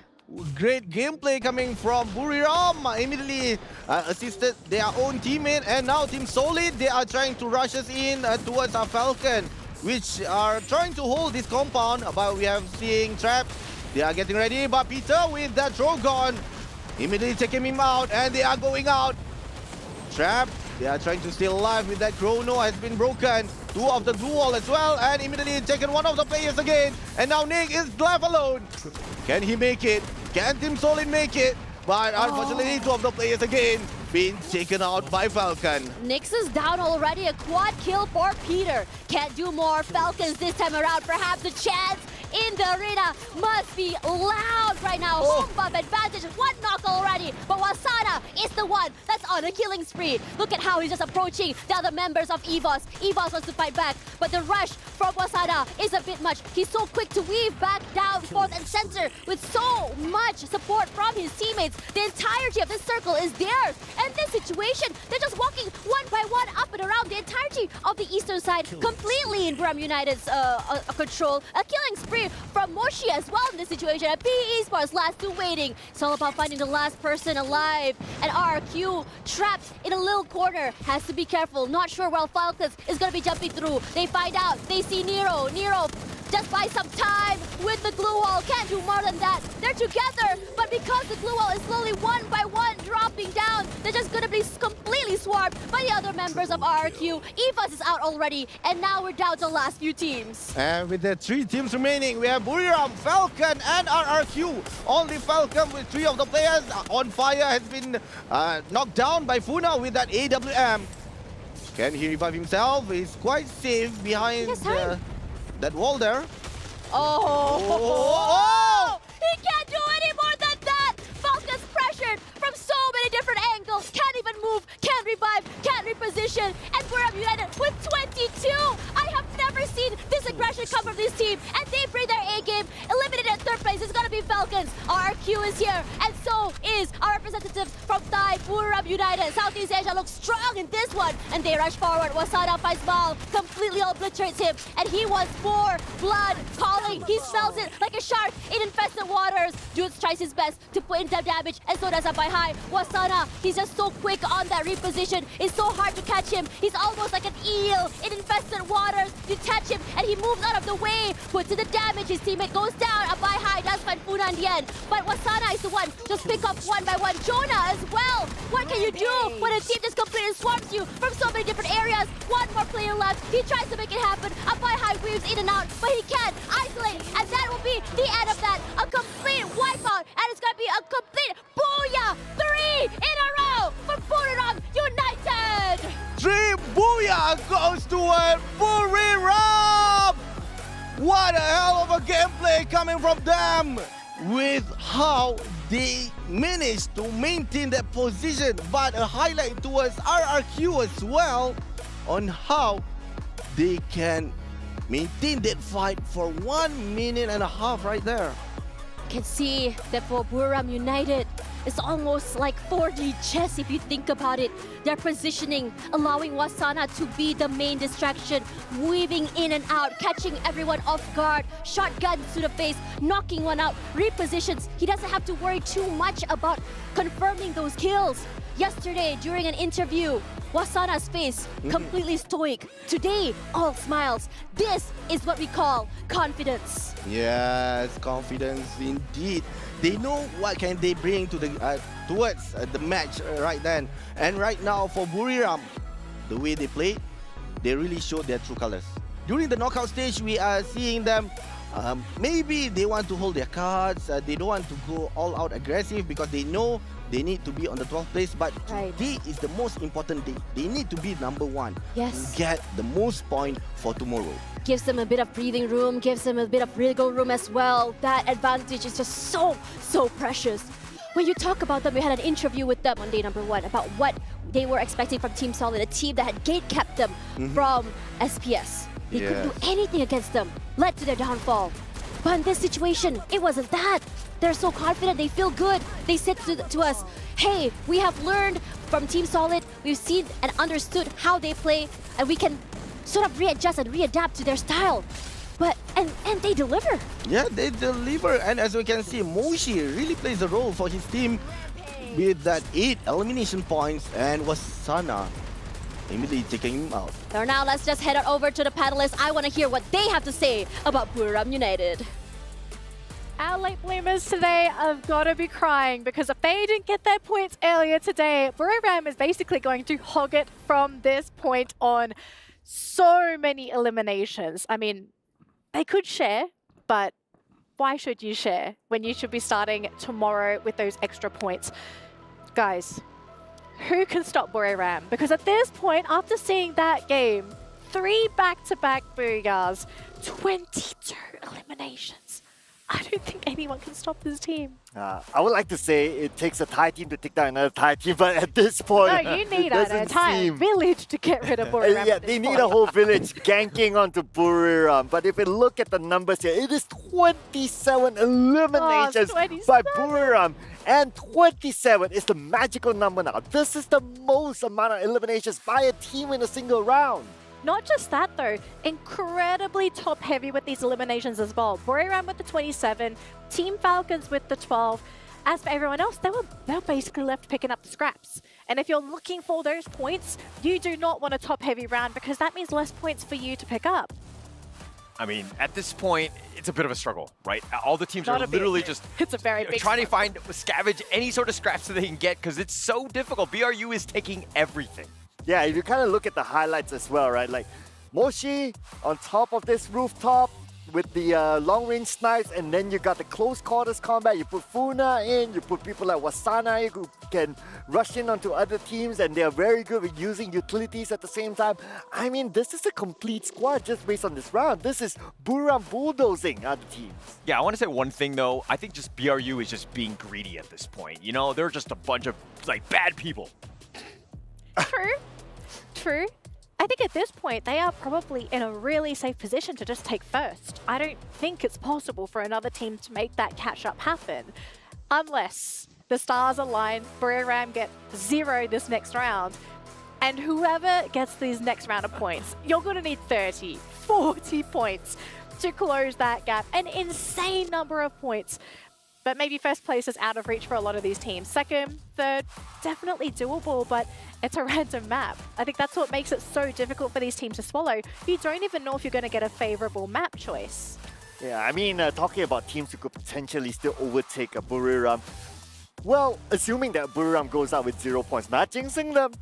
Great gameplay coming from Buriram. Immediately assisted their own teammate, and now Team Solid, they are trying to rush us in towards our Falcon, which are trying to hold this compound, but we have seeing Trap. They are getting ready, but Peter with that Drogon immediately taking him out, and they are going out. Trap, they are trying to stay alive with that chrono has been broken. Two of the blue wall as well, and immediately taken one of the players again. And now Nick is left alone. Can he make it? Can Team Solid make it? But unfortunately, two of the players again being taken out by Falcon. Nyx is down already, a quad kill for Peter. Can't do more. Falcons this time around. Perhaps the chance in the arena must be loud right now. Home buff advantage, one knock already. But Wasana is the one that's on a killing spree. Look at how he's just approaching the other members of EVOS. EVOS wants to fight back, but the rush from Wasana is a bit much. He's so quick to weave back down, forth and center with so much support from his teammates. The entirety of this circle is theirs. And this situation, they're just walking one by one up and around the entirety of the eastern side, completely in Buriram United's control. A killing spree from Moshi as well in this situation. And PE Esports last two waiting. It's all about finding the last person alive. And RRQ trapped in a little corner. Has to be careful. Not sure where Falcons is going to be jumping through. They find out. They see Nero. Nero just buy some time with the glue wall. Can't do more than that. They're together, but because the glue wall is slowly one by one dropping down, they're just gonna be completely swarmed by the other members of RRQ. EVOS is out already, and now we're down to the last few teams. And with the three teams remaining, we have Buriram, Falcon, and RRQ. Only Falcon with three of the players on fire has been knocked down by Funa with that AWM. Can he revive himself? He's quite safe behind that wall there. Oh! He can't do any more than that! Falcon's pressured from so many different angles. Can't even move, can't revive, can't reposition. And Buriram United with 22! I have never seen this aggression come from this team. And they bring their A-game. Eliminated at third place is gonna be Falcons. RQ is here, and so is our representatives from Thai, Buriram United. Southeast Asia looks strong in this one. And they rush forward. Wasana finds Mal, completely obliterates him. And he wants more blood calling. He smells it like a shark in infested waters. Dudes tries his best to put in the damage, and so does Abai High. Wasana, he's just so quick on that reposition. It's so hard to catch him. He's almost like an eel in infested waters. You catch him, and he moves out of the way. Puts in the damage. His teammate goes down. Abai High does find Funa in the end. But Wasana is the one just pick up one by one. Jonah as well. What can you do when a team just completely swarms you from so many different areas? One more player left. He tries to make it happen. Abai High weaves in and out, but he can't isolate. And that will be the end of that. A complete wipeout. And it's going to be a complete booyah. 3 in a row for Buriram United. 3 booyah goes toward Buriram! What a hell of a gameplay coming from them with how they managed to maintain that position, but a highlight towards RRQ as well on how they can maintain that fight for 1.5 minutes right there. Can see that for Buriram United, it's almost like 4D chess if you think about it. Their positioning, allowing Wasana to be the main distraction, weaving in and out, catching everyone off guard, shotguns to the face, knocking one out, repositions. He doesn't have to worry too much about confirming those kills. Yesterday, during an interview, Wasana's face completely stoic. Today, all smiles. This is what we call confidence. Yes, confidence indeed. They know what can they bring to the towards the match right then. And right now for Buriram, the way they play, they really showed their true colors. During the knockout stage, we are seeing them. Maybe they want to hold their cards. They don't want to go all out aggressive because they know they need to be on the 12th place. But today is the most important day. They need to be #1. Yes. To get the most point for tomorrow. Gives them a bit of breathing room, gives them a bit of wriggle room as well. That advantage is just so precious. When you talk about them, we had an interview with them on day #1 about what they were expecting from Team Solid, a team that had gate-kept them from SPS. They couldn't do anything against them, led to their downfall. But in this situation, it wasn't that. They're so confident, they feel good. They said to us, hey, we have learned from Team Solid, we've seen and understood how they play, and we can sort of readjust and readapt to their style. But and they deliver. Yeah, they deliver. And as we can see, Moshi really plays a role for his team with that 8 elimination points, and Wasana immediately taking him out. So now let's just head on over to the panelists. I want to hear what they have to say about Buriram United. Our late bloomers today have got to be crying because if they didn't get their points earlier today, Buriram is basically going to hog it from this point on. So many eliminations. I mean, they could share, but why should you share when you should be starting tomorrow with those extra points? Guys, who can stop Buriram? Because at this point, after seeing that game, 3 back-to-back Booyahs, 22 eliminations. I don't think anyone can stop this team. I would like to say it takes a Thai team to take down another Thai team, but at this point, No, you need an entire village to get rid of Buriram. Yeah, they need a whole village ganking onto Buriram. But if we look at the numbers here, it is 27 eliminations by Buriram. And 27 is the magical number now. This is the most amount of eliminations by a team in a single round. Not just that though, incredibly top heavy with these eliminations as well. Buriram with the 27, Team Falcons with the 12. As for everyone else, they were basically left picking up the scraps. And if you're looking for those points, you do not want a top heavy round because that means less points for you to pick up. I mean, at this point, it's a bit of a struggle, right? All the teams Not are a bit. literally just It's a very big trying to scavenge any sort of scraps that they can get because it's so difficult. BRU is taking everything. Yeah, if you kind of look at the highlights as well, right? Like Moshi on top of this rooftop with the long-range snipes, and then you got the close quarters combat. You put Funa in, you put people like Wasana who can rush in onto other teams, and they're very good with using utilities at the same time. I mean, this is a complete squad just based on this round. This is Buriram bulldozing other teams. Yeah, I want to say one thing though. I think just BRU is just being greedy at this point. You know, they're just a bunch of like bad people. True. I think at this point, they are probably in a really safe position to just take first. I don't think it's possible for another team to make that catch-up happen. Unless the stars align, Buriram get 0 this next round, and whoever gets these next round of points, you're going to need 30, 40 points to close that gap. An insane number of points. But maybe first place is out of reach for a lot of these teams. Second, third, definitely doable, but it's a random map. I think that's what makes it so difficult for these teams to swallow. You don't even know if you're going to get a favorable map choice. Yeah, I mean, talking about teams who could potentially still overtake a Buriram. Well, assuming that Buriram goes out with 0 points, not jinxing them,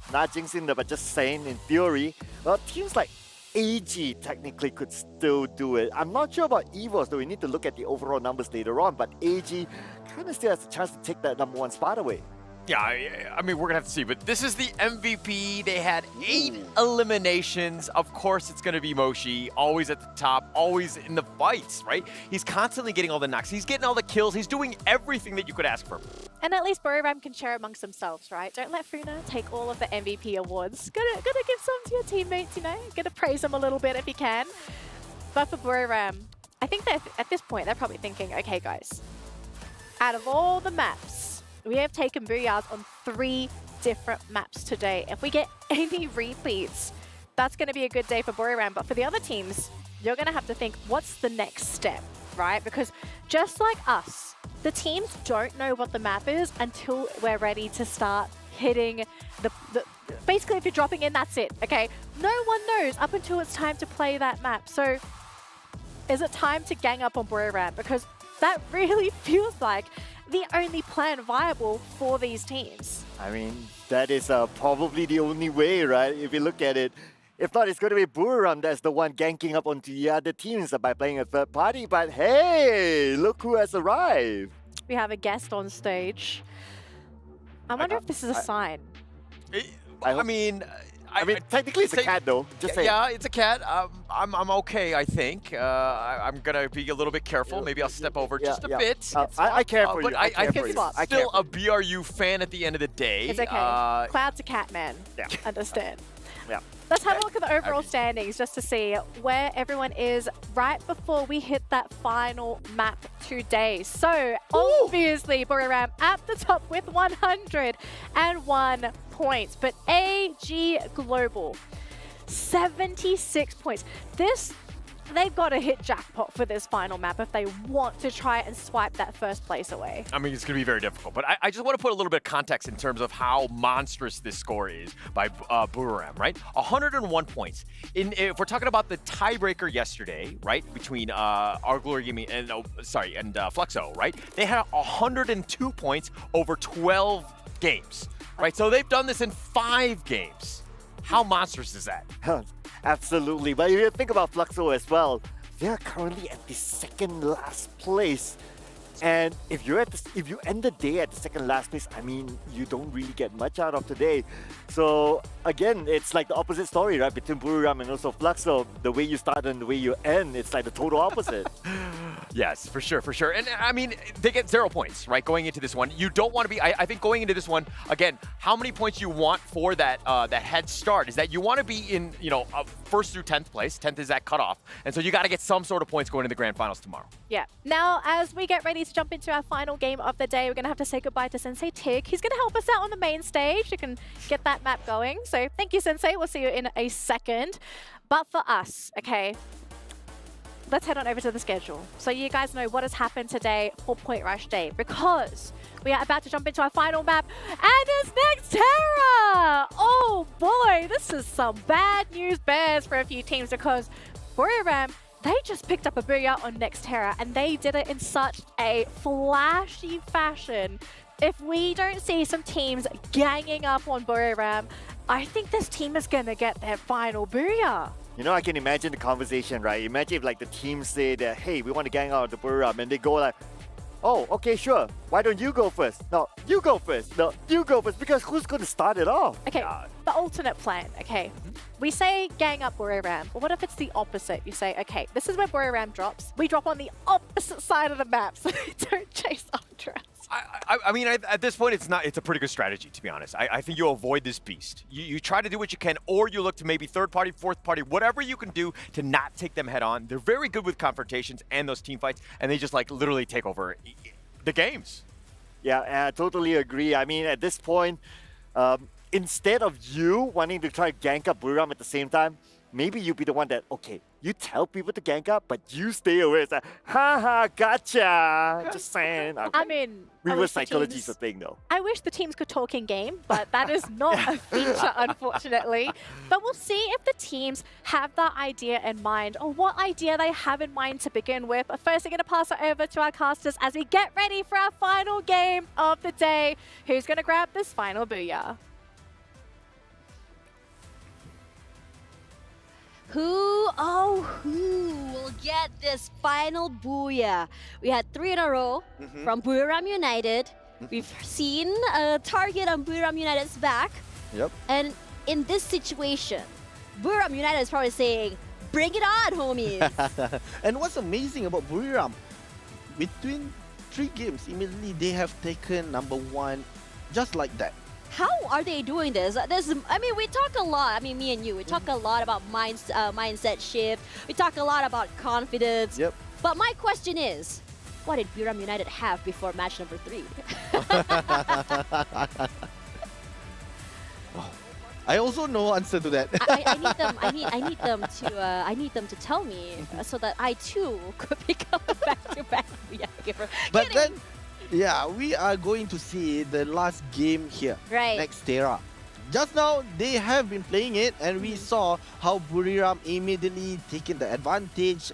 but just saying in theory, well, teams like AG technically could still do it. I'm not sure about EVOS, though we need to look at the overall numbers later on, but AG kind of still has a chance to take that #1 spot away. Yeah, I mean, we're going to have to see, but this is the MVP. They had 8 eliminations. Of course, it's going to be Moshi, always at the top, always in the fights, right? He's constantly getting all the knocks. He's getting all the kills. He's doing everything that you could ask for. And at least Buriram can share amongst themselves, right? Don't let Funa take all of the MVP awards. Gotta give some to your teammates, you know? Gotta praise them a little bit if you can. But for Buriram, I think that at this point, they're probably thinking, okay, guys, out of all the maps, we have taken Booyahs on 3 different maps today. If we get any repeats, that's going to be a good day for Buriram. But for the other teams, you're going to have to think, what's the next step, right? Because just like us, the teams don't know what the map is until we're ready to start hitting the basically, if you're dropping in, that's it, okay? No one knows up until it's time to play that map. So is it time to gang up on Buriram? Because that really feels like the only plan viable for these teams. I mean, that is probably the only way, right? If you look at it. If not, it's going to be Buriram that's the one ganking up onto the other teams by playing a third party. But hey, look who has arrived. We have a guest on stage. I wonder if this is a sign. I mean, technically it's a cat though. Just saying. Yeah, it's a cat. I'm okay, I think. I'm gonna be a little bit careful. Maybe I'll step over just a bit. I care for you. But I think it's still a BRU fan at the end of the day. It's okay. Cloud's a cat man. Yeah. Understand. Yeah. Let's have a look at the overall standings just to see where everyone is right before we hit that final map today. So obviously Buriram at the top with 101 points, but AG Global 76 points. This they've got to hit jackpot for this final map if they want to try and swipe that first place away. I mean, it's going to be very difficult, but I just want to put a little bit of context in terms of how monstrous this score is by Buriram, right? 101 points. If we're talking about the tiebreaker yesterday, right, between Our Glory Gaming and Fluxo, right? They had 102 points over 12 games, right? So they've done this in 5 games. How monstrous is that? Absolutely. But if you think about Fluxo as well, they're currently at the second last place. And if you end the day at the second last place, I mean, you don't really get much out of today. So again, it's like the opposite story, right? Between Buriram and also Fluxo, the way you start and the way you end, it's like the total opposite. Yes, for sure, for sure. And I mean, they get 0 points, right, going into this one. You don't want to be, I think going into this one, again, how many points you want for that that head start is that you want to be in, you know, first through 10th place. 10th is that cutoff. And so you got to get some sort of points going to the grand finals tomorrow. Yeah. Now, as we get ready to jump into our final game of the day, we're going to have to say goodbye to Sensei Tig. He's going to help us out on the main stage. You can get that map going. So thank you, Sensei. We'll see you in a second. But for us, okay, let's head on over to the schedule so you guys know what has happened today for Point Rush Day, because we are about to jump into our final map, and it's Nextera! Oh boy, this is some bad news bears for a few teams, because Buriram, they just picked up a booyah on Nextera, and they did it in such a flashy fashion. If we don't see some teams ganging up on Buriram, I think this team is going to get their final booyah. You know, I can imagine the conversation, right? Imagine if like the team say that, hey, we want to gang out the Buriram, and they go like, oh, okay, sure. Why don't you go first? No, you go first. No, you go first, because who's going to start it off? Okay, the alternate plan, okay. We say gang up Buriram, but what if it's the opposite? You say, okay, this is where Buriram drops. We drop on the opposite side of the map, so they don't chase after us. I mean, at this point, it's a pretty good strategy, to be honest. I think you avoid this beast. You try to do what you can, or you look to maybe third party, fourth party, whatever you can do to not take them head on. They're very good with confrontations and those team fights, and they just like literally take over the games. Yeah, I totally agree. I mean, at this point, instead of you wanting to try to gank up Buriram at the same time, maybe you be the one that, okay, you tell people to gank up, but you stay away. It's like, haha, gotcha. Just saying. Okay. I mean, reverse psychology is a thing, though. I wish the teams could talk in game, but that is not a feature, unfortunately. But we'll see if the teams have that idea in mind, or what idea they have in mind to begin with. But first, we're going to pass it over to our casters as we get ready for our final game of the day. Who's going to grab this final booyah? Who will get this final booyah? We had 3 in a row from Buriram United. We've seen a target on Buriram United's back. Yep. And in this situation, Buriram United is probably saying, bring it on, homies. And what's amazing about Buriram, between 3 games, immediately they have taken #1 just like that. How are they doing this? I mean, we talk a lot. I mean, me and you, we talk a lot about mindset shift. We talk a lot about confidence. Yep. But my question is, what did Buriram United have before match number 3? I also know answer to that. I need them. I need them to tell me so that I too could become a back-to-back booyah giver. But then, yeah, we are going to see the last game here. Right. Nextera. Just now, they have been playing it, and we saw how Buriram immediately taking the advantage,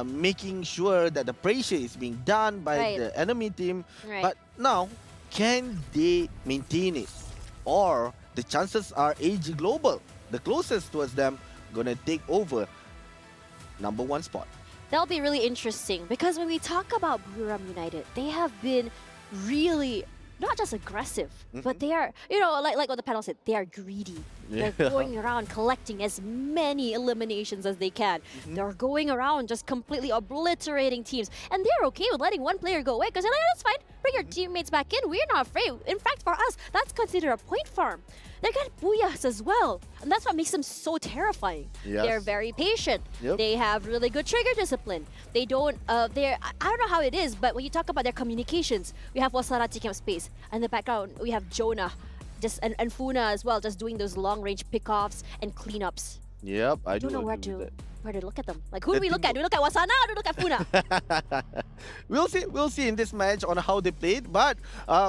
making sure that the pressure is being done by the enemy team. Right. But now, can they maintain it? Or the chances are AG Global, the closest towards them, gonna take over #1 spot. That'll be really interesting, because when we talk about Buriram United, they have been really not just aggressive, but they are, you know, like what the panel said, they are greedy. Yeah. They're going around collecting as many eliminations as they can. They're going around just completely obliterating teams. And they're okay with letting one player go away, because they're like, that's fine, bring your teammates back in. We're not afraid. In fact, for us, that's considered a point farm. They got booyahs as well. And that's what makes them so terrifying. Yes. They're very patient. Yep. They have really good trigger discipline. They don't, I don't know how it is, but when you talk about their communications, we have Wasara taking up space. In the background, we have Jonah and Funa as well, just doing those long-range pickoffs and cleanups. Yep, I don't know where agree with to. Where do we look at them? Like, who do we look at? Do we look at Wasana or do we look at Funa? We'll see in this match on how they played. But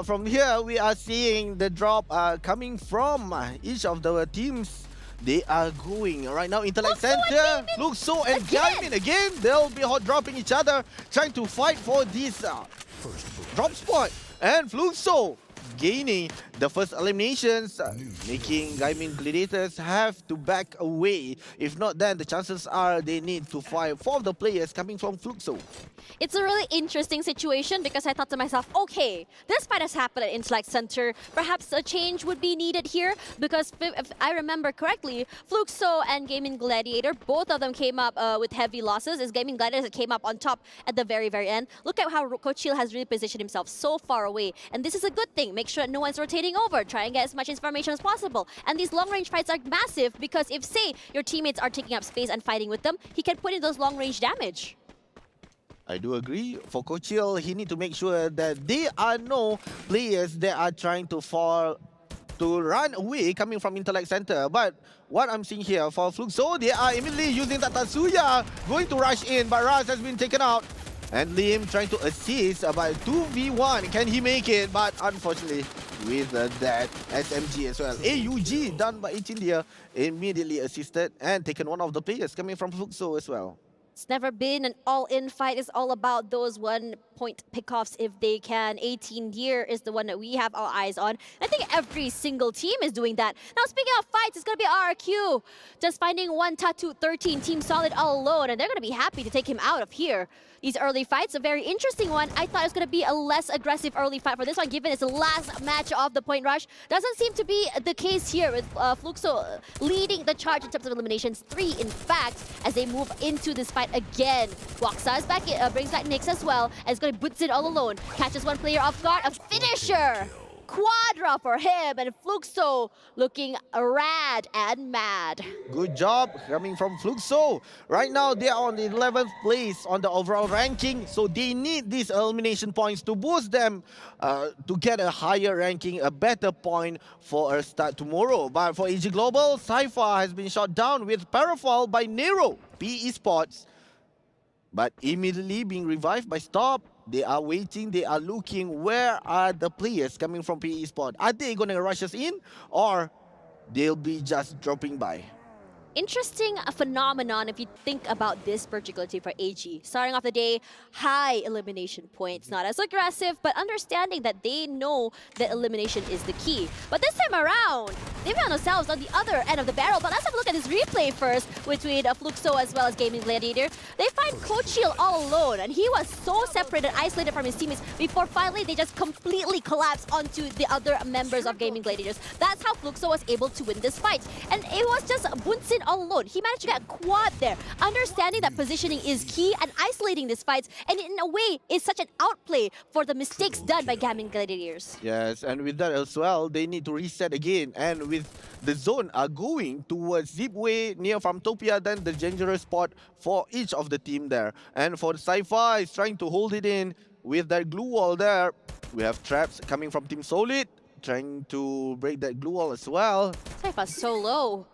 from here, we are seeing the drop coming from each of the teams. They are going right now. Intellect Center, Fluxo and Gaimin again. They'll be hot dropping each other, trying to fight for this drop spot. And Fluxo gaining the first eliminations, making Gaimin Gladiators have to back away. If not, then the chances are they need to fight 4 of the players coming from Fluxo. It's a really interesting situation because I thought to myself, okay, this fight has happened at Intellect Center. Perhaps a change would be needed here because if I remember correctly, Fluxo and Gaming Gladiator, both of them came up with heavy losses. It's Gaming Gladiator that came up on top at the very, very end. Look at how Coach Hill has really positioned himself so far away. And this is a good thing. Make sure that no one's rotating over. Try and get as much information as possible. And these long-range fights are massive because if, say, your teammates are taking up space and fighting with them, he can put in those long-range damage. I do agree. For Coach Hill, he need to make sure that there are no players that are trying to run away coming from Intellect Center. But what I'm seeing here for Fluxo, they are immediately using that Tatsuya, going to rush in, but Raz has been taken out. And Liam trying to assist by 2v1. Can he make it? But unfortunately, with that SMG as well. AUG done by India, immediately assisted and taken one of the players coming from Fluxo as well. It's never been an all-in fight. It's all about those one-point pickoffs if they can. 18 here is the one that we have our eyes on. I think every single team is doing that. Now, speaking of fights, it's going to be RRQ. Just finding one Tattoo 13, Team Solid all alone, and they're going to be happy to take him out of here. These early fights, a very interesting one. I thought it was going to be a less aggressive early fight for this one, given it's the last match of the point rush. Doesn't seem to be the case here with Fluxo leading the charge in terms of eliminations. 3, in fact, as they move into this fight again. Waxa is back, brings back Nyx as well, and is going to boots it all alone. Catches one player off guard, a finisher! Quadra for him, and Fluxo looking rad and mad. Good job coming from Fluxo. Right now, they are on the 11th place on the overall ranking, so they need these elimination points to boost them to get a higher ranking, a better point for a start tomorrow. But for AG Global, Cypher has been shot down with Parafall by Nero, PE Sports. But immediately being revived by Stop. They are waiting, they are looking, where are the players coming from PE Sport? Are they going to rush us in or they'll be just dropping by? Interesting phenomenon if you think about this particular team for AG. Starting off the day, high elimination points. Not as aggressive, but understanding that they know that elimination is the key. But this time around, they found themselves on the other end of the barrel. But let's have a look at this replay first between Fluxo as well as Gaming Gladiator. They find Coach Hill all alone, and he was so separated, isolated from his teammates before finally they just completely collapsed onto the other members of Gaming Gladiators. That's how Fluxo was able to win this fight. And it was just Bunsin all alone. He managed to get a quad there. Understanding that positioning is key and isolating these fights, and in a way, is such an outplay for the mistakes done by Gaming Gladiators. Yes, and with that as well, they need to reset again. And with the zone are going towards Zipway near Farmtopia, then the dangerous spot for each of the team there. And for the Cypher, is trying to hold it in with that glue wall there. We have traps coming from Team Solid, trying to break that glue wall as well. Cypher's so low.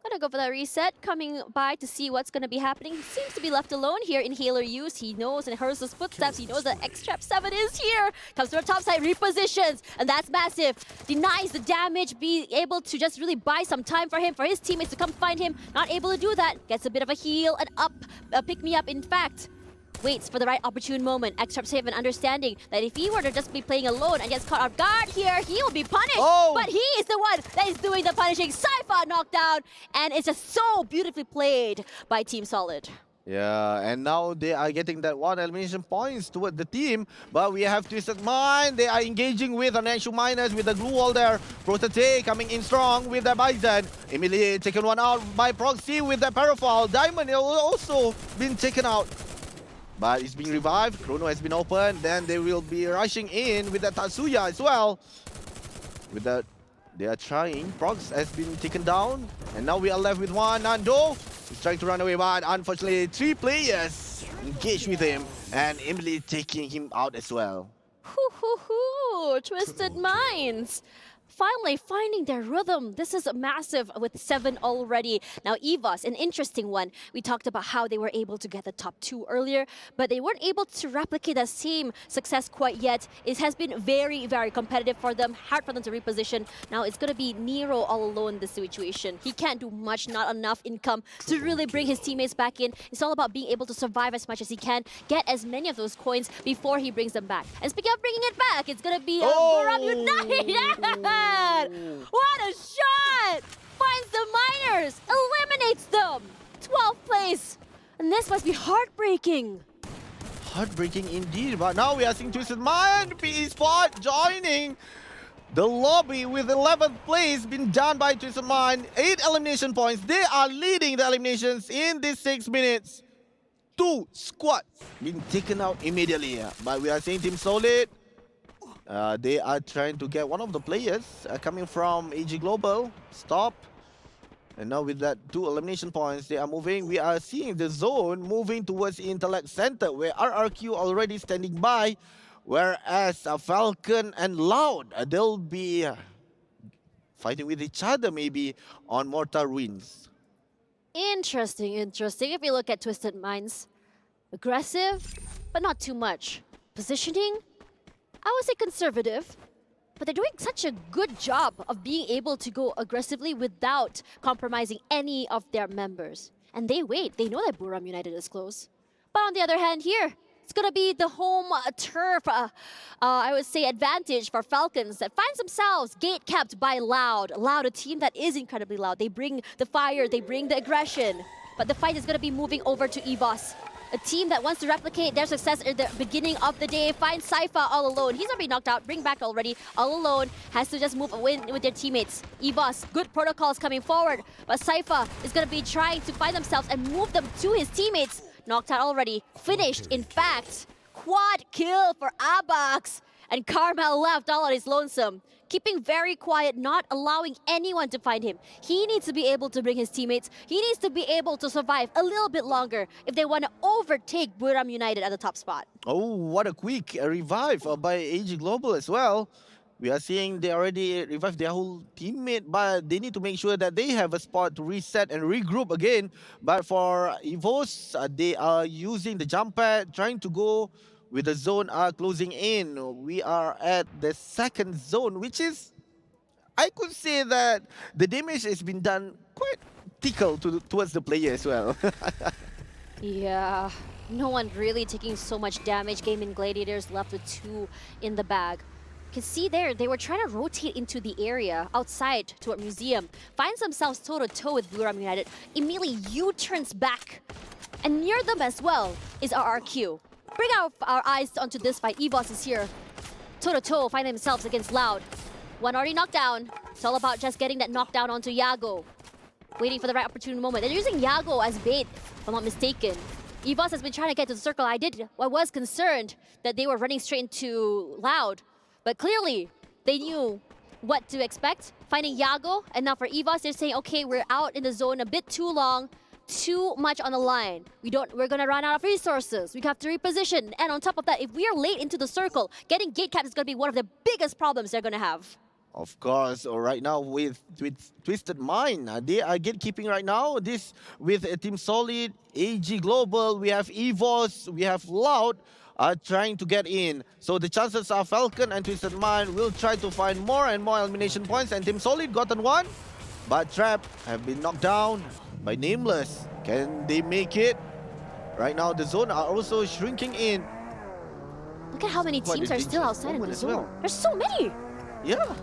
Gonna go for that reset, coming by to see what's gonna be happening. He seems to be left alone here. Inhaler use, he knows and hears his footsteps. He knows that X-Trap 7 is here. Comes to the top side, repositions, and that's massive. Denies the damage, be able to just really buy some time for him, for his teammates to come find him. Not able to do that. Gets a bit of a heal and up, pick-me-up in fact. Waits for the right opportune moment. X-Trap 7 understanding that if he were to just be playing alone and gets caught off guard here, he will be punished. Oh. But he is the one that is doing the punishing. Cypher knocked down, and it's just so beautifully played by Team Solid. Yeah, and now they are getting that 1 elimination points toward the team. But we have Twisted Mind. They are engaging with Financial Miners with the glue wall there. Protote coming in strong with the Bison. Immediately taken one out by Proxy with the Parafall. Diamond has also been taken out. But it's being revived. Chrono has been opened. Then they will be rushing in with the Tatsuya as well. With that, they are trying. Prox has been taken down. And now we are left with one. Nando is trying to run away, but unfortunately 3 players engage with him. And Emily taking him out as well. Twisted Minds. finally finding their rhythm. This is massive with 7 already. Now EVOS, an interesting one. We talked about how they were able to get the top 2 earlier, but they weren't able to replicate that same success quite yet. It has been very, very competitive for them, hard for them to reposition. Now it's going to be Nero all alone in this situation. He can't do much, not enough income to really bring his teammates back in. It's all about being able to survive as much as he can, get as many of those coins before he brings them back. And speaking of bringing it back, it's going to be Buram United! What a shot! Finds the miners, eliminates them! 12th place! And this must be heartbreaking. Heartbreaking indeed, but now we are seeing Twisted Mind, PE Sport joining the lobby with 11th place, been done by Twisted Mind. 8 elimination points. They are leading the eliminations in these 6 minutes. 2 squads been taken out immediately, but we are seeing Team Solid. They are trying to get one of the players coming from AG Global. Stop. And now with that 2 elimination points, they are moving. We are seeing the zone moving towards Intellect Center, where RRQ already standing by. Whereas Falcon and Loud, they'll be fighting with each other maybe on Mortar Ruins. Interesting. If you look at Twisted Minds, aggressive, but not too much. Positioning, I would say conservative, but they're doing such a good job of being able to go aggressively without compromising any of their members. And they wait. They know that Buram United is close. But on the other hand here, it's going to be the home turf, I would say, advantage for Falcons that finds themselves gate-kept by Loud. Loud, a team that is incredibly loud. They bring the fire, they bring the aggression. But the fight is going to be moving over to EVOS. A team that wants to replicate their success at the beginning of the day. Finds Saifa all alone. He's already knocked out. Bring back already. All alone. Has to just move away with their teammates. EVOS, good protocols coming forward. But Saifa is going to be trying to find themselves and move them to his teammates. Knocked out already. Finished, in fact. Quad kill for Abax. And Carmel left all on his lonesome. Keeping very quiet, not allowing anyone to find him. He needs to be able to bring his teammates. He needs to be able to survive a little bit longer if they want to overtake Buram United at the top spot. Oh, what a quick revive by AG Global as well. We are seeing they already revived their whole teammate, but they need to make sure that they have a spot to reset and regroup again. But for EVOS, they are using the jump pad, trying to go with the zone closing in. We are at the second zone, which is, I could say that the damage has been done quite tickle towards the player as well. Yeah, no one really taking so much damage. Gaming Gladiators left with 2 in the bag. You can see there, they were trying to rotate into the area outside toward Museum. Finds themselves toe-to-toe with Buram United. Immediately U-turns back. And near them as well is RRQ. Bring our eyes onto this fight. EVOS is here. Toe-to-toe, find themselves against Loud. One already knocked down. It's all about just getting that knockdown onto Yago. Waiting for the right opportune moment. They're using Yago as bait, if I'm not mistaken. EVOS has been trying to get to the circle. I was concerned that they were running straight into Loud. But clearly, they knew what to expect. Finding Yago, and now for EVOS, they're saying, okay, we're out in the zone a bit too long. Too much on the line. We're gonna run out of resources. We have to reposition. And on top of that, if we are late into the circle, getting gate caps is gonna be one of the biggest problems they're gonna have. Of course, right now with Twisted Mind, they are gatekeeping right now. This with Team Solid, AG Global, we have EVOS, we have Loud trying to get in. So the chances are Falcon and Twisted Mind will try to find more and more elimination points, and Team Solid gotten one, but Trap have been knocked down by Nameless. Can they make it? Right now the zone are also shrinking in. Look at how many teams are still outside in the zone. There's so many! Yeah.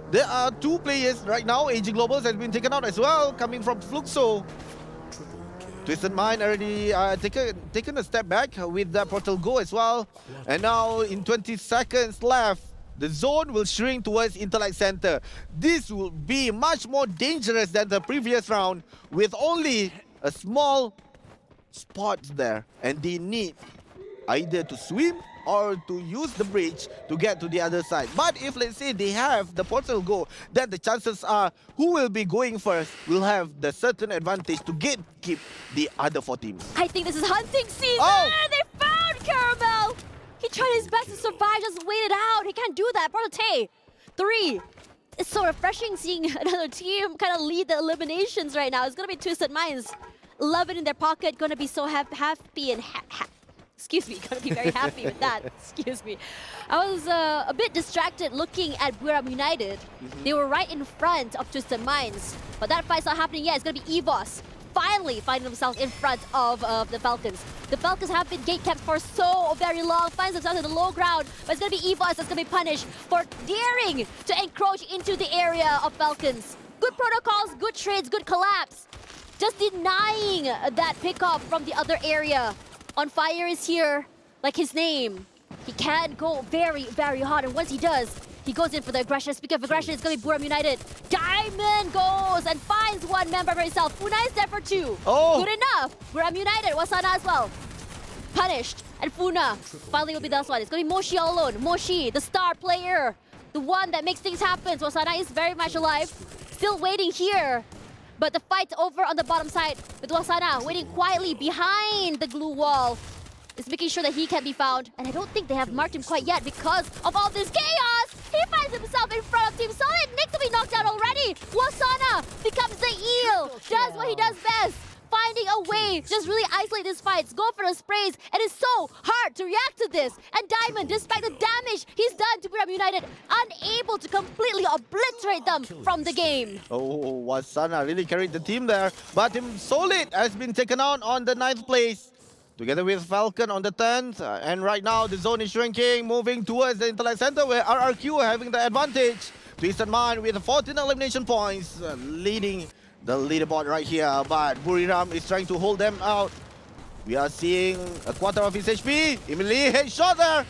There are 2 players right now. AG Globals has been taken out as well, coming from Fluxo. Twisted Mind already taken a step back with that portal go as well. And now in 20 seconds left, the zone will shrink towards Intellect Center. This will be much more dangerous than the previous round with only a small spot there. And they need either to swim or to use the bridge to get to the other side. But if let's say they have the portal go, then the chances are who will be going first will have the certain advantage to keep the other 4 teams. I think this is hunting season! Oh. They found Caramel! He tried his best to survive, just wait it out. He can't do that. Portal 3, It's so refreshing seeing another team kind of lead the eliminations right now. It's going to be Twisted Minds. 11 in their pocket, going to be so happy and excuse me, going to be very happy with that. Excuse me. I was a bit distracted looking at Buriram United. They were right in front of Twisted Minds. But that fight's not happening yet. It's going to be EVOS finally finding themselves in front of the Falcons. The Falcons have been gatekept for so very long, finds themselves in the low ground, but it's going to be EVOS that's going to be punished for daring to encroach into the area of Falcons. Good protocols, good trades, good collapse. Just denying that pickup from the other area. On Fire is here, like his name. He can go very, very hard, and once he does, he goes in for the aggression. Speaking of aggression, it's going to be Buriram United. Diamond goes and finds one member of himself. Funa is there for two. Oh. Good enough. Buriram United, Wasana as well. Punished. And Funa finally will be the last one. It's going to be Moshi all alone. Moshi, the star player. The one that makes things happen. So Wasana is very much alive. Still waiting here. But the fight over on the bottom side with Wasana waiting quietly behind the glue wall. Is making sure that he can be found. And I don't think they have marked him quite yet because of all this chaos. He finds himself in front of Team Solid. Nick to be knocked out already. Wasana becomes the eel. Does what he does best. Finding a way, just really isolate these fights, go for the sprays. It is so hard to react to this. And Diamond, despite the damage he's done to Buriram United, unable to completely obliterate them from the game. Oh, Wasana really carried the team there. But Team Solid has been taken out on the 9th place. Together with Falcon on the 10th. And right now, the zone is shrinking, moving towards the Intellect Center where RRQ are having the advantage. Twisted Mind with 14 elimination points, leading the leaderboard right here. But Buriram is trying to hold them out. We are seeing a quarter of his HP. Emily headshot there.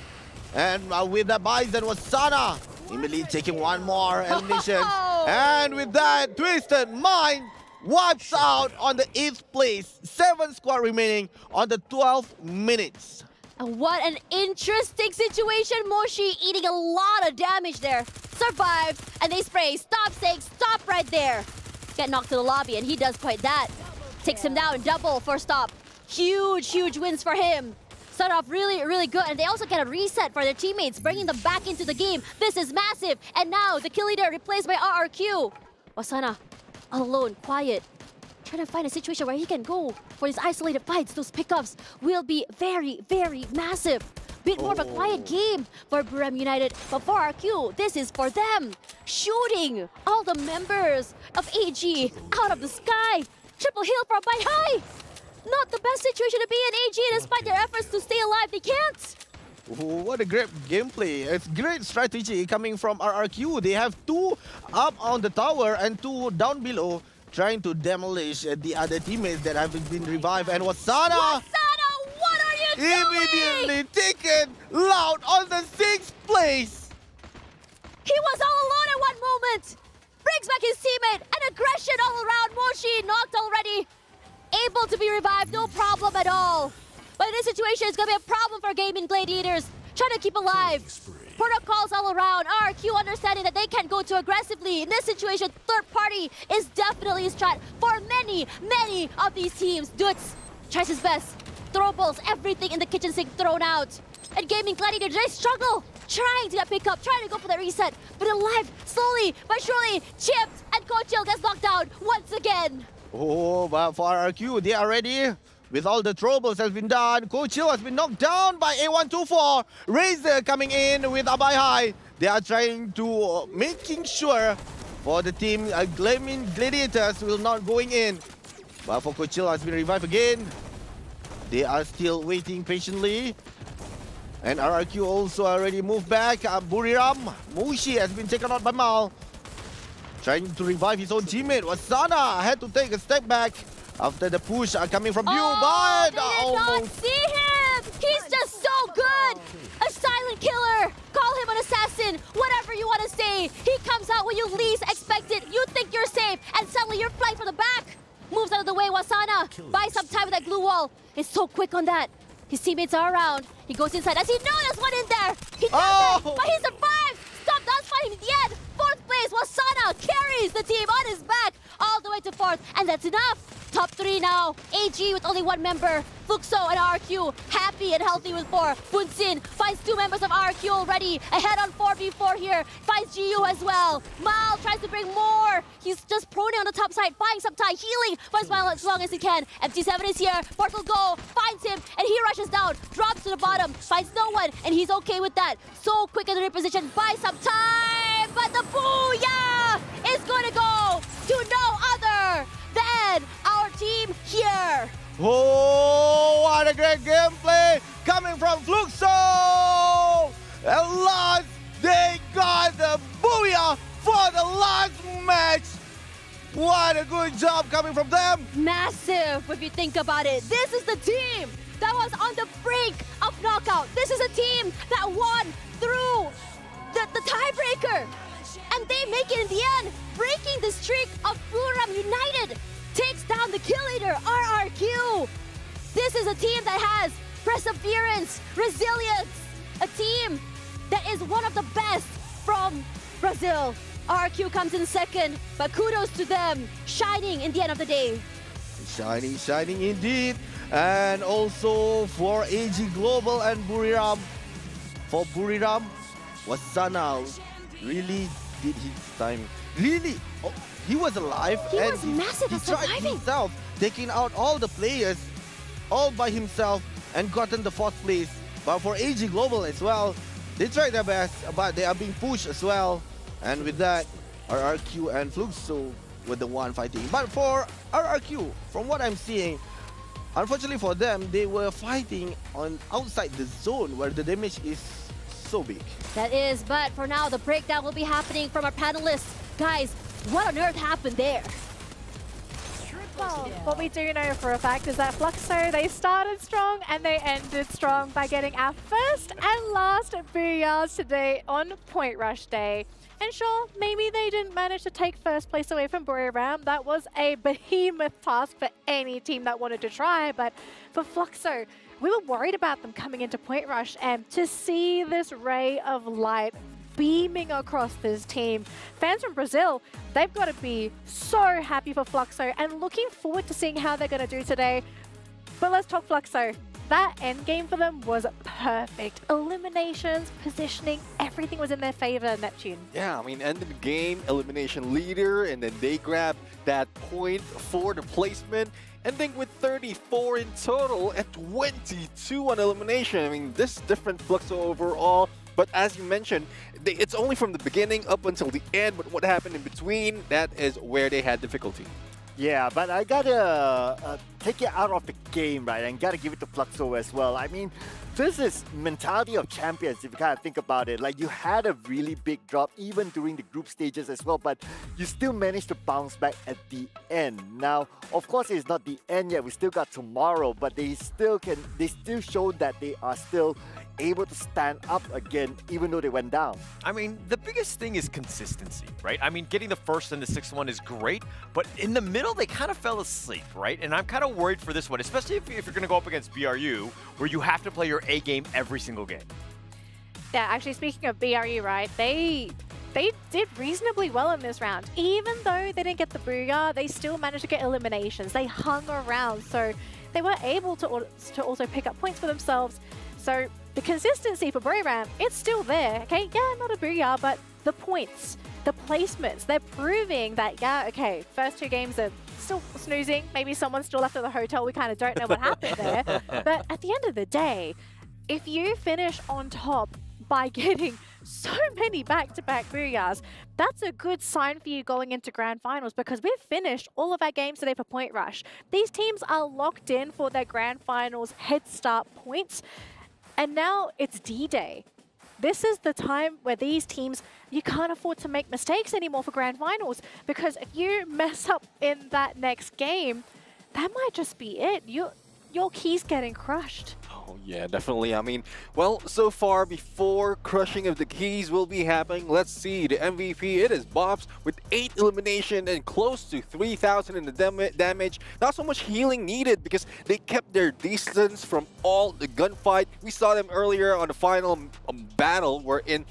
And with the Bison was Sana. Emily taking one more elimination. And with that, Twisted Mind wipes out on the 8th place. 7 squad remaining on the 12 minutes. And what an interesting situation. Moshi eating a lot of damage there. Survived, and they spray. Stop saying stop right there. Get knocked to the lobby, and he does quite that. Takes him down, double for stop. Huge, huge wins for him. Start off really, really good, and they also get a reset for their teammates, bringing them back into the game. This is massive, and now the kill leader replaced by RRQ. Wasana, all alone, quiet. Trying to find a situation where he can go for his isolated fights. Those pickups will be very, very massive. Bit more of a quiet game for Buriram United, but for RRQ, this is for them. Shooting all the members of AG out of the sky. Triple heal from Bai Hai. Not the best situation to be in AG, despite their efforts to stay alive, they can't. Oh, what a great gameplay. It's great strategy coming from RRQ. They have 2 up on the tower and 2 down below, trying to demolish the other teammates that have been revived. And Wasana! What are you doing? Immediately taken loud on the 6th place. He was all alone at one moment. Brings back his teammate and aggression all around. Moshi knocked already. Able to be revived, no problem at all. But in this situation, it's going to be a problem for Gaming Gladiators. Trying to keep alive. Protocols all around. RRQ understanding that they can't go too aggressively. In this situation, third party is definitely a strat for many, many of these teams. Dutz tries his best. Throwables, everything in the kitchen sink thrown out. And Gaming Gladiators, they struggle. Trying to get pick up, trying to go for the reset. But alive, slowly but surely, chipped. And Coachil gets knocked down once again. Oh, but for RRQ, they are ready. With all the troubles has been done, Coachil has been knocked down by A124. Razor coming in with Abai High. They are trying to making sure for the team Gaming Gladiators will not going in. But for Coachil has been revived again. They are still waiting patiently. And RRQ also already moved back. Buriram, Moshi has been taken out by Mal. Trying to revive his own teammate. Wasana had to take a step back after the push coming from you, but they did not see him! He's just so good! A silent killer! Call him an assassin! Whatever you want to say! He comes out when you least expect it! You think you're safe, and suddenly you're flying from the back! Moves out of the way, Wasana! Buys some time with that glue wall! It's so quick on that! His teammates are around. He goes inside as he knows there's one in there! He does it! But he survived! Stop does find him in the end! 4th place! place. Wasana carries the team on his back all the way to 4th, and that's enough. Top 3 now. AG with only 1 member. Fluxo and RQ happy and healthy with 4. Bunsin finds 2 members of RQ already. Ahead on 4v4 here. Finds GU as well. Mal tries to bring more. He's just proning on the top side, buying some time, healing. Finds Mal as long as he can. MT7 is here. Portal Go finds him, and he rushes down. Drops to the bottom. Finds no one, and he's okay with that. So quick in the reposition. Buy some time. But the Booyah is going to go to no other than our team here. Oh, what a great gameplay coming from Fluxo! At last, they got the booyah for the last match. What a good job coming from them. Massive, if you think about it. This is the team that was on the brink of knockout. This is a team that won through the tiebreaker. And they make it in the end, breaking the streak of Buriram United. Takes down the kill leader, RRQ. This is a team that has perseverance, resilience, a team that is one of the best from Brazil. RRQ comes in second, but kudos to them, shining in the end of the day. Shining, shining indeed. And also for AG Global and Buriram. For Buriram, Wasana really did his time. Really, he was alive. He and was massive he at tried surviving. himself, taking out all the players all by himself and gotten the 4th place. But for AG Global as well, they tried their best, but they are being pushed as well. And with that, RRQ and Fluxo were the one fighting. But for RRQ, from what I'm seeing, unfortunately for them, they were fighting on outside the zone where the damage is so big. That is, but for now, the breakdown will be happening from our panelists. Guys, what on earth happened there? Well, what we do know for a fact is that Fluxo, they started strong and they ended strong by getting our first and last booyahs today on Point Rush Day. And sure, maybe they didn't manage to take first place away from Buriram. That was a behemoth task for any team that wanted to try, but for Fluxo, we were worried about them coming into Point Rush, and to see this ray of light beaming across this team. Fans from Brazil, they've got to be so happy for Fluxo and looking forward to seeing how they're going to do today. But let's talk Fluxo. That end game for them was perfect. Eliminations, positioning, everything was in their favor, Neptune. Yeah, I mean, end of the game, elimination leader, and then they grab that point for the placement. Ending with 34 in total and 22 on elimination. I mean, this different Fluxo overall. But as you mentioned, it's only from the beginning up until the end. But what happened in between, that is where they had difficulty. Yeah, but I gotta take it out of the game, right? And gotta give it to Fluxo as well. I mean, this is mentality of champions, if you kind of think about it. Like, you had a really big drop even during the group stages as well, but you still managed to bounce back at the end. Now, of course, it's not the end yet. We still got tomorrow, but they still show that they are still able to stand up again, even though they went down. I mean, the biggest thing is consistency, right? I mean, getting the first and the sixth one is great, but in the middle, they kind of fell asleep, right? And I'm kind of worried for this one, especially if you're going to go up against BRU, where you have to play your A game every single game. Yeah, actually, speaking of BRU, right, they did reasonably well in this round. Even though they didn't get the booyah, they still managed to get eliminations. They hung around, so they were able to also pick up points for themselves. So the consistency for Buriram, it's still there, okay? Yeah, not a booyah, but the points, the placements, they're proving that, yeah, okay, first 2 games are still snoozing. Maybe someone's still left at the hotel. We kind of don't know what happened there. But at the end of the day, if you finish on top by getting so many back-to-back booyahs, that's a good sign for you going into grand finals, because we've finished all of our games today for Point Rush. These teams are locked in for their grand finals head start points. And now it's D-Day. This is the time where these teams, you can't afford to make mistakes anymore for grand finals, because if you mess up in that next game, that might just be it. Your key's getting crushed. Oh, yeah, definitely. I mean, well, so far before crushing of the keys will be happening, let's see. The MVP, it is Bobs with 8 elimination and close to 3,000 in the damage. Not so much healing needed because they kept their distance from all the gunfight. We saw them earlier on the final battle wherein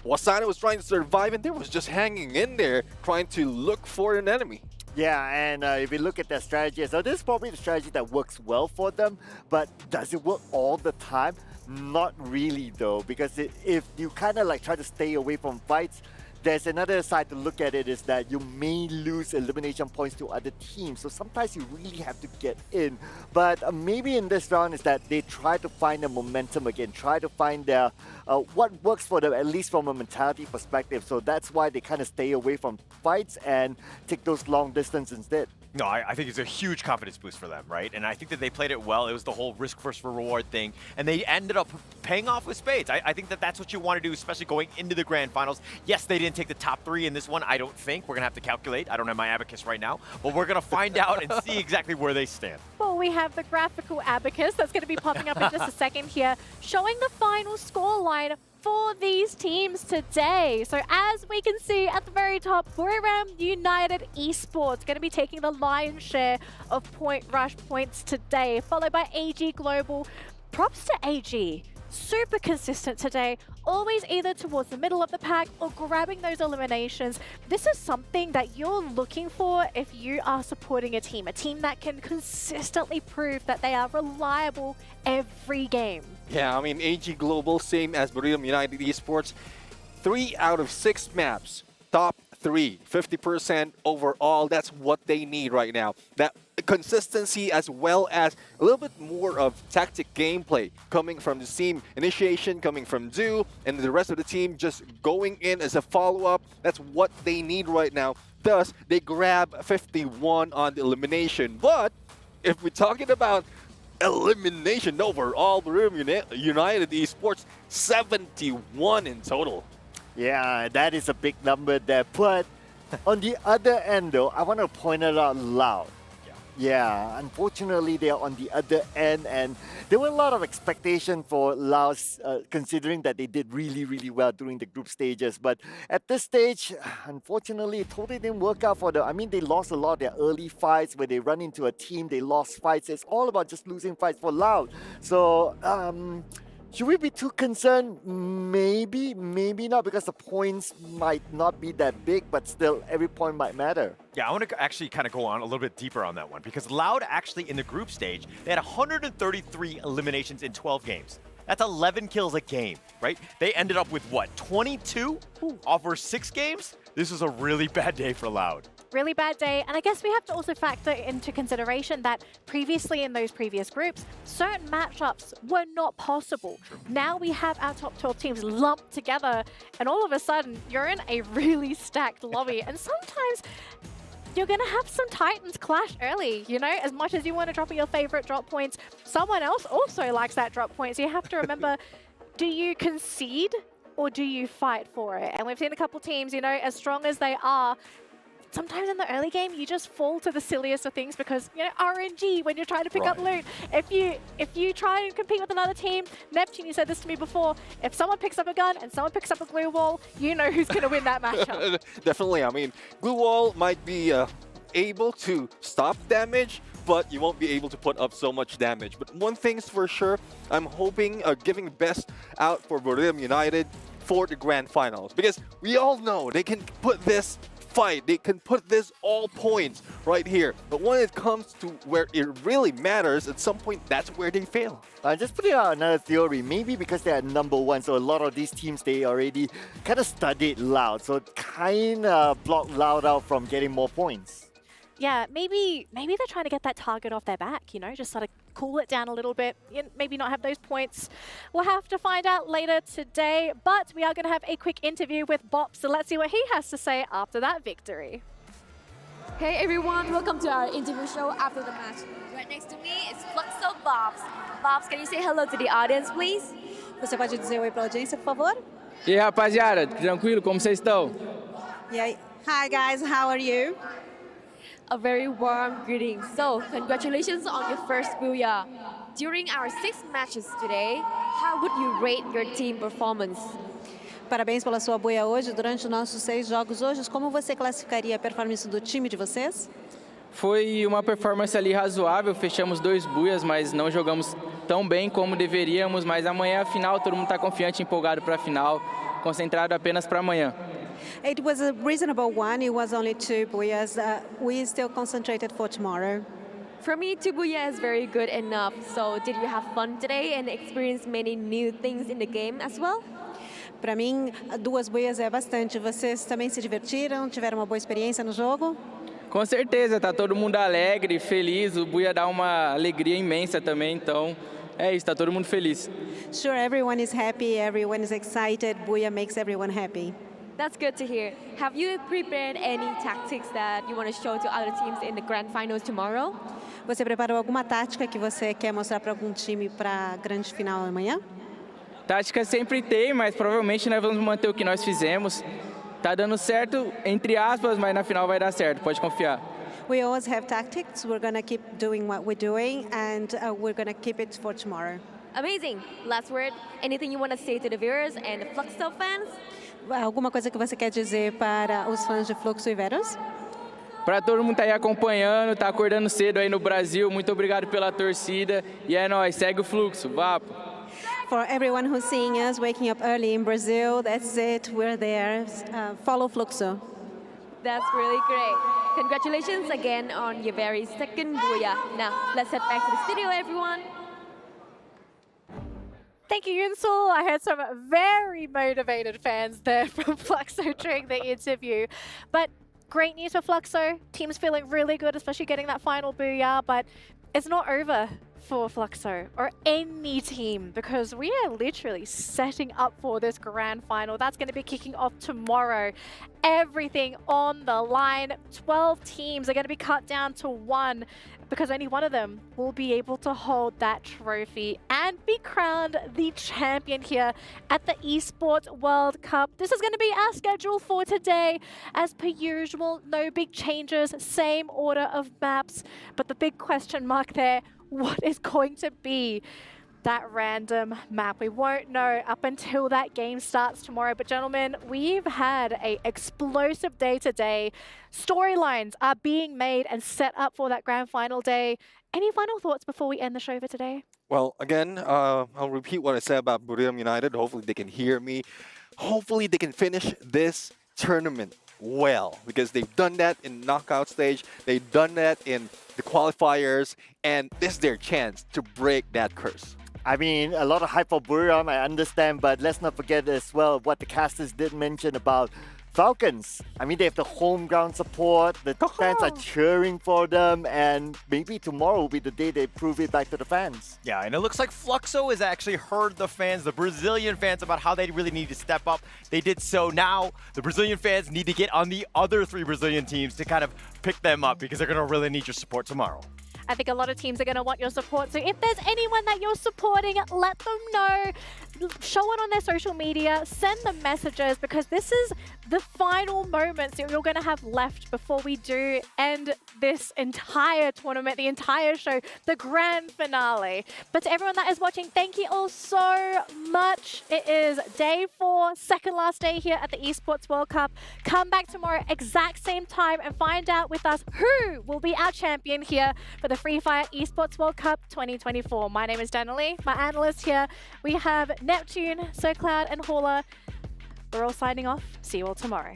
Wasana was trying to survive, and they was just hanging in there, trying to look for an enemy. Yeah, and if you look at their strategy, so this is probably the strategy that works well for them, but does it work all the time? Not really though, because if you kind of like try to stay away from fights, there's another side to look at it is that you may lose elimination points to other teams. So sometimes you really have to get in. But maybe in this round is that they try to find the momentum again, try to find their what works for them, at least from a mentality perspective. So that's why they kind of stay away from fights and take those long distance instead. No, I think it's a huge confidence boost for them, right? And I think that they played it well. It was the whole risk versus reward thing, and they ended up paying off with spades. I think that that's what you want to do, especially going into the grand finals. Yes, they didn't take the top 3 in this one, I don't think. We're going to have to calculate. I don't have my abacus right now, but we're going to find out and see exactly where they stand. Well, we have the graphical abacus that's going to be popping up in just a second here, showing the final scoreline for these teams today. So as we can see at the very top, Buriram United Esports going to be taking the lion's share of Point Rush points today, followed by AG Global. Props to AG. Super consistent today, always either towards the middle of the pack or grabbing those eliminations. This is something that you're looking for if you are supporting a team that can consistently prove that they are reliable every game. Yeah, I mean, AG Global, same as Buriram United Esports. 3 out of 6 maps, top 3, 50% overall. That's what they need right now. That consistency as well as a little bit more of tactic gameplay coming from the team. Initiation coming from Zoo and the rest of the team just going in as a follow-up. That's what they need right now. Thus, they grab 51 on the elimination. But if we're talking about elimination overall, Buriram United Esports, 71 in total. Yeah, that is a big number there. But on the other end, though, I want to point it out loud. Yeah, unfortunately, they are on the other end, and there were a lot of expectation for Laos, considering that they did really, really well during the group stages. But at this stage, unfortunately, it totally didn't work out for them. I mean, they lost a lot of their early fights. Where they run into a team, they lost fights. It's all about just losing fights for Laos. So, should we be too concerned? Maybe, maybe not, because the points might not be that big, but still, every point might matter. Yeah, I want to actually kind of go on a little bit deeper on that one, because Loud actually in the group stage, they had 133 eliminations in 12 games. That's 11 kills a game, right? They ended up with what, 22 over 6 games? This is a really bad day for Loud. Really bad day, and I guess we have to also factor into consideration that previously in those previous groups, certain matchups were not possible. Now we have our top 12 teams lumped together, and all of a sudden, you're in a really stacked lobby, and sometimes you're going to have some Titans clash early, you know? As much as you want to drop your favorite drop points, someone else also likes that drop point, so you have to remember, do you concede or do you fight for it? And we've seen a couple teams, you know, as strong as they are, sometimes in the early game, you just fall to the silliest of things because, you know, RNG when you're trying to pick up loot. If you try and compete with another team, Neptune, you said this to me before, if someone picks up a gun and someone picks up a glue wall, you know who's going to win that matchup. Definitely. I mean, glue wall might be able to stop damage, but you won't be able to put up so much damage. But one thing's for sure, I'm hoping giving the best out for Buriram United for the grand finals, because we all know they can put this fight, they can put this all points right here, but when it comes to where it really matters, at some point that's where they fail. Just putting out another theory, maybe because they're number 1, so a lot of these teams, they already kind of studied Loud, so kind of blocked Loud out from getting more points. Yeah, maybe they're trying to get that target off their back, you know, just sort of cool it down a little bit, maybe not have those points. We'll have to find out later today, but we are going to have a quick interview with Bop, so let's see what he has to say after that victory. Hey everyone, welcome to our interview show after the match. Right next to me is Fluxo Bobs. Bobs, can you say hello to the audience, please? Você pode dizer oi para a audiência, por favor? E aí, rapaziada, tranquilo? Como vocês estão? E aí? Hi guys, how are you? A very warm greeting. So, congratulations on your first Booyah. During our 6 matches today, how would you rate your team performance? Parabéns pela sua boia hoje. Durante os nossos 6 jogos hoje, como você classificaria a performance do time de vocês? Foi uma performance ali razoável, fechamos 2 buias, mas não jogamos tão bem como deveríamos, mas amanhã é a final, todo mundo está confiante e empolgado para a final, concentrado apenas para amanhã. It was a reasonable one. It was only 2 buyas. We still concentrated for tomorrow. For me, 2 booyah is very good enough. So did you have fun today and experience many new things in the game as well? Para mim, 2 buias é bastante. Vocês também se divertiram? Tiveram uma boa experiência no jogo? Com certeza, tá todo mundo alegre, feliz, o buia dá uma alegria imensa também, então é isso, tá todo mundo feliz. Sure, everyone is happy, everyone is excited. Booyah makes everyone happy. That's good to hear. Have you prepared any tactics that you want to show to other teams in the grand finals tomorrow? Você preparou alguma tática que você quer mostrar para algum time para a grande final amanhã? Tática sempre tem, mas provavelmente nós vamos manter o que nós fizemos. Tá dando certo, entre aspas, mas na final vai dar certo, pode confiar. We always have tactics. We're going to keep doing what we're doing, and we're going to keep it for tomorrow. Amazing. Last word, anything you want to say to the viewers and the Fluxo fans? Alguma coisa que você quer dizer para os fãs de Fluxo e Veros? Para todo mundo tá aí acompanhando, tá acordando cedo aí no Brasil, muito obrigado pela torcida e é nóis, segue o fluxo, vapo. For everyone who's seeing us waking up early in Brazil, that's it, we're there. Follow Fluxo. That's really great. Congratulations again on your very second booyah. Now, let's head back to the studio, everyone. Thank you, Yunsul. I heard some very motivated fans there from Fluxo during the interview. But great news for Fluxo. Team's feeling really good, especially getting that final booyah, but it's not over for Fluxo or any team because we are literally setting up for this grand final. That's going to be kicking off tomorrow. Everything on the line. 12 teams are going to be cut down to 1 because only one of them will be able to hold that trophy and be crowned the champion here at the Esports World Cup. This is going to be our schedule for today. As per usual, no big changes, same order of maps, but the big question mark there, what is going to be that random map? We won't know up until that game starts tomorrow. But gentlemen, we've had an explosive day today. Storylines are being made and set up for that grand final day. Any final thoughts before we end the show for today? Well, again, I'll repeat what I said about Buriram United. Hopefully they can hear me. Hopefully they can finish this tournament well, because they've done that in knockout stage, they've done that in the qualifiers, and this is their chance to break that curse. I mean, a lot of hype for Buriram, I understand, but let's not forget as well what the casters did mention about Falcons. I mean, they have the home ground support, the fans are cheering for them, and maybe tomorrow will be the day they prove it back to the fans. Yeah, and it looks like Fluxo has actually heard the fans, the Brazilian fans, about how they really need to step up. They did so. Now the Brazilian fans need to get on the other 3 Brazilian teams to kind of pick them up because they're going to really need your support tomorrow. I think a lot of teams are going to want your support. So if there's anyone that you're supporting, let them know. Show it on their social media. Send them messages because this is the final moments that you're going to have left before we do end this entire tournament, the entire show, the grand finale. But to everyone that is watching, thank you all so much. It is day 4, second last day here at the Esports World Cup. Come back tomorrow, exact same time, and find out with us who will be our champion here for the Free Fire Esports World Cup 2024. My name is Dana Lee, my analyst here. We have Neptune, SoCloud, and Hauler. We're all signing off. See you all tomorrow.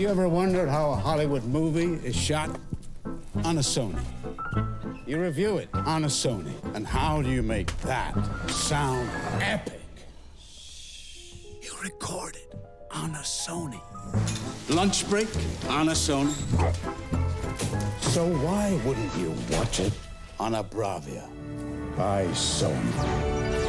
You ever wondered how a Hollywood movie is shot? On a Sony. You review it on a Sony. And how do you make that sound epic? You record it on a Sony. Lunch break on a Sony. So why wouldn't you watch it on a Bravia by Sony?